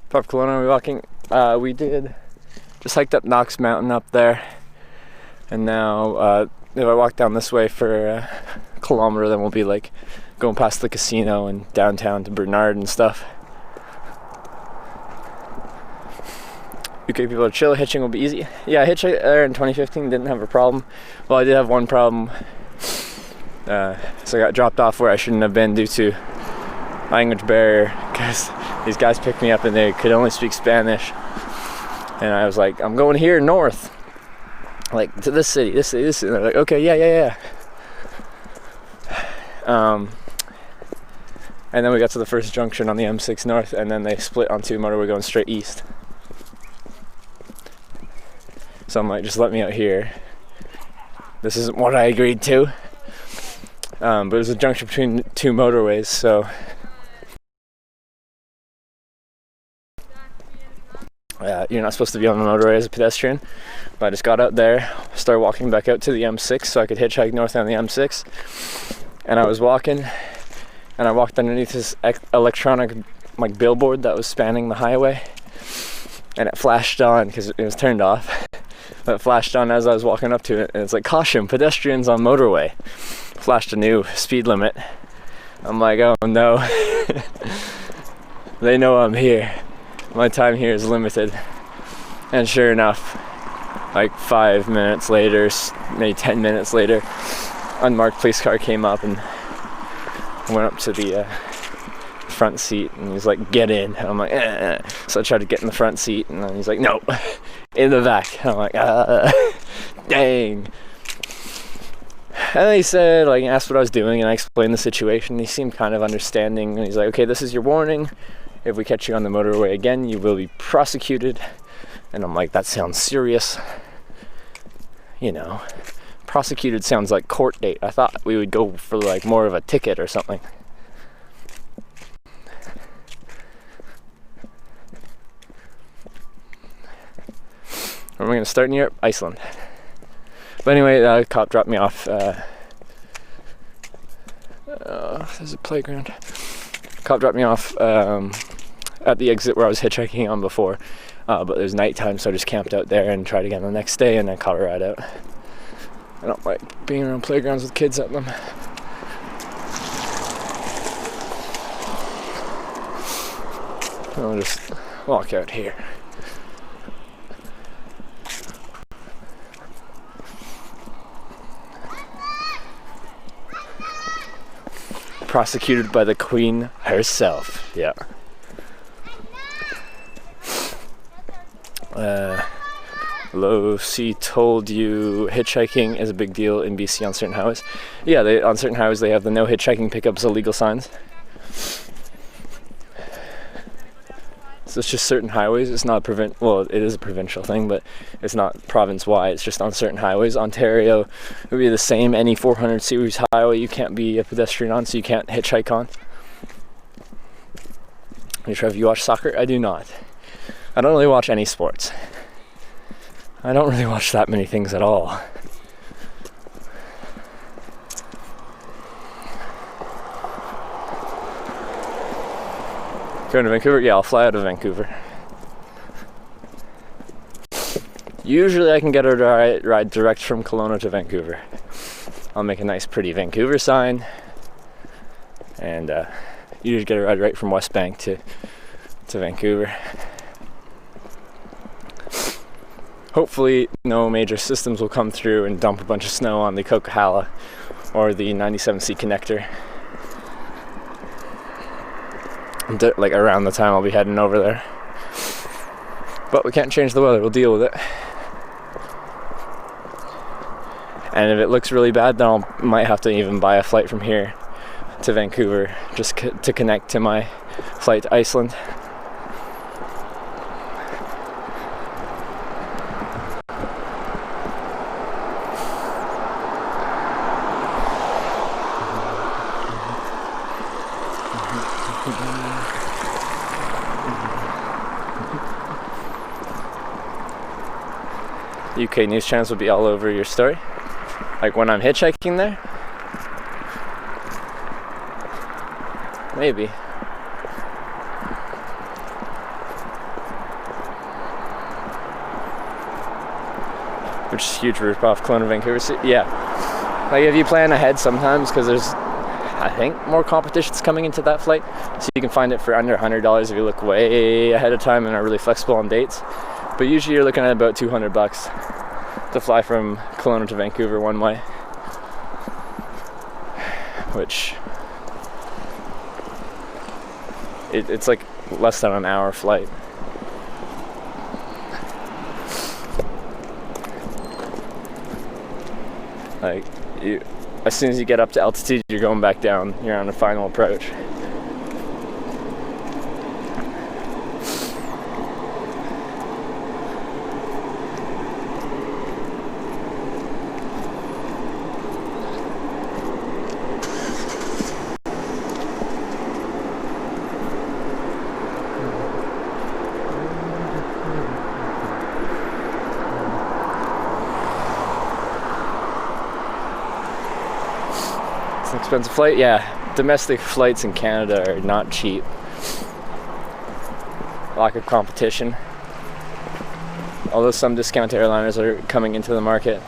Speaker 5: Pop Kelowna, are we walking? We did just hiked up Knox Mountain up there, and now if I walk down this way for a kilometer, then we'll be like going past the casino and downtown to Bernard and stuff. UK people are chill, hitching will be easy. Yeah, I hitchhiked there in 2015, didn't have a problem. Well, I did have one problem. So I got dropped off where I shouldn't have been due to language barrier, because these guys picked me up and they could only speak Spanish. And I was like, I'm going here north, like to this city, this city, this city. And they're like, okay, yeah. And then we got to the first junction on the M6 North, and then they split on two motorway going straight east. So I'm like, just let me out here. This isn't what I agreed to. But it was a junction between two motorways, so you're not supposed to be on the motorway as a pedestrian. But I just got out there, started walking back out to the M6 so I could hitchhike north on the M6. And I was walking, and I walked underneath this electronic like billboard that was spanning the highway, and it flashed on because it was turned off. But it flashed on as I was walking up to it, and it's like, caution, pedestrians on motorway. Flashed a new speed limit. I'm like, oh no. They know I'm here. My time here is limited. And sure enough, like 5 minutes later, maybe 10 minutes later, unmarked police car came up and went up to the front seat, and he's like, get in. And I'm like, So I tried to get in the front seat, and then he's like, no, in the back. And I'm like, dang. And then he said, like, asked what I was doing, and I explained the situation. He seemed kind of understanding, and he's like, okay, this is your warning. If we catch you on the motorway again, you will be prosecuted. And I'm like, that sounds serious. You know, prosecuted sounds like court date. I thought we would go for like more of a ticket or something. Where am I going to start in Europe? Iceland. But anyway, the cop dropped me off. There's a playground. Cop dropped me off at the exit where I was hitchhiking on before. But it was nighttime, so I just camped out there and tried again the next day, and then caught a ride out. I don't like being around playgrounds with kids at them. I'll just walk out here. Prosecuted by the Queen herself. Yeah. Lucy told you hitchhiking is a big deal in BC on certain highways. Yeah, on certain highways they have the no hitchhiking pickups illegal signs. So it's just certain highways. It's not well, it is a provincial thing, but it's not province-wide. It's just on certain highways. Ontario it would be the same. Any 400 series highway you can't be a pedestrian on, so you can't hitchhike on. Have you watch soccer? I do not. I don't really watch any sports. I don't really watch that many things at all. Going to Vancouver? Yeah, I'll fly out of Vancouver. Usually I can get a ride direct from Kelowna to Vancouver. I'll make a nice pretty Vancouver sign, and you just get a ride right from West Bank to Vancouver. Hopefully no major systems will come through and dump a bunch of snow on the Coquihalla or the 97C connector. Like around the time I'll be heading over there. But we can't change the weather, we'll deal with it. And if it looks really bad, then I might have to even buy a flight from here to Vancouver just to connect to my flight to Iceland. UK news channels will be all over your story. Like when I'm hitchhiking there? Maybe. Which is a huge route off Kelowna, Vancouver City. Yeah. Like if you plan ahead sometimes, because there's, I think, more competitions coming into that flight. So you can find it for under $100 if you look way ahead of time and are really flexible on dates. But usually you're looking at about $200 to fly from Kelowna to Vancouver one way, which it's like less than an hour flight. Like as soon as you get up to altitude, you're going back down. You're on the final approach. Expensive flight, yeah. Domestic flights in Canada are not cheap. Lack of competition. Although some discount airliners are coming into the market,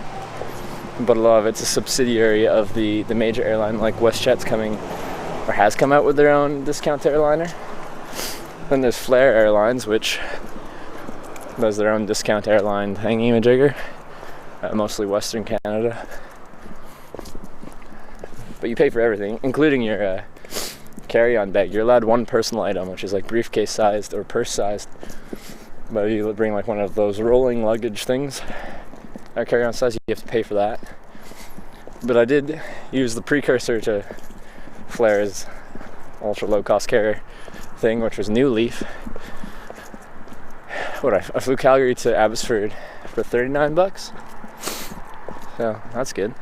Speaker 5: but a lot of it's a subsidiary of the major airline, like WestJet's coming, or has come out with their own discount airliner. Then there's Flair Airlines, which does their own discount airline thingy-majigger, mostly Western Canada. But you pay for everything, including your carry-on bag. You're allowed one personal item, which is like briefcase sized or purse sized. But if you bring like one of those rolling luggage things, or carry-on size, you have to pay for that. But I did use the precursor to Flair's ultra low-cost carrier thing, which was New Leaf. I flew Calgary to Abbotsford for $39, so that's good.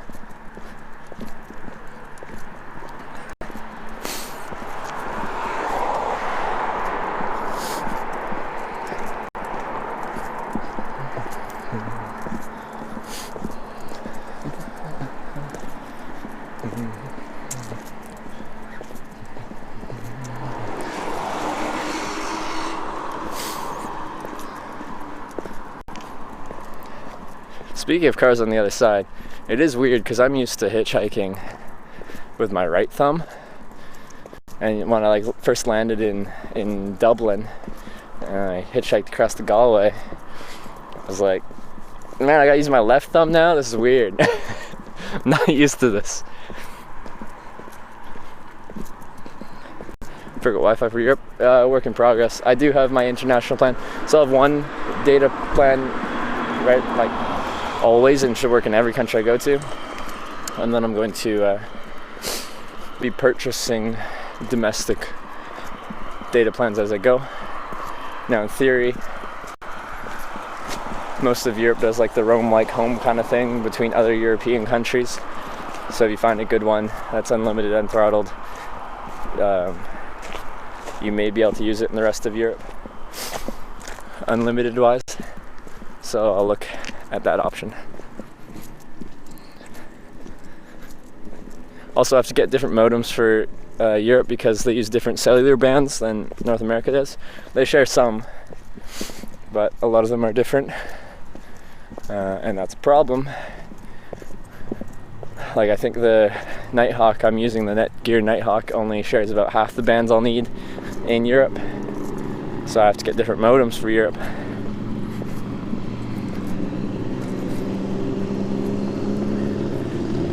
Speaker 5: Speaking of cars on the other side, it is weird because I'm used to hitchhiking with my right thumb. And when I first landed in Dublin and I hitchhiked across to Galway, I was like, man, I gotta use my left thumb now? This is weird. I'm not used to this. Forgot Wi-Fi for Europe. Work in progress. I do have my international plan. So I have one data plan, right, like always, and should work in every country I go to. And then I'm going to be purchasing domestic data plans as I go. Now in theory, most of Europe does like the roam like home kind of thing between other European countries. So if you find a good one that's unlimited, unthrottled, you may be able to use it in the rest of Europe, unlimited wise. So I'll look at that option. Also have to get different modems for Europe because they use different cellular bands than North America does. They share some, but a lot of them are different, and that's a problem. Like, I think the Nighthawk I'm using, the Netgear Nighthawk, only shares about half the bands I'll need in Europe, so I have to get different modems for Europe.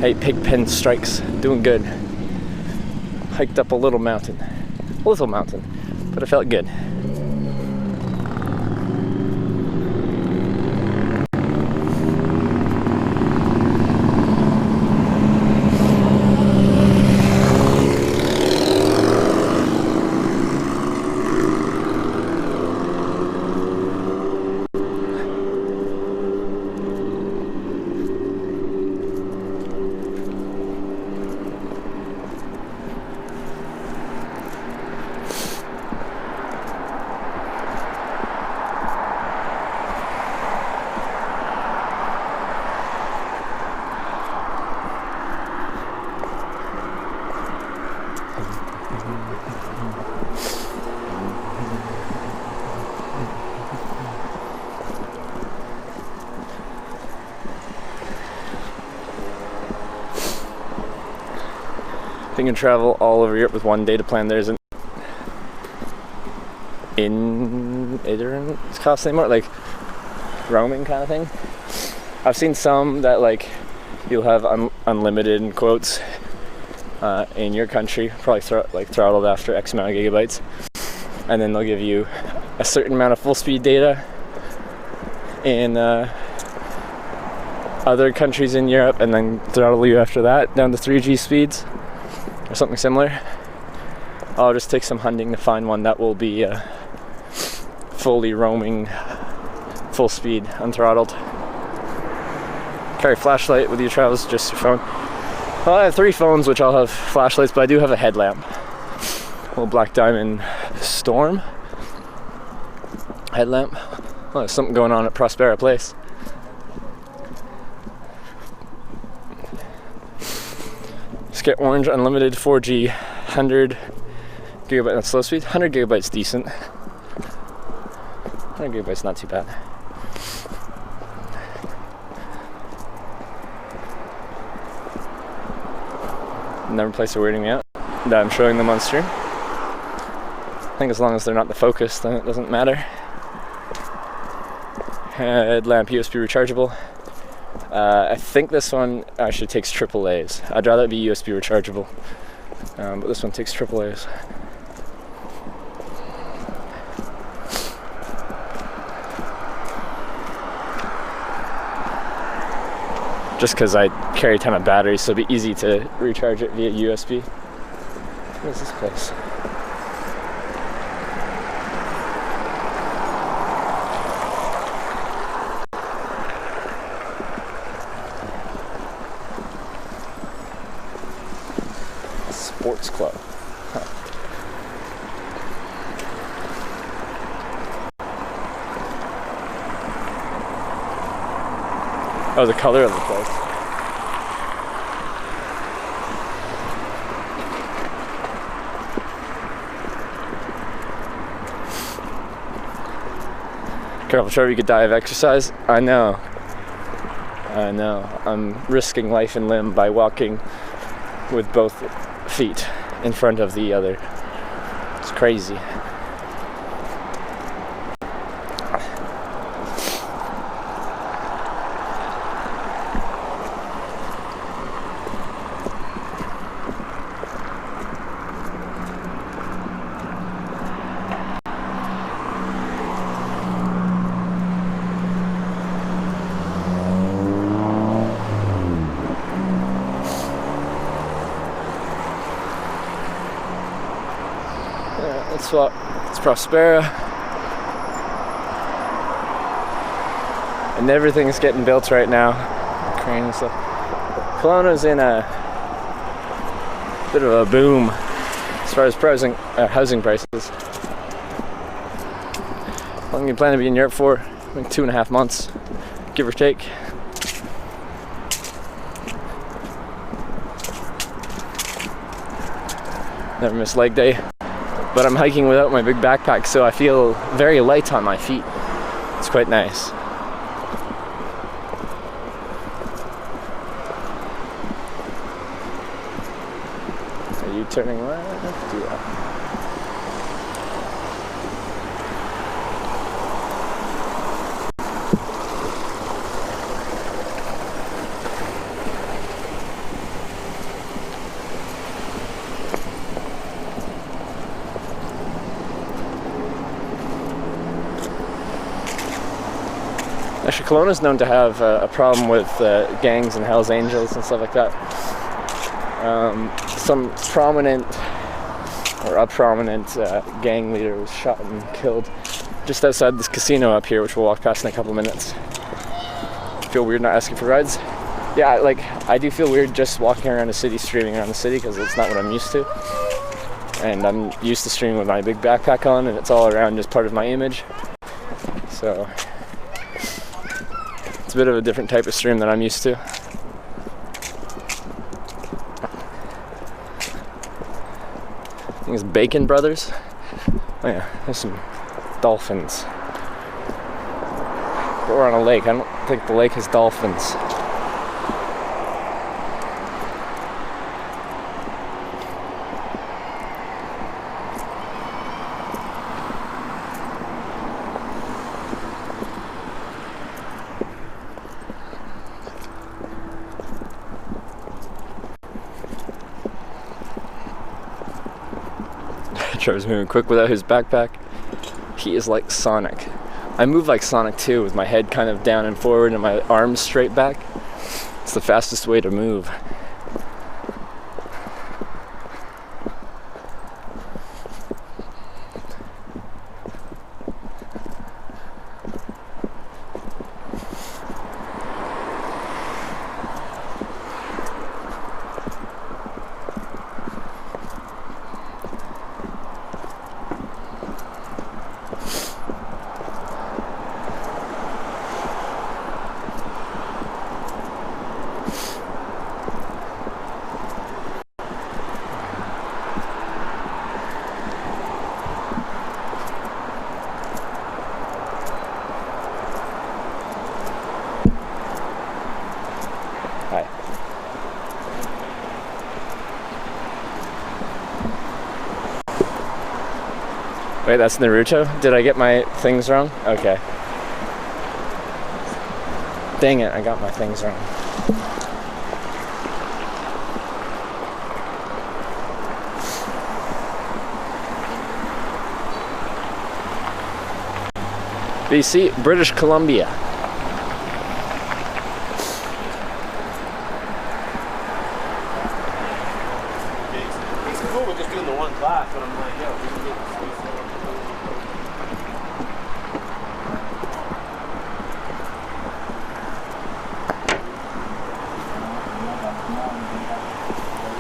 Speaker 5: Hey, Pigpen Strikes, doing good. Hiked up a little mountain, but it felt good. If you can travel all over Europe with one data plan, there isn't it's cost anymore, like roaming kind of thing. I've seen some that like you'll have unlimited in quotes in your country, probably throttled after X amount of gigabytes, and then they'll give you a certain amount of full speed data in other countries in Europe, and then throttle you after that down to 3G speeds or something similar. I'll just take some hunting to find one that will be fully roaming, full speed, unthrottled. Carry flashlight with you, travels, just your phone. Well, I have 3 phones which all have flashlights, but I do have a headlamp. A little Black Diamond Storm headlamp. Well, there's something going on at Prospera Place. Just get Orange Unlimited 4G, 100 gigabyte on slow speed. 100 gigabytes decent. 100 gigabytes not too bad. Another place they're weirding me out that I'm showing them on stream. I think as long as they're not the focus, then it doesn't matter. Headlamp USB rechargeable. I think this one actually takes AAAs. I'd rather it be USB rechargeable, but this one takes AAAs. Just because I carry a ton of batteries, so it'd be easy to recharge it via USB. What is this place? Sports club. Huh. Oh, the color of the place. Careful, Trevor, you could die of exercise. I know. I'm risking life and limb by walking with both feet in front of the other. It's crazy. It's Prospera, and everything's getting built right now. Crane and stuff. Kelowna's in a bit of a boom as far as housing prices. How long do you plan to be in Europe for? Like 2.5 months. give or take. Never miss leg day. But I'm hiking without my big backpack, so I feel very light on my feet. It's quite nice. Are you turning left? Yeah. Actually, Kelowna is known to have a problem with gangs and Hells Angels and stuff like that. Some prominent or a prominent gang leader was shot and killed just outside this casino up here, which we'll walk past in a couple of minutes. Feel weird not asking for rides? Yeah, like, I do feel weird just walking around the city, streaming around the city, because it's not what I'm used to. And I'm used to streaming with my big backpack on, and it's all around just part of my image. So it's a bit of a different type of stream that I'm used to. I think it's Bacon Brothers. Oh yeah, there's some dolphins. But we're on a lake. I don't think the lake has dolphins. Trevor's moving quick without his backpack. He is like Sonic. I move like Sonic too, with my head kind of down and forward and my arms straight back. It's the fastest way to move. Hi. Wait, that's Naruto? Did I get my things wrong? Okay. Dang it, I got my things wrong. BC, British Columbia.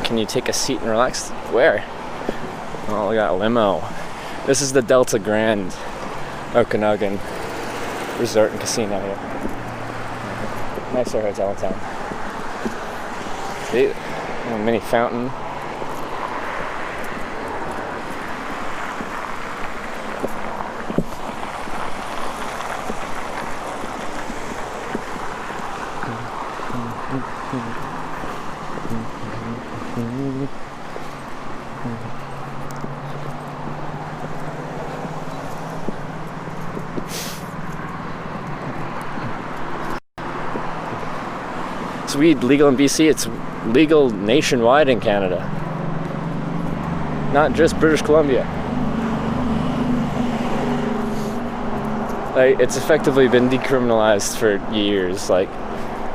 Speaker 5: Can you take a seat and relax? Where? Oh, we got a limo. This is the Delta Grand Okanagan Resort and Casino here. Nicer hotel in town. See? A mini fountain. It's weed legal in BC, it's legal nationwide in Canada. Not just British Columbia. Like, it's effectively been decriminalized for years. Like,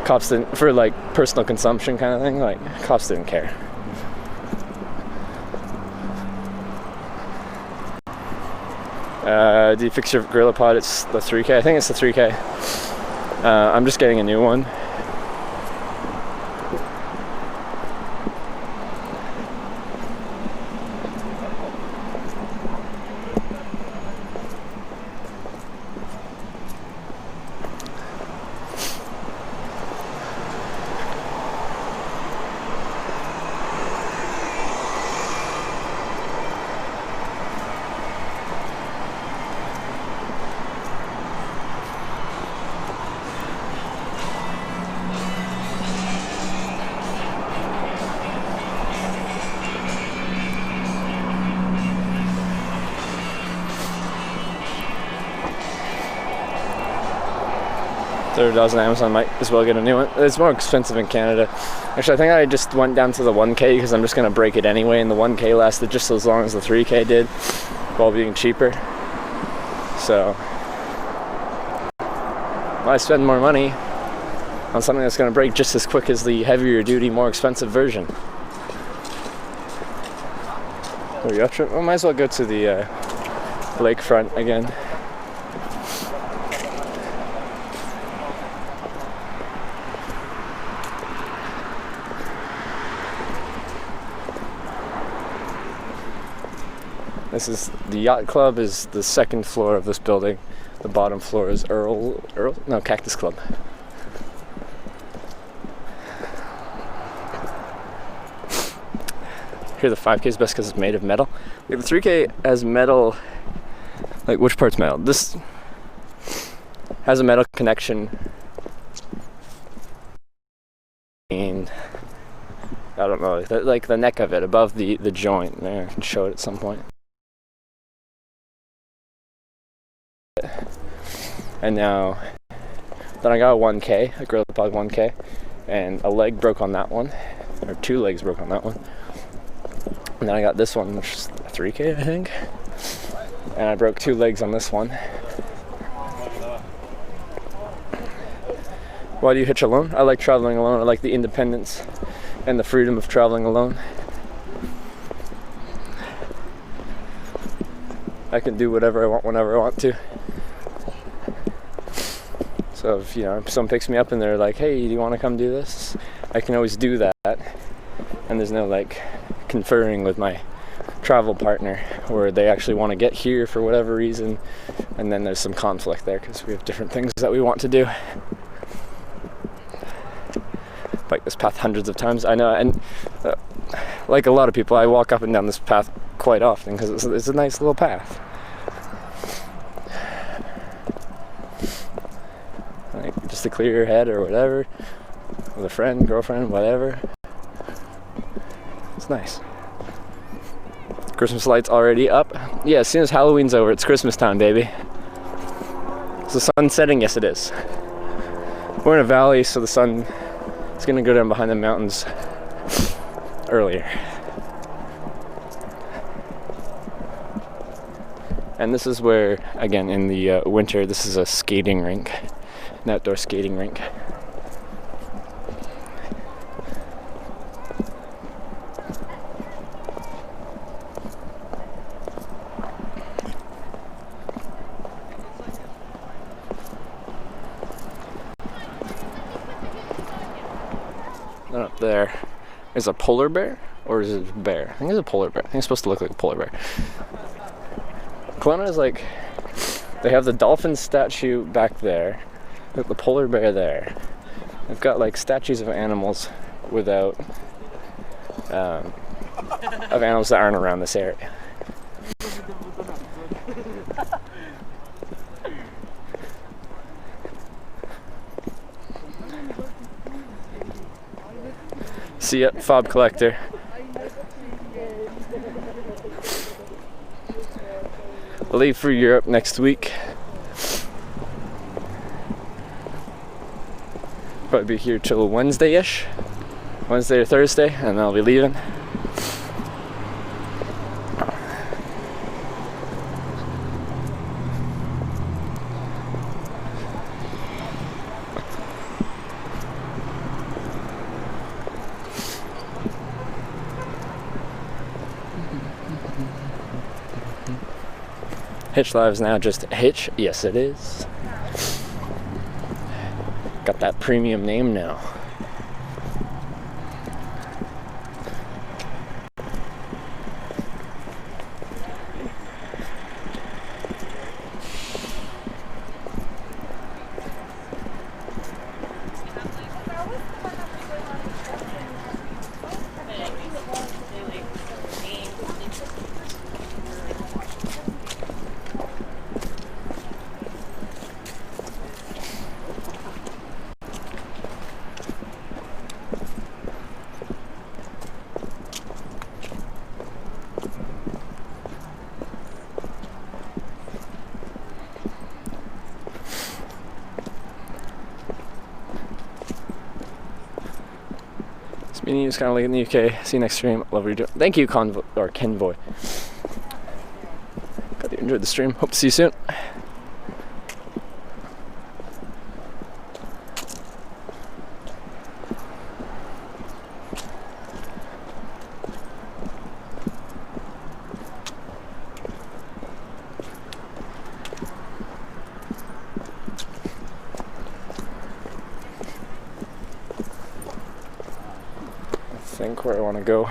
Speaker 5: cops didn't, for like personal consumption kind of thing, like, cops didn't care. Do you fix your Gorilla Pod? It's the 3K. I think it's the 3K. I'm just getting a new one. third dozen Amazon, might as well get a new one. It's more expensive in Canada. Actually, I think I just went down to the 1K because I'm just going to break it anyway, and the 1K lasted just as long as the 3K did, while being cheaper. So, why spend more money on something that's going to break just as quick as the heavier duty, more expensive version? Are we up to it? Well, might as well go to the lakefront again. This is the yacht club. Is the second floor of this building. The bottom floor is Cactus Club. Here the 5K is best because it's made of metal. The 3K has metal. Like, which part's metal? This has a metal connection. And I don't know, like the neck of it above the joint. There, I can show it at some point. And now, then I got a 1K, a Gorilla Pod 1K, and a leg broke on that one, or 2 legs broke on that one. And then I got this one, which is a 3K, I think, and I broke 2 legs on this one. Why do you hitch alone? I like traveling alone. I like the independence and the freedom of traveling alone. I can do whatever I want whenever I want to. So if, if someone picks me up and they're like, hey, do you want to come do this? I can always do that. And there's no like conferring with my travel partner where they actually want to get here for whatever reason. And then there's some conflict there because we have different things that we want to do. Bike this path hundreds of times. I know, and like a lot of people, I walk up and down this path quite often because it's a nice little path. Like, just to clear your head or whatever, with a friend, girlfriend, whatever. It's nice. Christmas lights already up. Yeah, as soon as Halloween's over, it's Christmas time, baby. Is the sun setting? Yes, it is. We're in a valley, so the sun is going to go down behind the mountains earlier. And this is where, again, in the winter, this is a skating rink, an outdoor skating rink. And up there is a polar bear, or is it a bear? I think it's a polar bear. I think it's supposed to look like a polar bear. Kelowna is like, they have the dolphin statue back there, the polar bear there. They've got like statues of animals without, of animals that aren't around this area. See ya, fob collector. I'll leave for Europe next week. Probably be here till Wednesday-ish. Wednesday or Thursday, and then I'll be leaving. Hitch Live is now just Hitch. Yes, it is. Got that premium name now. Meaning is kind of like in the UK. See you next stream. Love what you're doing. Thank you, Convoy or Kenvoy. Glad you enjoyed the stream. Hope to see you soon. Where I want to go.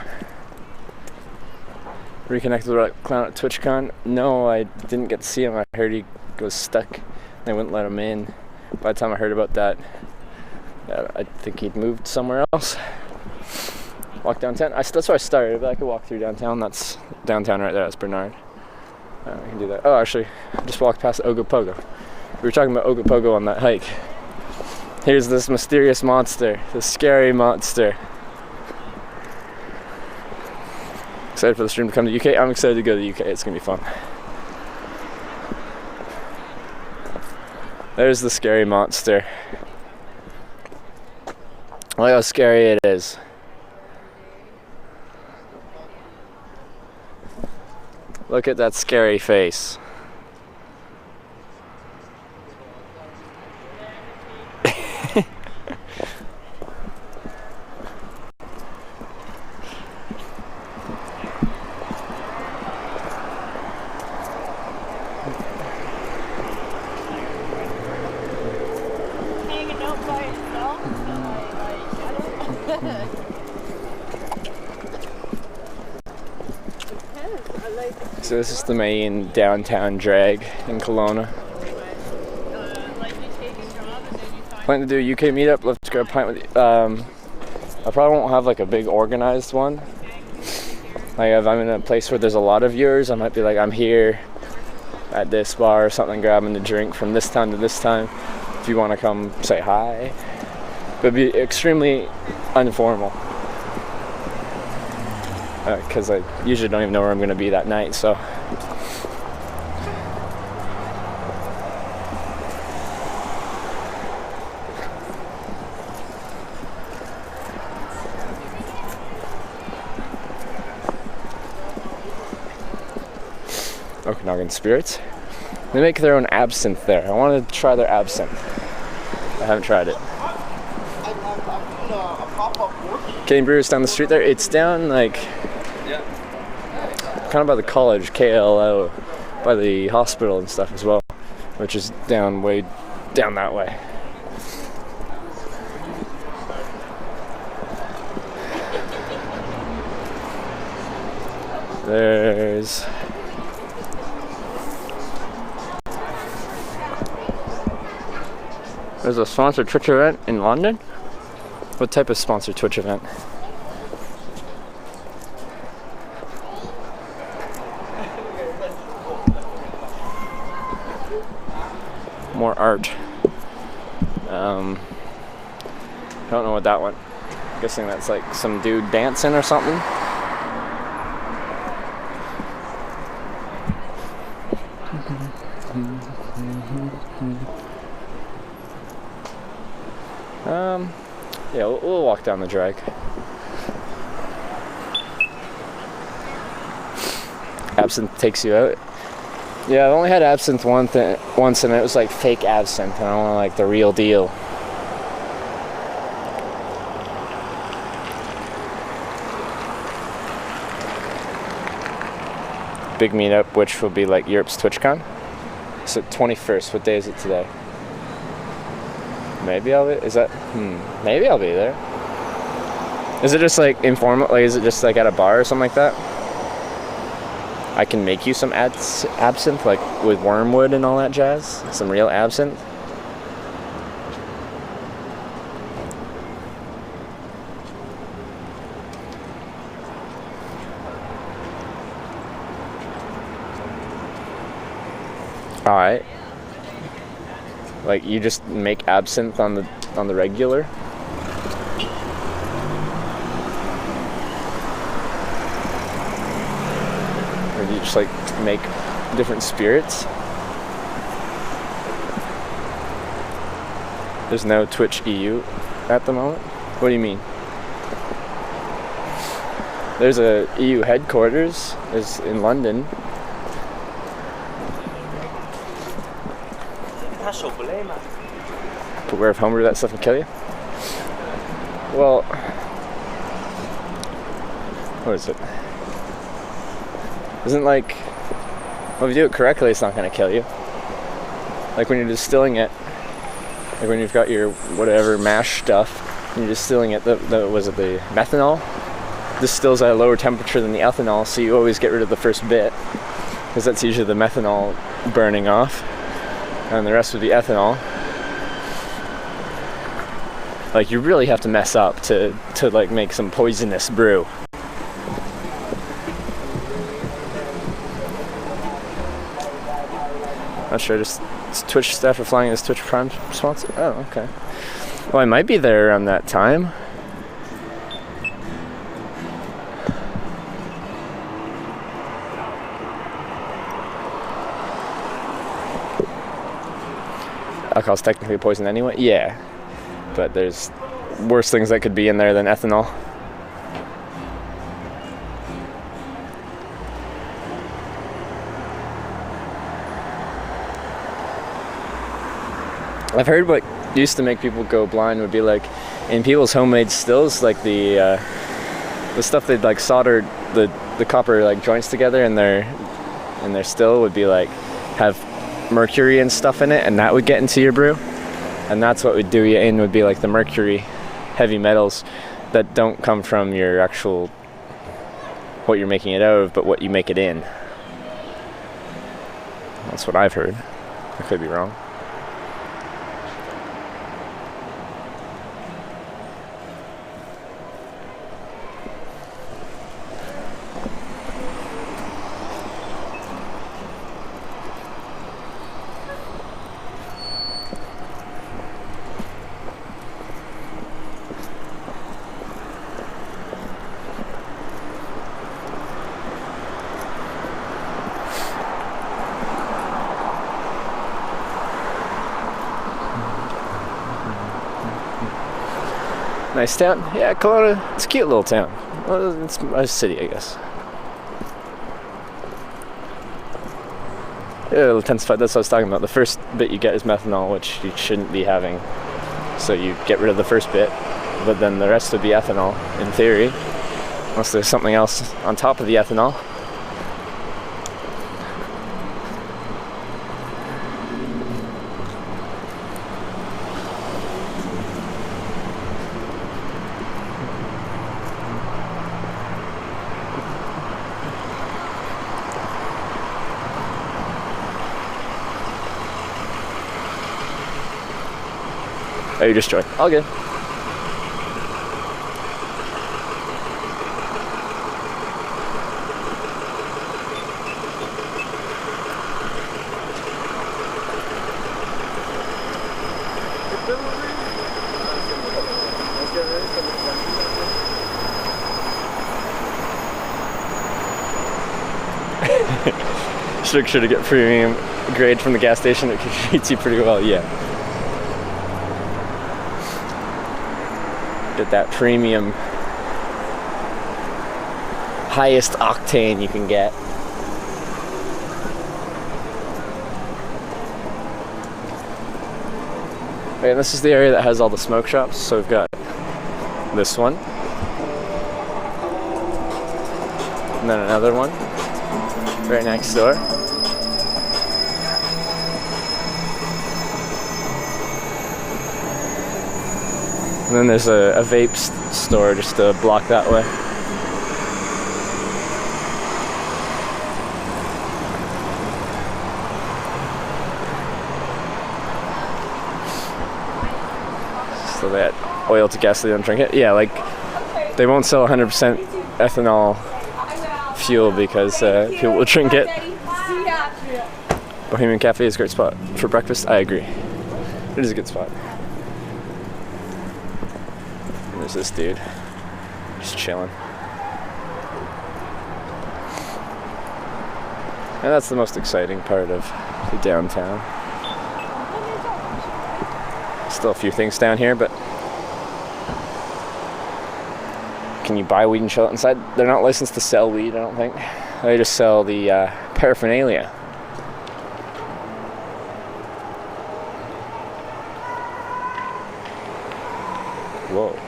Speaker 5: Reconnected with Clown at TwitchCon. No, I didn't get to see him. I heard he was stuck. They wouldn't let him in. By the time I heard about that, I think he'd moved somewhere else. Walk downtown. That's where I started, but I could walk through downtown. That's downtown right there. That's Bernard. I can do that. Oh, actually, I just walked past Ogopogo. We were talking about Ogopogo on that hike. Here's this mysterious monster, this scary monster. Excited for the stream to come to the UK. I'm excited to go to the UK. It's gonna be fun. There's the scary monster. Look how scary it is. Look at that scary face. So this is the main downtown drag in Kelowna. Plan to do a UK meetup. Love to grab a pint with you. I probably won't have like a big organized one. Like if I'm in a place where there's a lot of viewers, I might be like, I'm here at this bar or something, grabbing a drink from this time to this time. If you want to come say hi. But it'd be extremely informal. Because I usually don't even know where I'm going to be that night, so. Okanagan Spirits. They make their own absinthe there. I want to try their absinthe. I haven't tried it. Cane Brewers down the street there. It's down like kind of by the college, KLO, by the hospital and stuff as well, which is down way down that way. There's a sponsored Twitch event in London. What type of sponsored Twitch event? More art. I don't know what that one. I'm guessing that's like some dude dancing or something. Yeah, we'll walk down the drag. Absinthe takes you out. Yeah, I've only had absinthe once, and it was like fake absinthe, and I want like the real deal. Big meetup, which will be like Europe's TwitchCon. So 21st. What day is it today? Maybe I'll be. Is that? Maybe I'll be there. Is it just like informal? Like, is it just like at a bar or something like that? I can make you some absinthe, like with wormwood and all that jazz. Some real absinthe. All right. Like you just make absinthe on the regular. Or do you just like make different spirits? There's no Twitch EU at the moment. What do you mean? There's a EU headquarters. Is in London. Beware of homebrew, that stuff can kill you. Well, what is it? Isn't like, well, if you do it correctly, it's not going to kill you. Like when you're distilling it, like when you've got your whatever mash stuff, and you're distilling it, the methanol distills at a lower temperature than the ethanol, so you always get rid of the first bit, because that's usually the methanol burning off, and the rest would be ethanol. Like you really have to mess up to like make some poisonous brew. Not sure, just Twitch staff are flying as Twitch Prime sponsor. Oh, okay. Well, I might be there around that time. Alcohol's technically poison anyway? Yeah. But there's worse things that could be in there than ethanol. I've heard what used to make people go blind would be like in people's homemade stills, like the stuff they'd like solder the copper like joints together in their still would be like have mercury and stuff in it, and that would get into your brew. And that's what would do you in, would be like the mercury, heavy metals that don't come from your actual, what you're making it out of, but what you make it in. That's what I've heard. I could be wrong. Nice town. Yeah, Kelowna, it's a cute little town. Well, it's a city, I guess. Yeah, it'll intensify. That's what I was talking about. The first bit you get is methanol, which you shouldn't be having. So you get rid of the first bit, but then the rest would be ethanol, in theory. Unless there's something else on top of the ethanol. Oh, you just joined. All good. Should have get premium grade from the gas station. It treats you pretty well. Yeah. Get that premium, highest octane you can get. Okay, and this is the area that has all the smoke shops. So we've got this one, and then another one right next door. And then there's a vape store just a block that way. So that oil to gas, they don't drink it. Yeah, like they won't sell 100% ethanol fuel because people will drink it. Bohemian Cafe is a great spot for breakfast. I agree. It is a good spot. There's this dude just chilling. And that's the most exciting part of the downtown. Still a few things down here, but can you buy weed and chill out inside? They're not licensed to sell weed, I don't think. They just sell the paraphernalia. Whoa.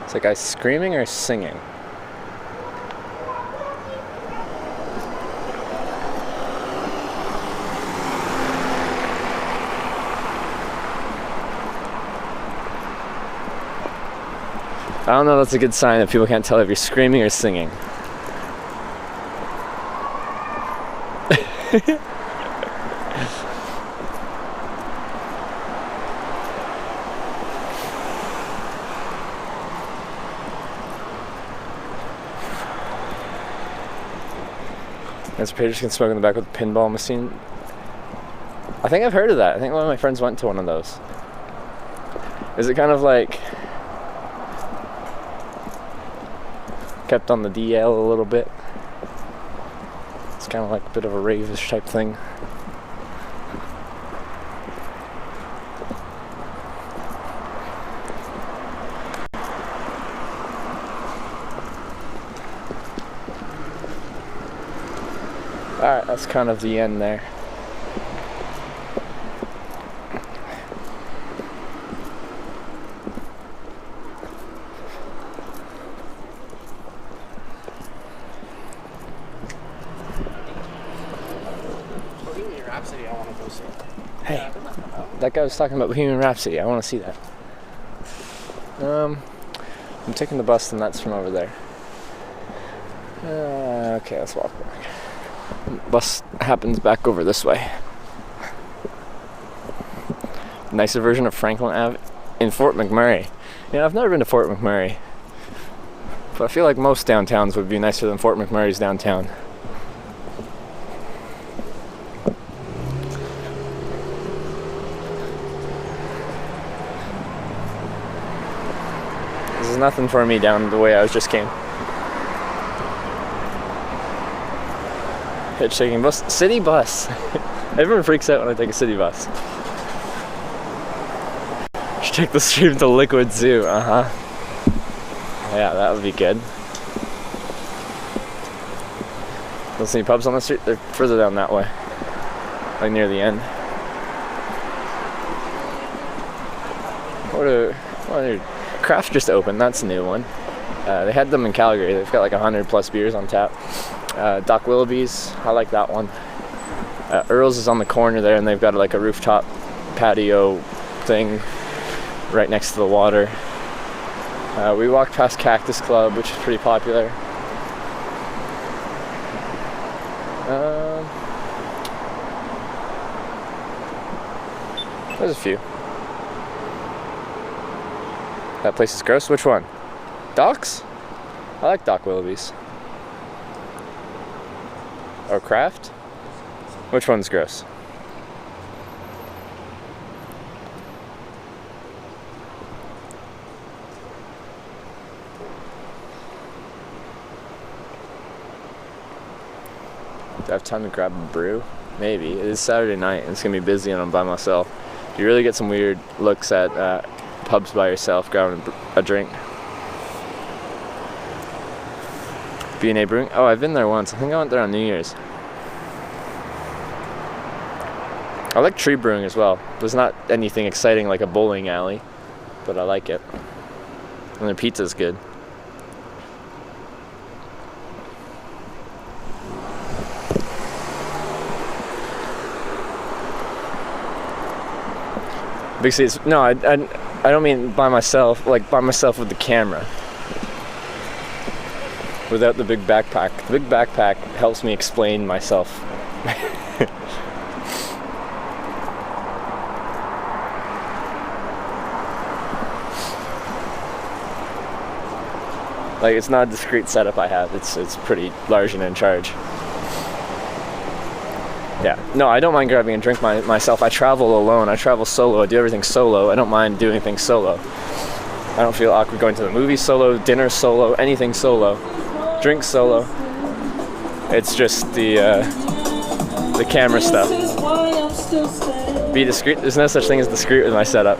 Speaker 5: It's like guys screaming or singing. I don't know, that's a good sign that people can't tell if you're screaming or singing. As Pages can smoke in the back with a pinball machine. I think I've heard of that. I think one of my friends went to one of those. Is it kind of like kept on the DL a little bit? It's kind of like a bit of a ravish type thing. Alright, that's kind of the end there.
Speaker 4: Rhapsody, I want to go see.
Speaker 5: Hey, that guy was talking about Bohemian Rhapsody. I want to see that. I'm taking the bus, and that's from over there. Okay, let's walk back. Bus happens back over this way. Nicer version of Franklin Ave in Fort McMurray. Yeah, I've never been to Fort McMurray, but I feel like most downtowns would be nicer than Fort McMurray's downtown. This is nothing for me down the way I just came. Hitchhiking bus, city bus. Everyone freaks out when I take a city bus. Should take the stream to Liquid Zoo. Yeah, that would be good. Don't see any pubs on the street. They're further down that way, like near the end. Craft just opened. That's a new one. They had them in Calgary. They've got like 100+ beers on tap. Doc Willoughby's, I like that one. Earl's is on the corner there, and they've got like a rooftop patio thing right next to the water. We walked past Cactus Club, which is pretty popular. There's a few. That place is gross. Which one? Doc's? I like Doc Willoughby's. Or Craft? Which one's gross? Do I have time to grab a brew? Maybe. It is Saturday night and it's gonna be busy and I'm by myself. You really get some weird looks at pubs by yourself grabbing a drink. B&A Brewing? Oh, I've been there once. I think I went there on New Year's. I like Tree Brewing as well. There's not anything exciting like a bowling alley, but I like it. And their pizza's good. Big C's. No, I don't mean by myself, like by myself with the camera. Without the big backpack. The big backpack helps me explain myself. Like, it's not a discreet setup I have. It's pretty large and in charge. Yeah. No, I don't mind grabbing a drink myself. I travel alone. I travel solo. I do everything solo. I don't mind doing things solo. I don't feel awkward going to the movies solo, dinner solo, anything solo. Drink solo. It's just the camera stuff. be discreet. There's no such thing as discreet with my setup.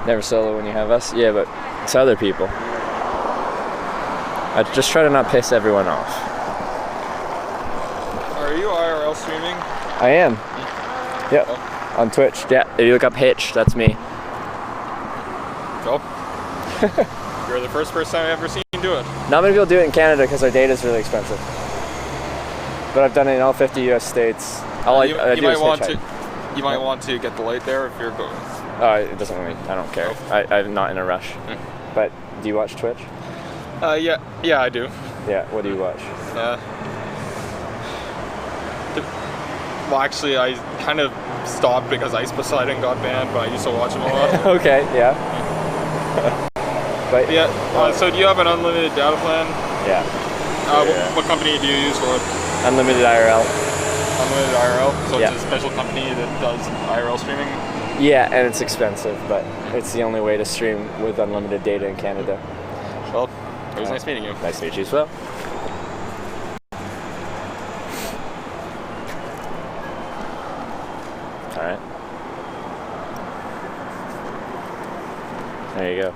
Speaker 5: Never solo when you have us? Yeah, but it's other people. I just try to not piss everyone off.
Speaker 2: Are you IRL streaming?
Speaker 5: I am. Yep.
Speaker 2: Oh.
Speaker 5: On Twitch. Yeah, if you look up Hitch, that's me.
Speaker 2: Cool. You're the first person I've ever seen do it.
Speaker 5: Not many people do it in Canada because our data is really expensive. But I've done it in all 50 US states.
Speaker 2: You might want to get the light there if you're going.
Speaker 5: It doesn't really, I don't care. I'm not in a rush. But do you watch Twitch?
Speaker 2: Yeah, I do.
Speaker 5: Yeah, what do you watch?
Speaker 2: Well, actually, I kind of stopped because Ice Poseidon got banned, but I used to watch him a lot.
Speaker 5: Okay, yeah. But
Speaker 2: yeah, so do you have an unlimited data plan?
Speaker 5: Yeah.
Speaker 2: What company do you use for it?
Speaker 5: Unlimited IRL.
Speaker 2: Unlimited IRL? So
Speaker 5: Yeah.
Speaker 2: it's a special company that does IRL streaming?
Speaker 5: Yeah, and it's expensive, but it's the only way to stream with unlimited data in Canada.
Speaker 2: Well, it was nice meeting you.
Speaker 5: Nice to meet you as well. Alright. There you go.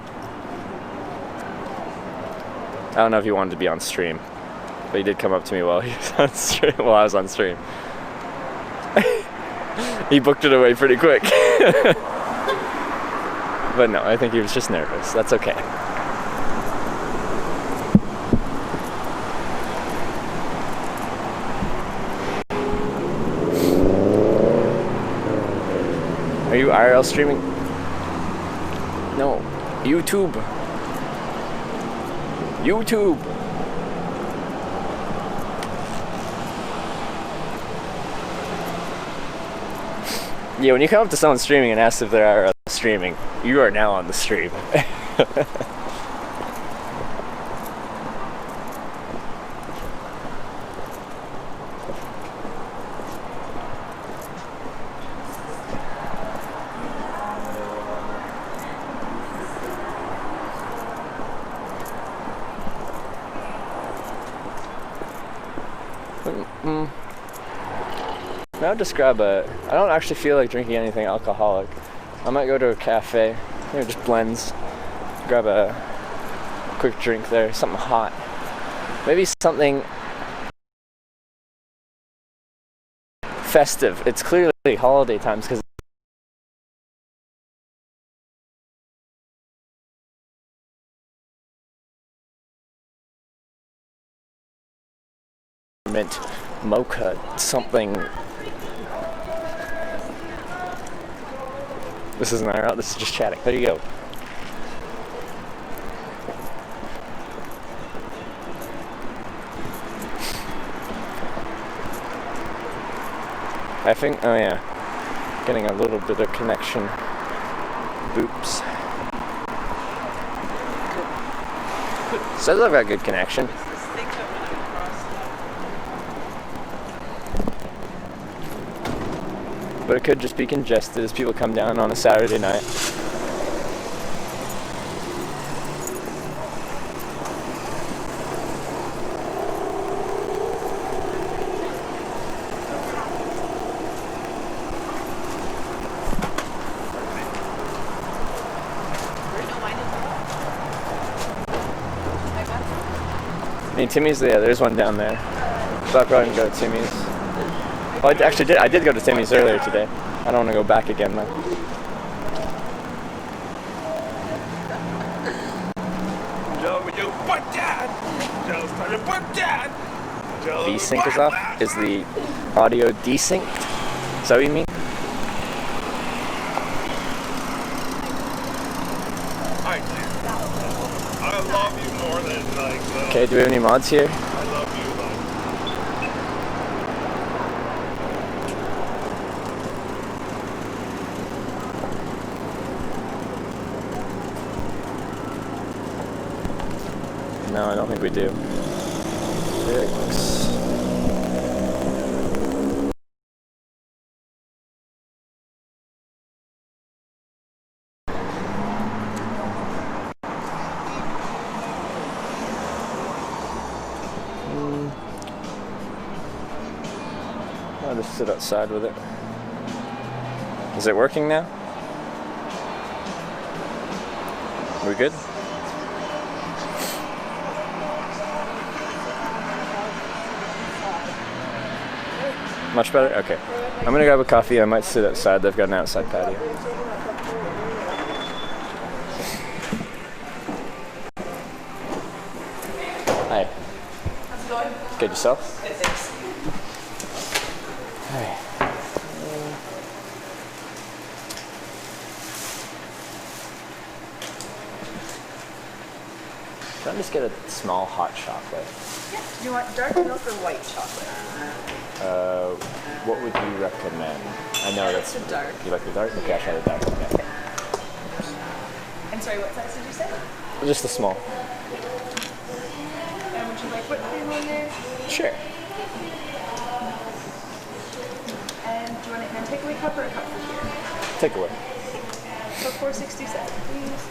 Speaker 5: I don't know if he wanted to be on stream, but he did come up to me while he was on stream. While I was on stream. He booked it away pretty quick. But no, I think he was just nervous. That's okay. Are you IRL streaming? No. YouTube. YouTube. Yeah, when you come up to someone streaming and ask if they are streaming, you are now on the stream. Now just grab I don't actually feel like drinking anything alcoholic. I might go to a cafe, maybe just blends, grab a quick drink there, something hot. Maybe something festive. It's clearly holiday times because mint mocha, something. This isn't IRL, this is just chatting. There you go. I think, oh yeah, getting a little bit of connection. Boops. Says I've got good connection. But it could just be congested as people come down on a Saturday night. I mean, Timmy's, yeah, there's one down there. So I'll probably go to Timmy's. Well, I did go to Timmy's earlier today. I don't want to go back again though. V-sync is off? Is the audio desynced? Is that what you mean?
Speaker 2: I love you more than like.
Speaker 5: Okay, do we have any mods here?
Speaker 2: I love you.
Speaker 5: No, I don't think we do. Six. I'll just sit outside with it. Is it working now? We good? Much better? Okay. I'm gonna grab a coffee. I might sit outside. They've got an outside patio. Hi.
Speaker 7: How's it going?
Speaker 5: Good, yourself?
Speaker 7: Good, thanks.
Speaker 5: Hi. Can I just get a small hot chocolate?
Speaker 7: Yeah. Do you want dark milk or white chocolate?
Speaker 5: What would you recommend? I know that's
Speaker 7: the dark.
Speaker 5: You like the dark? Okay, I'll try the dark. Okay.
Speaker 7: And sorry, what size did you say?
Speaker 5: Just the small.
Speaker 7: And would you like whipped cream on there?
Speaker 5: Sure.
Speaker 7: And do you want it in a takeaway cup or a cup for here?
Speaker 5: Take away.
Speaker 7: So $4.67, please.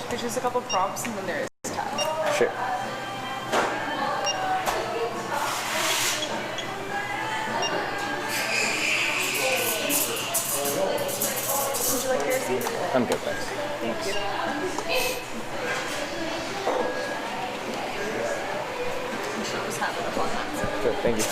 Speaker 7: There's just a couple prompts and then there is tab.
Speaker 5: Sure.
Speaker 7: Would you like your receipt?
Speaker 5: I'm good, thanks.
Speaker 7: Thank you. She'll just have it up on that.
Speaker 5: Good, thank you.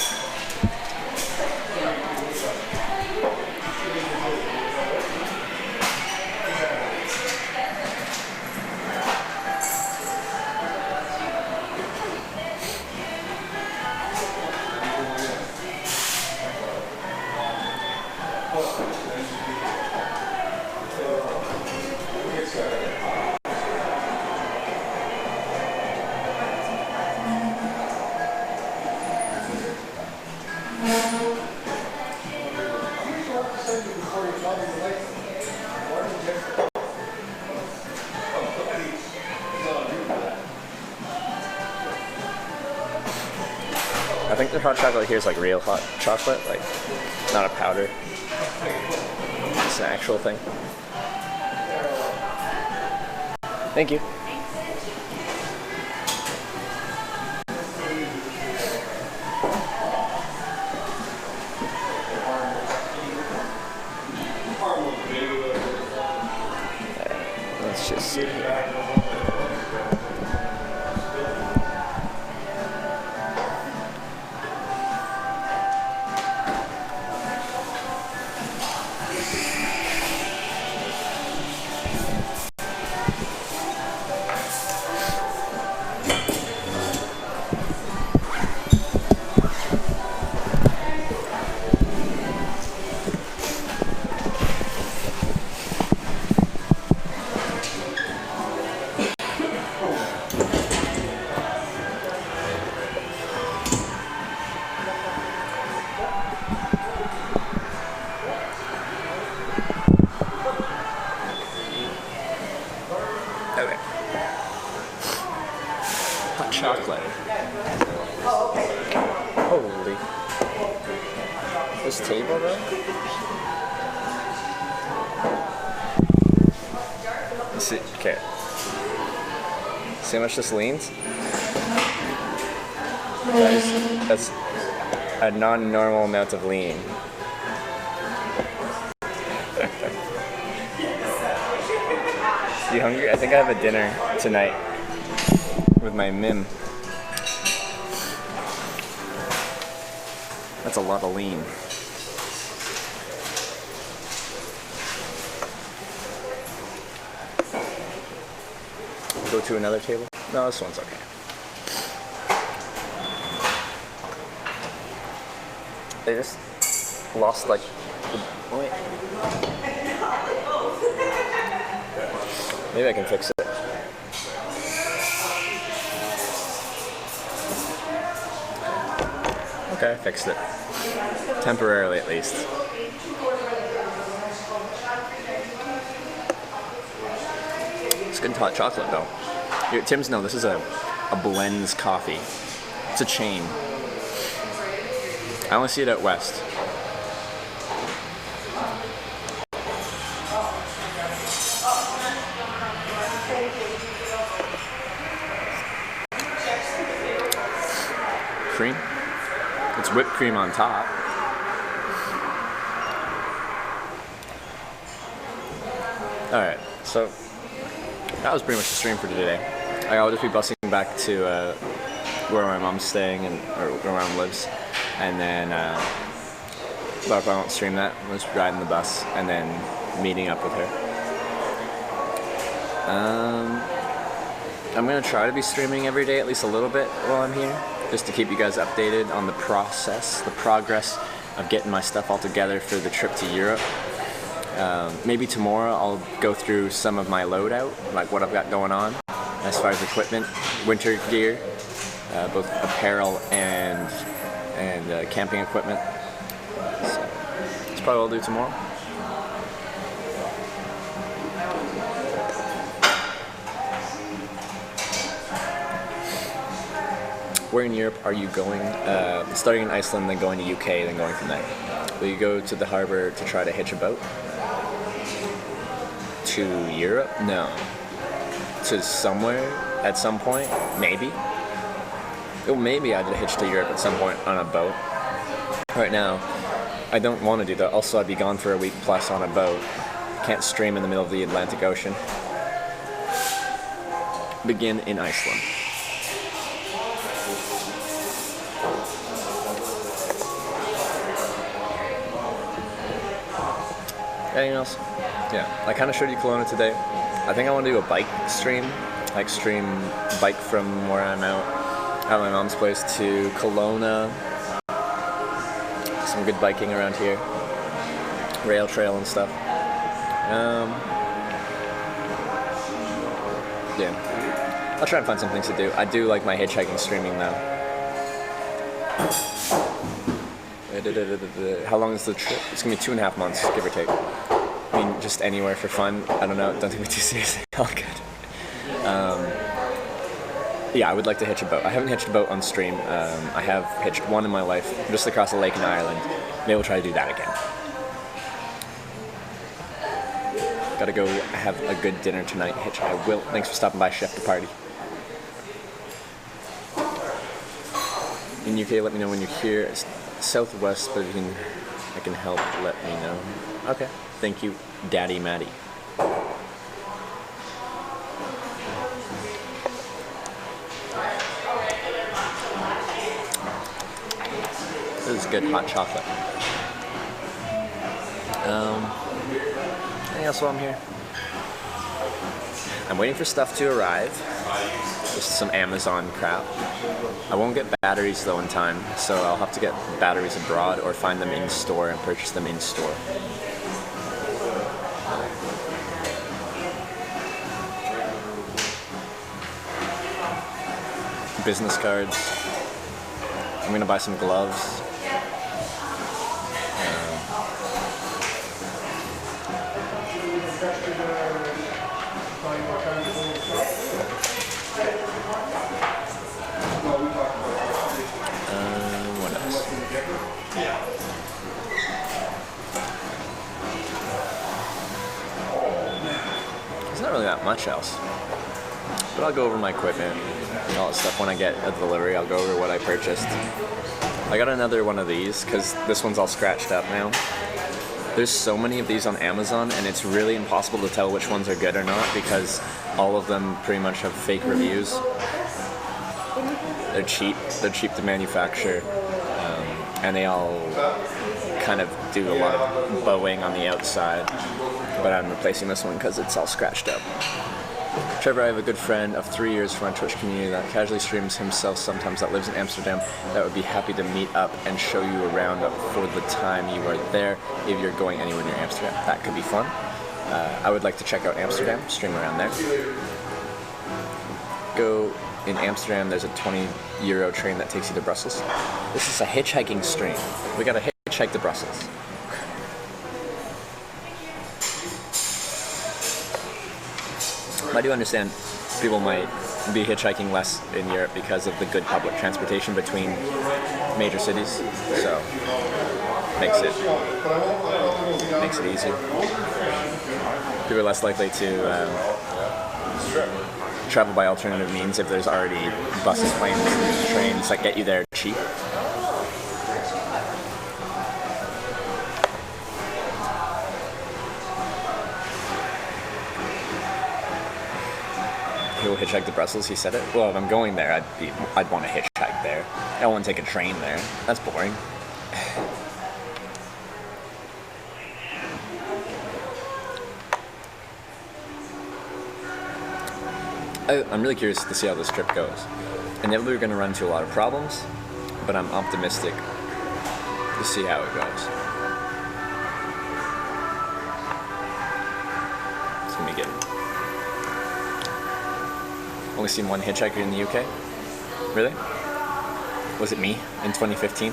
Speaker 5: I think the hot chocolate here is like real hot chocolate, like not a powder. It's an actual thing. Thank you. Let's just see here. Okay. Hot chocolate. Holy. This table though? See, okay. See how much this leans? That's a non-normal amount of lean. You hungry? I think I have a dinner tonight with my Mim. That's a lot of lean. Go to another table? No, this one's okay. They just lost like. Wait. Maybe I can fix it. Okay, I fixed it. Temporarily, at least.
Speaker 1: It's good hot chocolate though. Here, Tim's, no, this is a Blends coffee. It's a chain. I only see it out west. Cream. It's whipped cream on top. Alright, so that was pretty much the stream for today. I'll just be busing back to where my mom's staying and or where my mom lives, and then but if I won't stream that, I'll just ride in the bus and then meeting up with her. I'm gonna try to be streaming every day, at least a little bit while I'm here, just to keep you guys updated on the progress of getting my stuff all together for the trip to Europe. Maybe tomorrow I'll go through some of my loadout, like what I've got going on as far as equipment, winter gear, both apparel and camping equipment. So that's probably what I'll do tomorrow. Where in Europe are you going? Starting in Iceland, then going to UK, then going from there. Will you go to the harbor to try to hitch a boat? To Europe? No. To somewhere at some point? Maybe. Well, maybe I'd hitch to Europe at some point on a boat. Right now, I don't want to do that. Also, I'd be gone for a week plus on a boat. Can't stream in the middle of the Atlantic Ocean. Begin in Iceland. Anything else? Yeah, I kind of showed you Kelowna today. I think I want to do a bike stream, like stream bike from where I'm out at my mom's place to Kelowna. Some good biking around here, rail trail and stuff. Yeah, I'll try and find some things to do. I do like my hitchhiking streaming though. How long is the trip? It's gonna be 2.5 months, give or take. I mean, just anywhere for fun. I don't know. Don't take me too seriously. All good. Yeah, I would like to hitch a boat. I haven't hitched a boat on stream. I have hitched one in my life, just across a lake in Ireland. Maybe we'll try to do that again. Gotta go have a good dinner tonight. Hitch. I will. Thanks for stopping by, Chef de Party. In UK, let me know when you're here. It's southwest, but if I can help, let me know. Okay. Thank you, Daddy Matty. This is good hot chocolate. Anything else while I'm here? I'm waiting for stuff to arrive. Just some Amazon crap. I won't get batteries though in time, so I'll have to get batteries abroad or find them in store and purchase them in store. Business cards. I'm gonna buy some gloves. What else? There's not really that much else. But I'll go over my equipment and all that stuff when I get a delivery. I'll go over what I purchased. I got another one of these because this one's all scratched up now. There's so many of these on Amazon and it's really impossible to tell which ones are good or not because all of them pretty much have fake reviews. They're cheap to manufacture, and they all kind of do a lot of bowing on the outside, but I'm replacing this one because it's all scratched up. Trevor, I have a good friend of 3 years from our Twitch community that casually streams himself sometimes that lives in Amsterdam that would be happy to meet up and show you around for the time you are there if you're going anywhere near Amsterdam. That could be fun. I would like to check out Amsterdam, stream around there. Go in Amsterdam, there's a €20 train that takes you to Brussels. This is a hitchhiking stream. We gotta hitchhike to Brussels.
Speaker 5: I do understand people might be hitchhiking less in Europe because of the good public transportation between major cities. So makes it easier. People are less likely to travel by alternative means if there's already buses, planes, trains that get you there cheap. He'll hitchhike to Brussels, he said it. Well, if I'm going there, I'd want to hitchhike there. I don't want to take a train there. That's boring. I'm really curious to see how this trip goes. Inevitably, we're going to run into a lot of problems, but I'm optimistic to see how it goes. It's going to be good. Only seen one hitchhiker in the UK? Really? Was it me in 2015?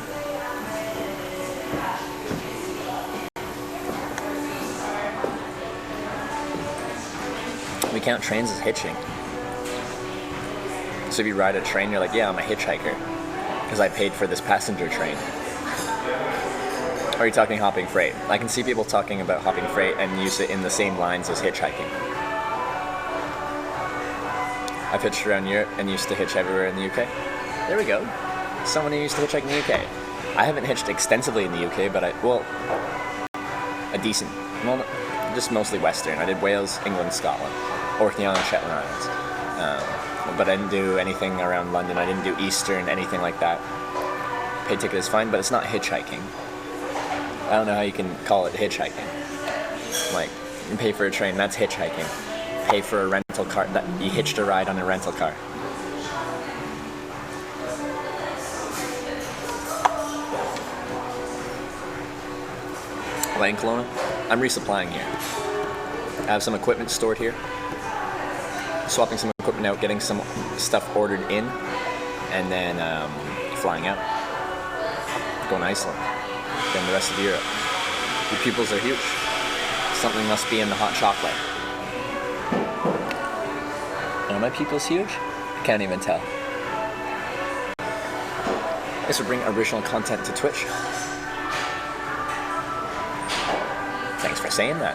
Speaker 5: We count trains as hitching. So if you ride a train, you're like, yeah, I'm a hitchhiker because I paid for this passenger train. Or are you talking hopping freight? I can see people talking about hopping freight and use it in the same lines as hitchhiking. I've hitched around Europe and used to hitch everywhere in the UK. There we go. Someone who used to hitchhike in the UK. I haven't hitched extensively in the UK, but a decent, well, just mostly Western. I did Wales, England, Scotland, Orkney Island, Shetland Islands. But I didn't do anything around London. I didn't do Eastern, anything like that. Paid ticket is fine, but it's not hitchhiking. I don't know how you can call it hitchhiking. Like, you pay for a train, that's hitchhiking. Pay for a rental car, that you hitched a ride on a rental car. Like in Kelowna, I'm resupplying here. I have some equipment stored here. Swapping some equipment out, getting some stuff ordered in, and then flying out. Going to Iceland. Then the rest of Europe. Your pupils are huge. Something must be in the hot chocolate. Are my pupils huge? I can't even tell. This would bring original content to Twitch. Thanks for saying that.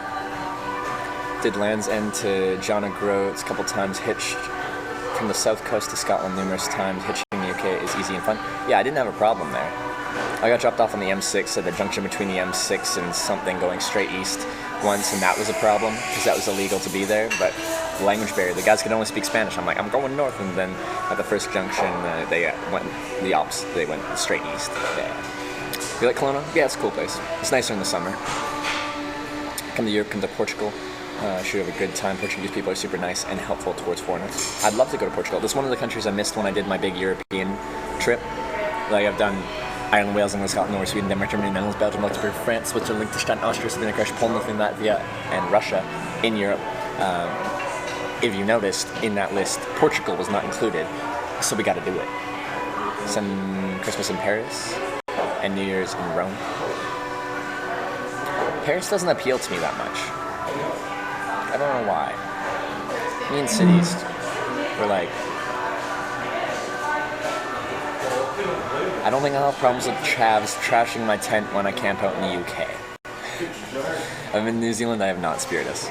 Speaker 5: Did Land's End to John O'Groats a couple times, hitched from the south coast to Scotland numerous times. Hitching in the UK is easy and fun. Yeah, I didn't have a problem there. I got dropped off on the M6 at the junction between the M6 and something going straight east once, and that was a problem because that was illegal to be there. But the language barrier, the guys could only speak Spanish. I'm like, I'm going north, and then at the first junction, they went the opposite. They went straight east. Yeah. You like Kelowna? Yeah, it's a cool place. It's nicer in the summer. Come to Europe, come to Portugal. Should have a good time. Portuguese people are super nice and helpful towards foreigners. I'd love to go to Portugal. That's one of the countries I missed when I did my big European trip. Like I've done Ireland, Wales, England, Scotland, Norway, Sweden, Denmark, Germany, Netherlands, Belgium, Luxembourg, France, Switzerland, Liechtenstein, Austria, Slovenia, Croatia, Poland, Lithuania, Latvia, and Russia in Europe. If you noticed, in that list, Portugal was not included, so we got to do it. Some Christmas in Paris and New Year's in Rome. Paris doesn't appeal to me that much. I don't know why. Me and cities were like, I don't think I'll have problems with chavs trashing my tent when I camp out in the UK. I'm in New Zealand, I have not speared us.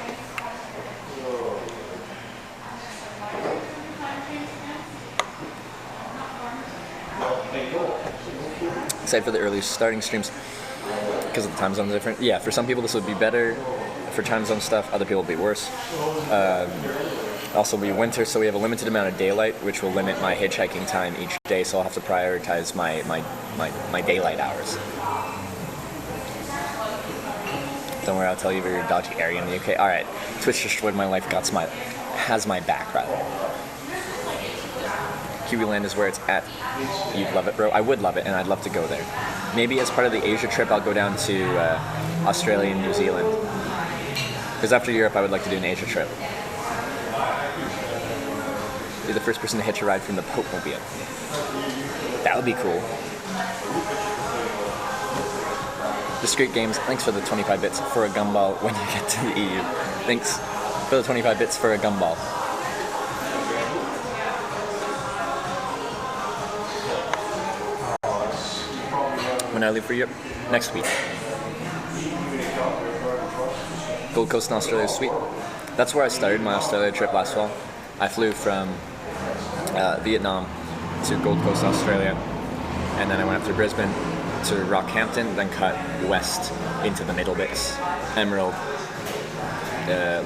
Speaker 5: Except for the early starting streams, because of the time zones different. Yeah, for some people this would be better. For time zone stuff, other people will be worse. Also, it'll be winter, so we have a limited amount of daylight, which will limit my hitchhiking time each day, so I'll have to prioritize my daylight hours. Don't worry, I'll tell you if you're a dodgy area in the UK. Alright, Twitch destroyed my life, has my back, rather. Kiwi Land is where it's at. You'd love it, bro. I would love it, and I'd love to go there. Maybe as part of the Asia trip, I'll go down to Australia and New Zealand. Because after Europe, I would like to do an Asia trip. Be the first person to hitch a ride from the Pope Mobile. That would be cool. Discreet Games, thanks for the 25 bits for a gumball when you get to the EU. Thanks for the 25 bits for a gumball.
Speaker 1: when I leave for Europe? Next week. Gold Coast in Australia is sweet. That's where I started my Australia trip last fall. I flew from Vietnam to Gold Coast, Australia, and then I went up to Brisbane to Rockhampton, then cut west into the middle bits. Emerald,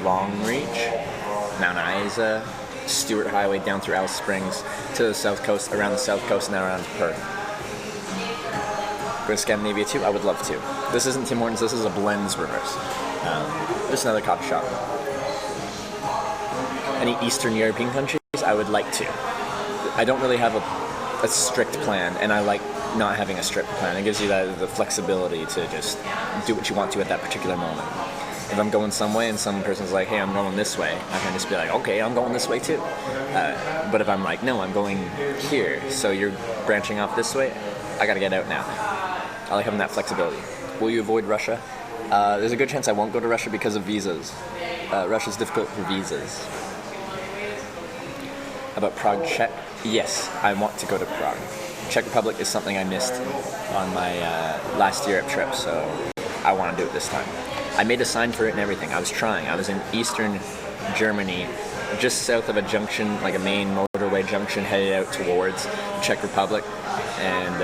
Speaker 1: Longreach, Mount Isa, Stewart Highway down through Alice Springs to the south coast, around the south coast, and now around Perth. Go to Scandinavia too? I would love to. This isn't Tim Hortons, this is a Blends reverse. Just another coffee shop. Any Eastern European countries? I would like to. I don't really have a strict plan, and I like not having a strict plan. It gives you the flexibility to just do what you want to at that particular moment. If I'm going some way and some person's like, hey, I'm going this way, I can just be like, okay, I'm going this way too. But if I'm like, no, I'm going here, so you're branching off this way, I gotta get out now. I like having that flexibility. Will you avoid Russia? There's a good chance I won't go to Russia because of visas. Russia's difficult for visas. About Prague, Czech? Yes, I want to go to Prague. Czech Republic is something I missed on my last Europe trip, so I want to do it this time. I made a sign for it and everything. I was trying. I was in eastern Germany, just south of a junction, like a main motorway junction, headed out towards the Czech Republic, and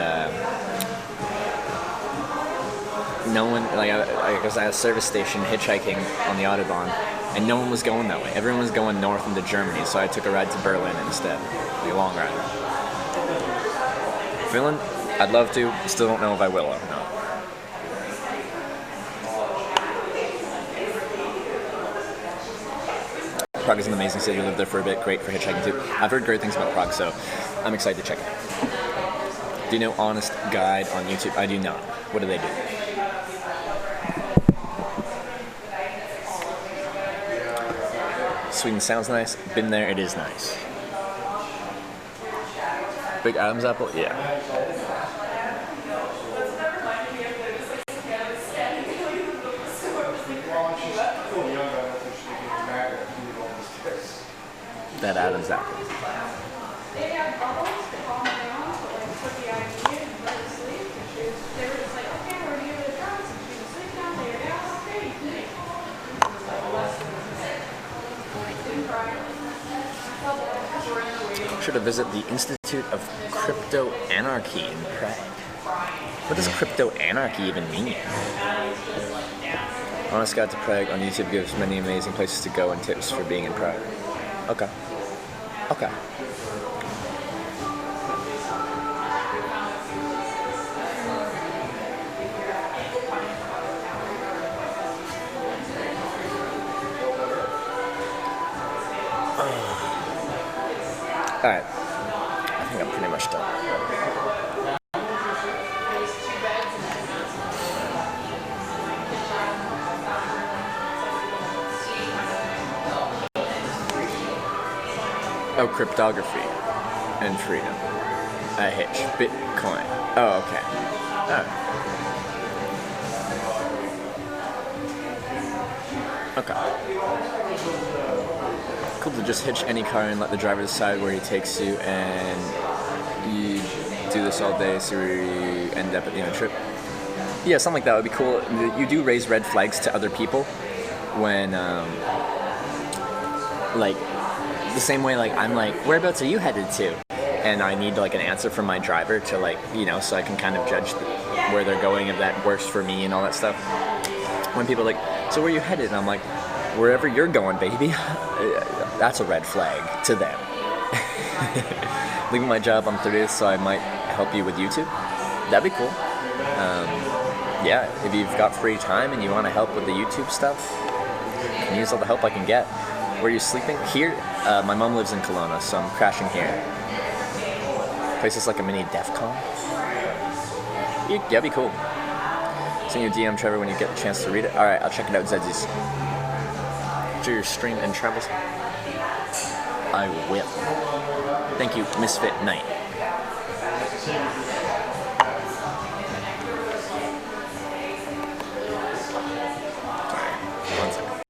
Speaker 1: no one, like I was at a service station hitchhiking on the Autobahn, and no one was going that way. Everyone was going north into Germany, so I took a ride to Berlin instead, like a long ride. Finland, I'd love to, still don't know if I will or not. Prague is an amazing city, lived there for a bit, great for hitchhiking too. I've heard great things about Prague, so I'm excited to check it out. Do you know Honest Guide on YouTube? I do not. What do they do? Sweden sounds nice. Been there, it is nice. Big Adam's apple? Yeah. That Adam's apple. Should have visited the Institute of Crypto Anarchy in Prague. What does crypto anarchy even mean? Honest Guide to Prague on YouTube gives many amazing places to go and tips for being in Prague. Okay. Okay. Alright. I think I'm pretty much done. Oh, cryptography and freedom. Hitch. Bitcoin. Oh, okay. Oh. Okay. Cool to just hitch any car and let the driver decide where he takes you, and you do this all day so you end up at the end of the trip. Yeah, something like that would be cool. You do raise red flags to other people when, like, the same way, like, I'm like, whereabouts are you headed to? And I need, like, an answer from my driver to, like, you know, so I can kind of judge where they're going, if that works for me and all that stuff. When people are like, so where are you headed? And I'm like, wherever you're going, baby. That's a red flag to them. Leaving my job on 30th, so I might help you with YouTube. That'd be cool. Yeah, if you've got free time and you want to help with the YouTube stuff, I can use all the help I can get. Where are you sleeping? Here? My mom lives in Kelowna, so I'm crashing here. Place is like a mini DEF CON. Yeah, that'd be cool. Send you a DM, Trevor, when you get the chance to read it. Alright, I'll check it out, Zedsies. Enjoy your stream and travels. I will. Thank you, Misfit Knight. Sorry, one second.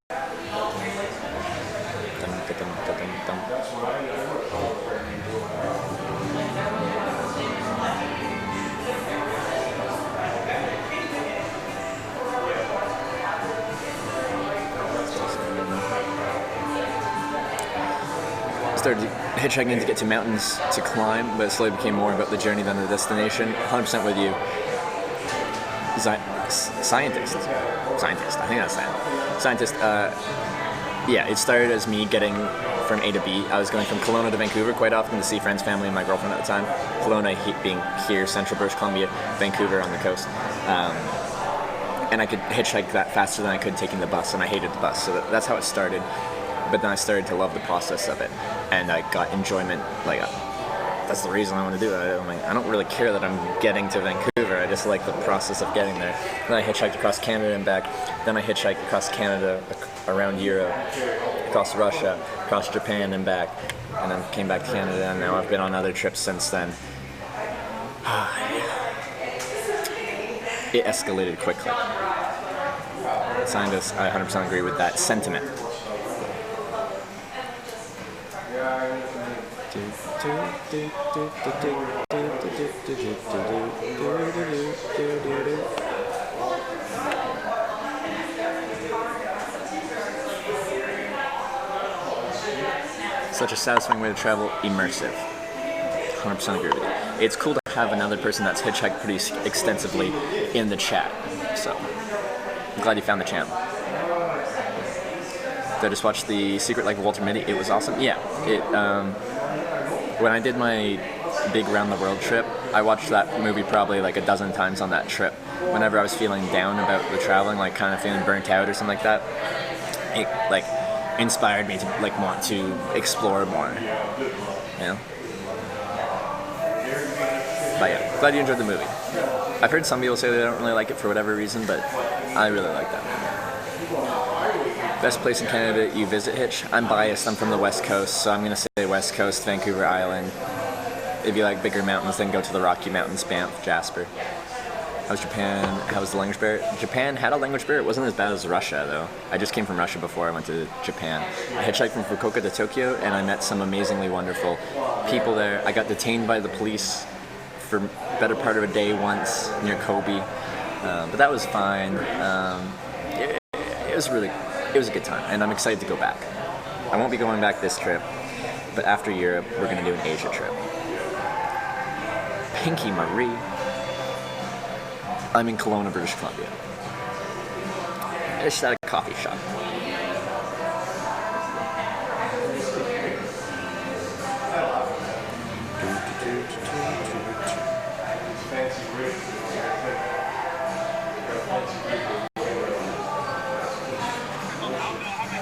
Speaker 5: started hitchhiking to get to mountains to climb, but it slowly became more about the journey than the destination. 100% with you. Scientist. I think that's scientist. Yeah, it started as me getting from A to B. I was going from Kelowna to Vancouver quite often to see friends, family, and my girlfriend at the time. Kelowna being here, central British Columbia, Vancouver on the coast. And I could hitchhike that faster than I could taking the bus, and I hated the bus, so that's how it started. But then I started to love the process of it, and I got enjoyment. Like, that's the reason I want to do it. I don't really care that I'm getting to Vancouver. I just like the process of getting there. Then I hitchhiked across Canada and back. Then I hitchhiked across Canada, around Europe, across Russia, across Japan and back, and then came back to Canada. And now I've been on other trips since then. It escalated quickly. Scientists, I 100% agree with that sentiment. Such a satisfying way to travel, immersive. 100% agree with you. It's cool to have another person that's hitchhiked pretty extensively in the chat. So, I'm glad you found the channel. Did I just watch The Secret Life of Walter Mitty? It was awesome. Yeah. When I did my big round the world trip, I watched that movie probably like a dozen times on that trip. Whenever I was feeling down about the traveling, like kind of feeling burnt out or something like that, it like inspired me to like want to explore more. You know? But yeah, glad you enjoyed the movie. I've heard some people say they don't really like it for whatever reason, but I really like that movie. Best place in Canada you visit, Hitch? I'm biased, I'm from the West Coast, so I'm going to say West Coast, Vancouver Island. If you like bigger mountains, then go to the Rocky Mountains, Banff, Jasper. How's Japan? How was the language barrier? Japan had a language barrier. It wasn't as bad as Russia, though. I just came from Russia before I went to Japan. I hitchhiked from Fukuoka to Tokyo, and I met some amazingly wonderful people there. I got detained by the police for better part of a day once near Kobe, but that was fine. It was a good time, and I'm excited to go back. I won't be going back this trip, but after Europe, we're going to do an Asia trip. Pinky Marie. I'm in Kelowna, British Columbia. It's at a coffee shop.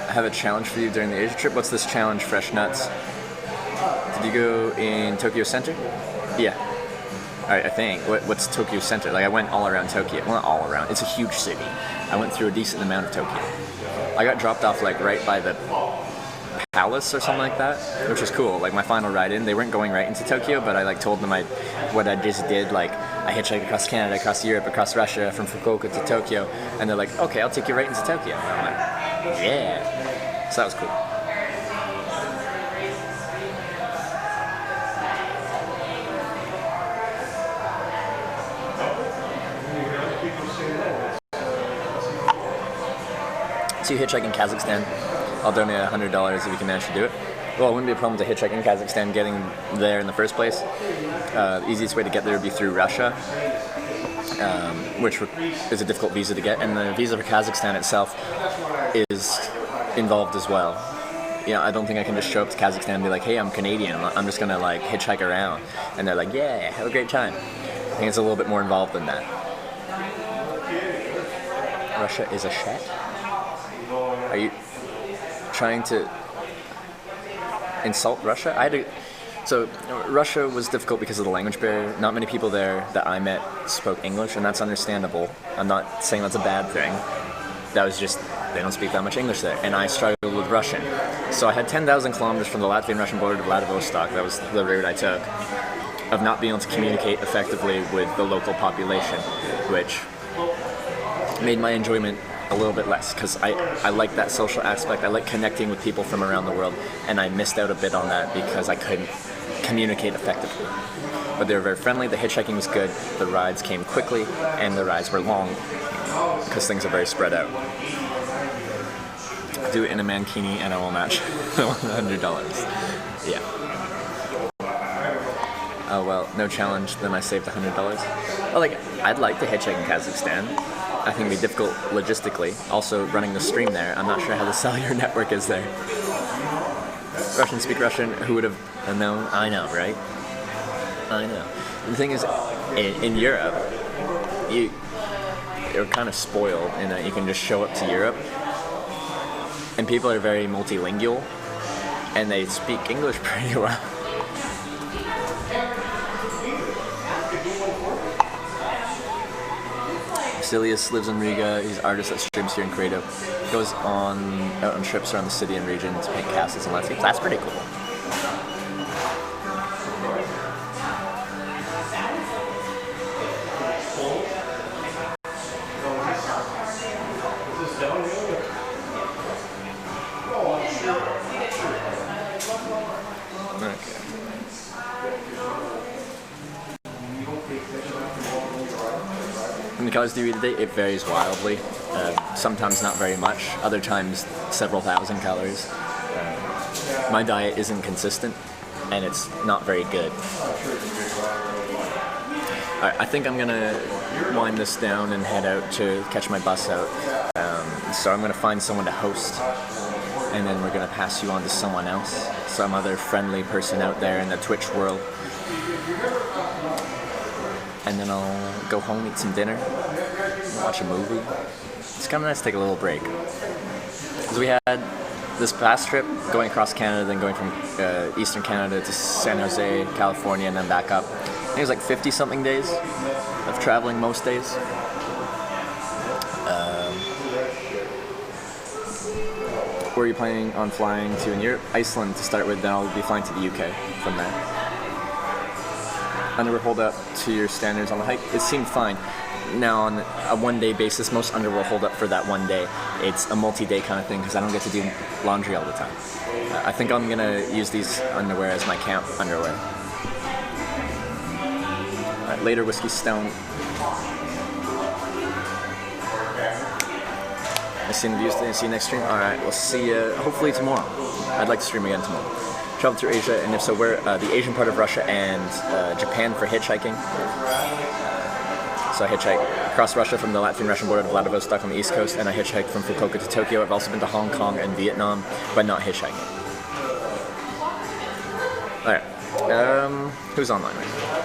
Speaker 5: I have a challenge for you during the Asia trip. What's this challenge, Fresh Nuts? Did you go in Tokyo Center? Yeah. Alright, I think. What's Tokyo Center? Like, I went all around Tokyo. Well, not all around. It's a huge city. I went through a decent amount of Tokyo. I got dropped off, like, right by the palace or something like that, which was cool. Like, my final ride in, they weren't going right into Tokyo, but I, like, told them what I just did. Like, I hitchhiked across Canada, across Europe, across Russia, from Fukuoka to Tokyo, and they're like, okay, I'll take you right into Tokyo. And I'm like, yeah. So that was cool. So you hitchhike in Kazakhstan, I'll donate $100 if you can manage to do it. Well, it wouldn't be a problem to hitchhike in Kazakhstan getting there in the first place. The easiest way to get there would be through Russia, which is a difficult visa to get, and the visa for Kazakhstan itself is involved as well. You know, I don't think I can just show up to Kazakhstan and be like, hey, I'm Canadian, I'm just gonna like hitchhike around. And they're like, yeah, have a great time. I think it's a little bit more involved than that. Russia is a shit? Are you trying to insult Russia? So Russia was difficult because of the language barrier. Not many people there that I met spoke English, and that's understandable. I'm not saying that's a bad thing. That was just, they don't speak that much English there, and I struggled with Russian. So I had 10,000 kilometers from the Latvian-Russian border to Vladivostok, that was the route I took, of not being able to communicate effectively with the local population, which made my enjoyment a little bit less, because I like that social aspect. I like connecting with people from around the world, and I missed out a bit on that because I couldn't communicate effectively. But they were very friendly, the hitchhiking was good, the rides came quickly, and the rides were long because things are very spread out. Do it in a mankini and I will match $100.
Speaker 1: Yeah. Oh well, no challenge. Then I saved $100. Well, like I'd like to hitchhike in Kazakhstan. I think it'd be difficult logistically. Also, running the stream there, I'm not sure how the cellular network is there. Russians speak Russian. Who would have known? I know, right? I know. The thing is, in Europe, you're kind of spoiled in that you can just show up to Europe, and people are very multilingual, and they speak English pretty well. Vasilius lives in Riga. He's an artist that streams here in Creative. Goes out on trips around the city and region to paint castles and landscapes. That's pretty cool. How many calories do you eat a day? It varies wildly. Sometimes not very much. Other times several thousand calories. My diet isn't consistent, and it's not very good. I think I'm gonna wind this down and head out to catch my bus out. So I'm gonna find someone to host, and then we're gonna pass you on to someone else, some other friendly person out there in the Twitch world. And then I'll go home, eat some dinner, watch a movie. It's kind of nice to take a little break. Because we had this past trip going across Canada, then going from eastern Canada to San Jose, California, and then back up. I think it was like 50-something days of traveling most days. Where are you planning on flying to in Europe? Iceland to start with, then I'll be flying to the UK from there. Underwear hold up to your standards on the hike? It seemed fine. Now on a one-day basis, most underwear hold up for that one day. It's a multi-day kind of thing because I don't get to do laundry all the time. I think I'm gonna use these underwear as my camp underwear. Later, Whiskey Stone. See you next stream. All right, we'll see you hopefully tomorrow. I'd like to stream again tomorrow. Travel through Asia, and if so, where? The Asian part of Russia and Japan for hitchhiking. So I hitchhiked across Russia from the Latvian-Russian border to Vladivostok on the east coast, and I hitchhiked from Fukuoka to Tokyo. I've also been to Hong Kong and Vietnam, but not hitchhiking. All right, who's online right now?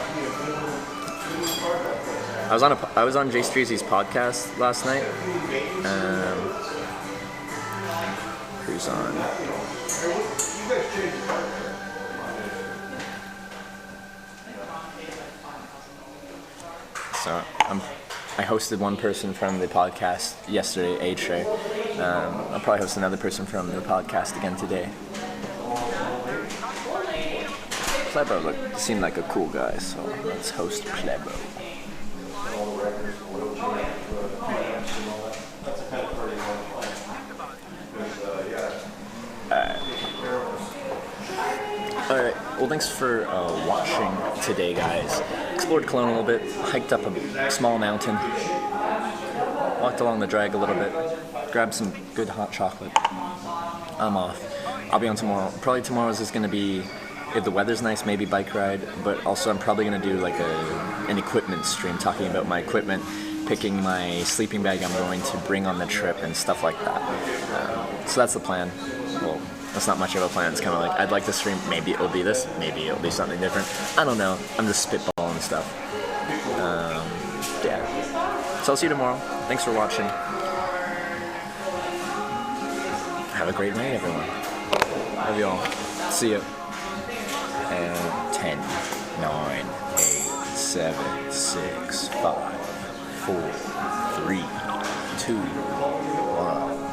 Speaker 1: I was on Jay Streezy's podcast last night. Who's on? So I hosted one person from the podcast yesterday, A-Tray. I'll probably host another person from the podcast again today. Plebo seemed like a cool guy, so let's host Plebo. Alright, well thanks for watching today, guys. Explored Kelowna a little bit, hiked up a small mountain, walked along the drag a little bit, grabbed some good hot chocolate. I'm off. I'll be on tomorrow. Probably tomorrow's is going to be, if the weather's nice, maybe bike ride, but also I'm probably going to do like an equipment stream, talking about my equipment, picking my sleeping bag I'm going to bring on the trip and stuff like that. So that's the plan. Well, that's not much of a plan. It's kind of like, I'd like to stream, maybe it'll be this, maybe it'll be something different. I don't know. I'm just spitballing stuff. Yeah. So I'll see you tomorrow. Thanks for watching. Have a great night, everyone. Love you all. See ya. And 10, 9, 8, 7, 6, 5, 4, 3, 2, 1.